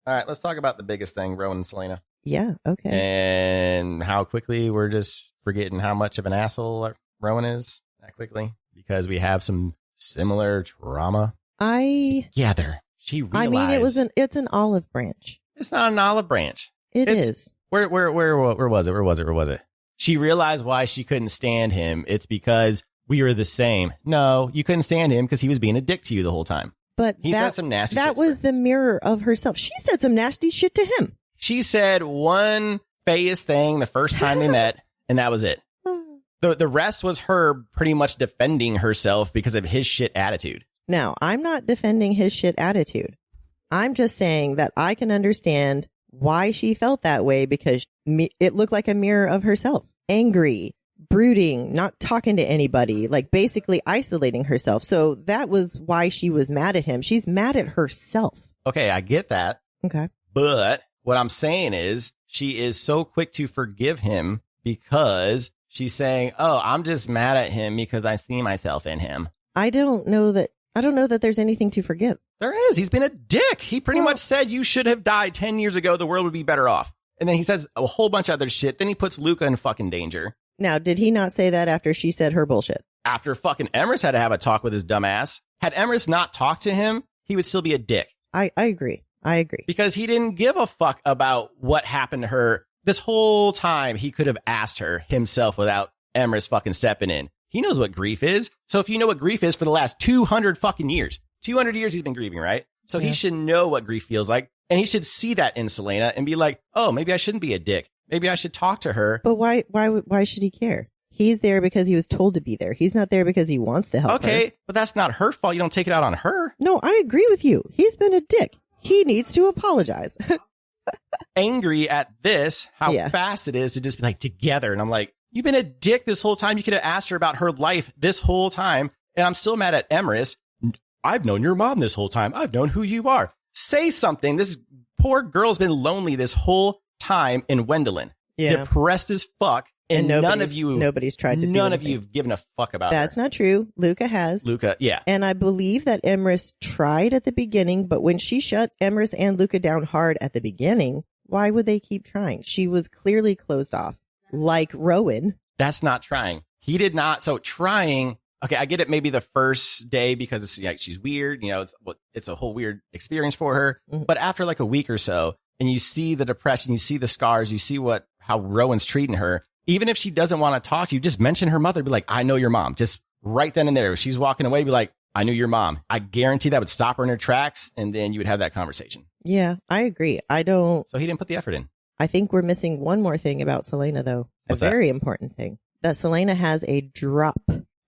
All right, let's talk about the biggest thing, Rowan and Celaena. Yeah, okay. And how quickly we're just forgetting how much of an asshole Rowan is that quickly. Because we have some similar trauma. Together. She realized... I mean, it's an olive branch. It's not an olive branch. It is. Where was it? She realized why she couldn't stand him. It's because we were the same. No, you couldn't stand him because he was being a dick to you the whole time. But he said some nasty shit. That was the mirror of herself. She said some nasty shit to him. She said one Faeus thing the first time they met, and that was it. The rest was her pretty much defending herself because of his shit attitude. Now, I'm not defending his shit attitude. I'm just saying that I can understand why she felt that way because it looked like a mirror of herself. Angry, brooding, not talking to anybody, like basically isolating herself. So that was why she was mad at him. She's mad at herself. Okay, I get that. Okay. But what I'm saying is she is so quick to forgive him because she's saying, oh, I'm just mad at him because I see myself in him. I don't know that there's anything to forgive. There is. He's been a dick. He pretty much said you should have died 10 years ago. The world would be better off. And then he says a whole bunch of other shit. Then he puts Luca in fucking danger. Now, did he not say that after she said her bullshit? After fucking Emrys had to have a talk with his dumb ass. Had Emrys not talked to him, he would still be a dick. I agree. Because he didn't give a fuck about what happened to her. This whole time, he could have asked her himself without Emrys fucking stepping in. He knows what grief is. So if you know what grief is for the last 200 fucking years, 200 years he's been grieving, right? So he should know what grief feels like. And he should see that in Celaena and be like, oh, maybe I shouldn't be a dick. Maybe I should talk to her. But why should he care? He's there because he was told to be there. He's not there because he wants to help her. Okay, but that's not her fault. You don't take it out on her. No, I agree with you. He's been a dick. He needs to apologize. Angry at this, how fast it is to just be like together. And I'm like, you've been a dick this whole time. You could have asked her about her life this whole time. And I'm still mad at Emrys. I've known your mom this whole time. I've known who you are. Say something. This poor girl's been lonely this whole time in Wendlyn. Yeah. Depressed as fuck. And nobody's tried to do anything. Of you have given a fuck about her. That's not true. Luca has. Yeah. And I believe that Emrys tried at the beginning, but when she shut Emrys and Luca down hard at the beginning, why would they keep trying? She was clearly closed off. Like Rowan. That's not trying. He did not. So trying. Okay, I get it. Maybe the first day because it's like she's weird. You know, it's a whole weird experience for her. Mm-hmm. But after like a week or so, and you see the depression, you see the scars, you see how Rowan's treating her. Even if she doesn't want to talk to you, just mention her mother. Be like, I know your mom. Just right then and there. If she's walking away, be like, I knew your mom. I guarantee that would stop her in her tracks. And then you would have that conversation. Yeah, I agree. So he didn't put the effort in. I think we're missing one more thing about Celaena, though. What's a very important thing. That Celaena has a drop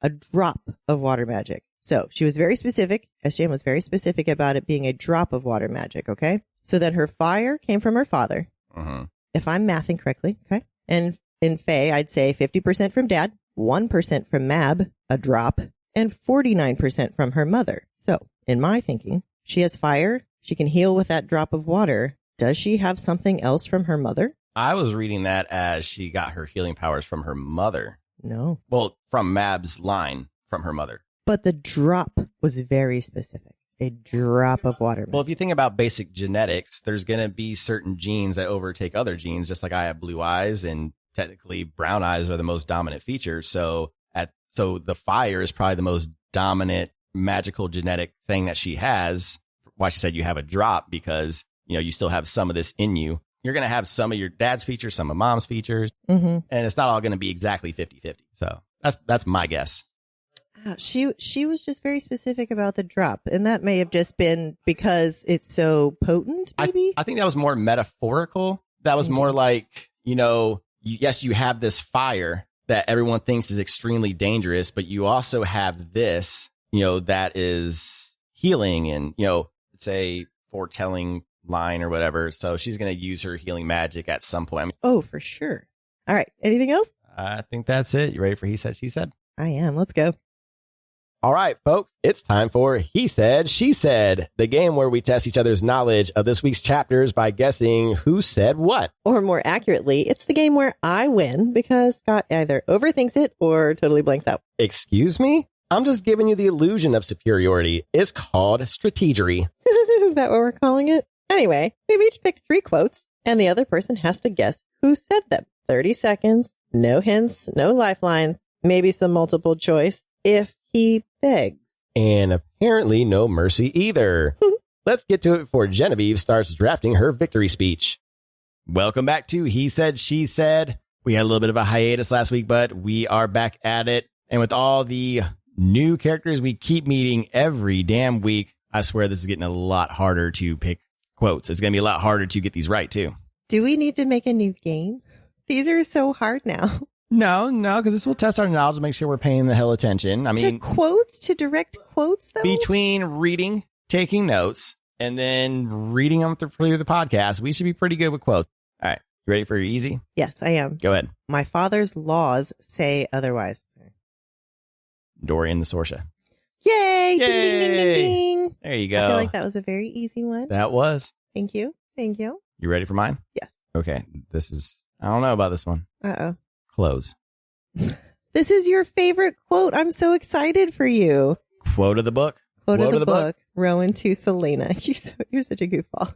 of water magic. So she was very specific. SJM was very specific about it being a drop of water magic. Okay. So then her fire came from her father. Mm-hmm. If I'm mathing correctly. Okay. And in Fae, I'd say 50% from dad, 1% from Mab, a drop, and 49% from her mother. So in my thinking, she has fire She can heal with that drop of water. Does she have something else from her mother? I was reading that as she got her healing powers from her mother. No. Well, from Mab's line from her mother. But the drop was very specific. A drop of water. Well, if you think about basic genetics, there's going to be certain genes that overtake other genes, just like I have blue eyes, and technically brown eyes are the most dominant feature. So the fire is probably the most dominant magical genetic thing that she has. Why she said you have a drop, because, you still have some of this in you. You're going to have some of your dad's features, some of mom's features, and it's not all going to be exactly 50-50. So that's my guess. She was just very specific about the drop, and that may have just been because it's so potent, maybe? I think that was more metaphorical. That was more like, yes, you have this fire that everyone thinks is extremely dangerous, but you also have this, that is healing, and, it's a foretelling line or whatever. So she's going to use her healing magic at some point. Oh, for sure. All right. Anything else? I think that's it. You ready for He Said, She Said? I am. Let's go. All right, folks, it's time for He Said, She Said, the game where we test each other's knowledge of this week's chapters by guessing who said what. Or more accurately, it's the game where I win because Scott either overthinks it or totally blanks out. Excuse me? I'm just giving you the illusion of superiority. It's called strategery. Is that what we're calling it? Anyway, we've each picked 3 quotes, and the other person has to guess who said them. 30 seconds, no hints, no lifelines, maybe some multiple choice if he begs. And apparently no mercy either. Let's get to it before Genevieve starts drafting her victory speech. Welcome back to He Said, She Said. We had a little bit of a hiatus last week, but we are back at it. And with all the new characters we keep meeting every damn week, I swear this is getting a lot harder to pick quotes. It's going to be a lot harder to get these right, too. Do we need to make a new game? These are so hard now. No, because this will test our knowledge to make sure we're paying the hell attention. I mean, to direct quotes, though? Between reading, taking notes, and then reading them through the podcast, we should be pretty good with quotes. All right. You ready for your easy? Yes, I am. Go ahead. My father's laws say otherwise. Dorian and Sorscha. Yay! Yay! Ding, ding, ding, ding, ding. There you go. I feel like that was a very easy one. That was. Thank you. You ready for mine? Yes. Okay. I don't know about this one. Uh-oh. Close. This is your favorite quote. I'm so excited for you. Quote of the book. Quote of the book. Rowan to Celaena. You're such a goofball.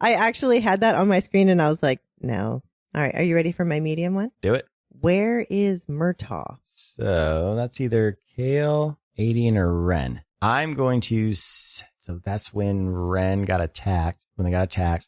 I actually had that on my screen and I was like, no. All right. Are you ready for my medium one? Do it. Where is Murtaugh? So that's either Kale, Adian, or Ren. I'm going to... So that's when Ren got attacked. When they got attacked.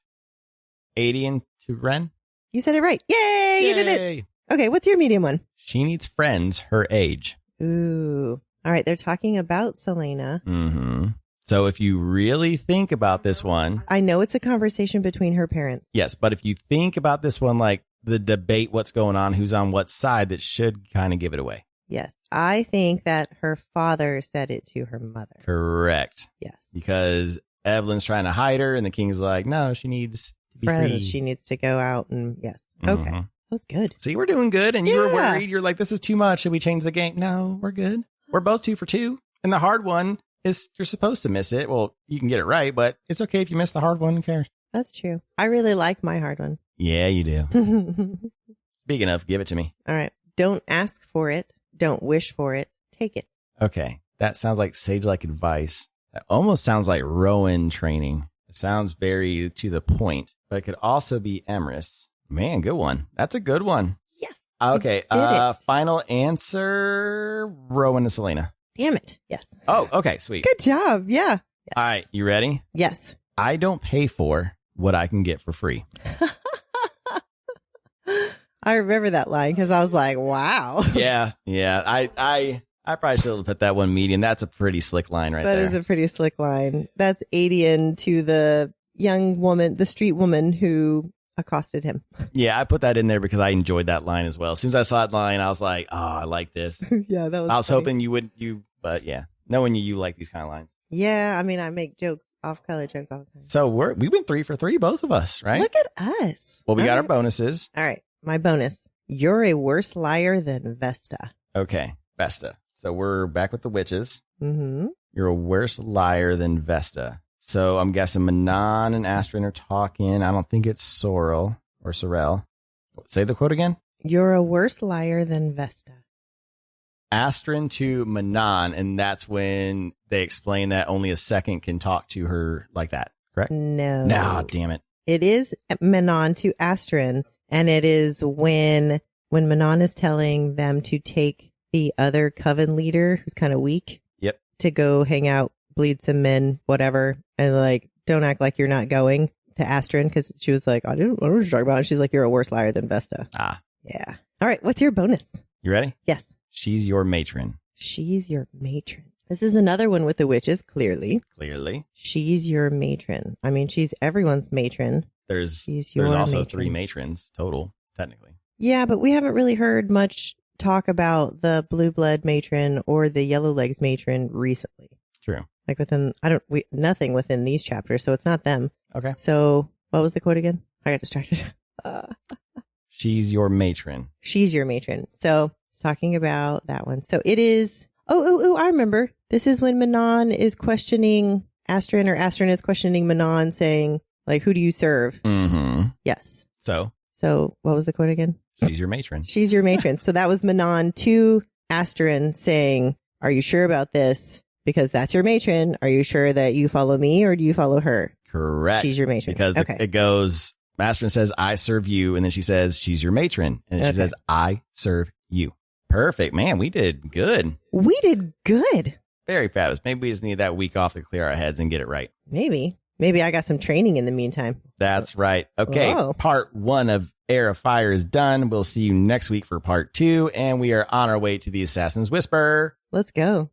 Adian to Ren? You said it right. Yay! You did it. Okay, what's your medium one? She needs friends her age. Ooh. All right, they're talking about Celaena. Mm-hmm. So if you really think about this one... I know it's a conversation between her parents. Yes, but if you think about this one like the debate, what's going on, who's on what side, that should kind of give it away. Yes, I think that her father said it to her mother. Correct. Yes. Because Evelyn's trying to hide her, and the king's like, no, she needs to be friends. free. She needs to go out and, yes. Okay. Mm-hmm. That was good. See, we're doing good, and you were worried. You're like, this is too much. Should we change the game? No, we're good. We're both 2 for 2. And the hard one is you're supposed to miss it. Well, you can get it right, but it's okay if you miss the hard one. Who cares? That's true. I really like my hard one. Yeah, you do. Speaking of, give it to me. All right. Don't ask for it. Don't wish for it. Take it. Okay. That sounds like sage-like advice. That almost sounds like Rowan training. It sounds very to the point, but it could also be Emrys. Man, good one. That's a good one. Yes. Okay. Final answer, Rowan and Celaena. Damn it. Yes. Oh, okay. Sweet. Good job. Yeah. Yes. All right. You ready? Yes. I don't pay for what I can get for free. I remember that line because I was like, wow. Yeah. I probably should have put that one medium. That's a pretty slick line right there. That is a pretty slick line. That's Adian to the young woman, the street woman who accosted him. Yeah, I put that in there because I enjoyed that line as well. As soon as I saw that line, I was like, oh, I like this. Yeah, that was I was funny. hoping you would, but yeah, knowing you like these kind of lines. Yeah, I mean, I make jokes, off-color jokes all the time. So we went 3 for 3, both of us, right? Look at us. Well, we All got our right. bonuses. All right, my bonus. You're a worse liar than Vesta. Okay, Vesta. So we're back with the witches. Mm-hmm. You're a worse liar than Vesta. So I'm guessing Manon and Astrid are talking. I don't think it's Sorrel or Sorrel. Say the quote again. You're a worse liar than Vesta. Astrid to Manon, and that's when they explain that only a second can talk to her like that, correct? No. No, damn it. It is Manon to Astrid, and it is when Manon is telling them to take the other coven leader who's kind of weak. Yep. To go hang out, bleed some men, whatever, and like, don't act like you're not going to Astrid, because she was like, I don't know what you're talking about. And she's like, you're a worse liar than Vesta. Ah. Yeah. All right. What's your bonus? You ready? Yes. She's your matron. She's your matron. This is another one with the witches, clearly. Clearly. She's your matron. I mean, she's everyone's matron. There's your also matron. 3 matrons total, technically. Yeah, but we haven't really heard much talk about the blue blood matron or the yellow legs matron recently. True. Like nothing within these chapters, so it's not them. Okay. So what was the quote again? I got distracted. She's your matron. She's your matron. So it's talking about that one. So it is. Oh, I remember. This is when Manon is questioning Astrid, or Astrid is questioning Manon, saying, like, who do you serve? Mm-hmm. Yes. So what was the quote again? She's your matron. She's your matron. So that was Manon to Astrid saying, are you sure about this? Because that's your matron. Are you sure that you follow me, or do you follow her? Correct. She's your matron. Because it goes, Astrid says, I serve you. And then she says, she's your matron. And then she says, I serve you. Perfect. Man, we did good. We did good. Very fabulous. Maybe we just need that week off to clear our heads and get it right. Maybe I got some training in the meantime. That's right. Okay. Whoa. Part 1 of Heir of Fire is done. We'll see you next week for part 2. And we are on our way to the Assassin's Whisper. Let's go.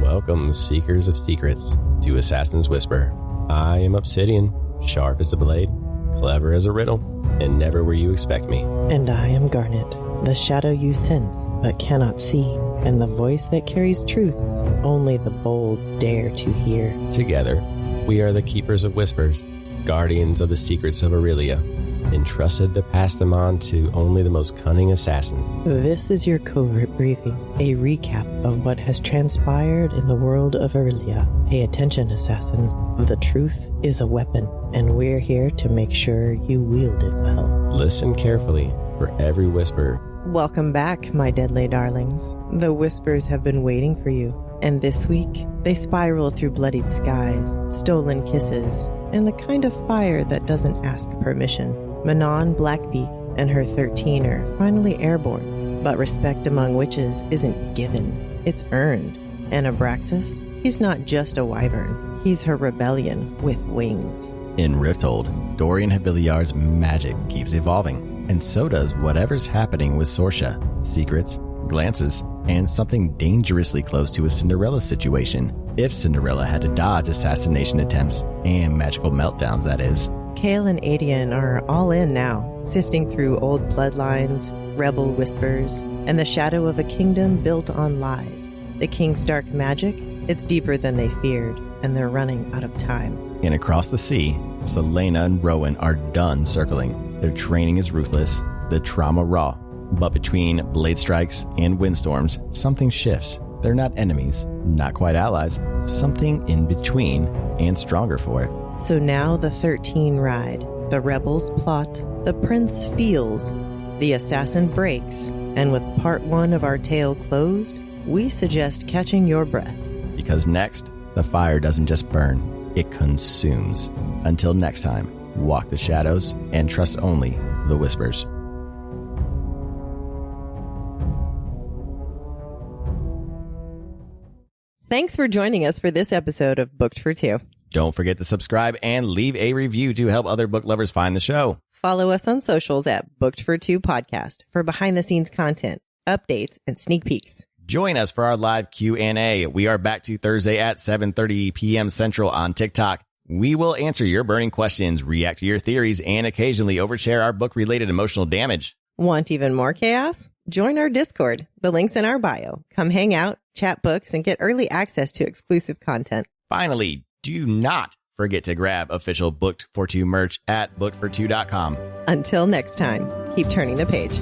Welcome, Seekers of Secrets, to Assassin's Whisper. I am Obsidian, sharp as a blade, clever as a riddle, and never where you expect me. And I am Garnet, the shadow you sense but cannot see, and the voice that carries truths only the bold dare to hear. Together, we are the Keepers of Whispers, guardians of the secrets of Aurelia, entrusted to pass them on to only the most cunning assassins. This is your covert briefing, a recap of what has transpired in the world of Aurelia. Pay attention, assassin. The truth is a weapon, and we're here to make sure you wield it well. Listen carefully for every whisper. Welcome back, my deadly darlings. The whispers have been waiting for you, and this week they spiral through bloodied skies, stolen kisses, and the kind of fire that doesn't ask permission. Manon Blackbeak and her 13 are finally airborne, but respect among witches isn't given, it's earned. And Abraxos, he's not just a wyvern, he's her rebellion with wings. In Rifthold, Dorian Habiliar's magic keeps evolving, and so does whatever's happening with Sorscha. Secrets, glances, and something dangerously close to a Cinderella situation, if Cinderella had to dodge assassination attempts and magical meltdowns, that is. Kale and Adian are all in now, sifting through old bloodlines, rebel whispers, and the shadow of a kingdom built on lies. The king's dark magic, it's deeper than they feared, and they're running out of time. And across the sea, Celaena and Rowan are done circling. Their training is ruthless, the trauma raw. But between blade strikes and windstorms, something shifts. They're not enemies, not quite allies, something in between, and stronger for it. So now the 13 ride, the rebels plot, the prince feels, the assassin breaks, and with part 1 of our tale closed, we suggest catching your breath. Because next, the fire doesn't just burn, it consumes. Until next time, walk the shadows and trust only the whispers. Thanks for joining us for this episode of Booked for Two. Don't forget to subscribe and leave a review to help other book lovers find the show. Follow us on socials at Booked for Two Podcast for behind-the-scenes content, updates, and sneak peeks. Join us for our live Q&A. We are back to Thursday at 7:30 p.m. Central on TikTok. We will answer your burning questions, react to your theories, and occasionally overshare our book-related emotional damage. Want even more chaos? Join our Discord. The link's in our bio. Come hang out, chat books, and get early access to exclusive content. Finally, do not forget to grab official Booked for Two merch at bookedfor2.com. Until next time, keep turning the page.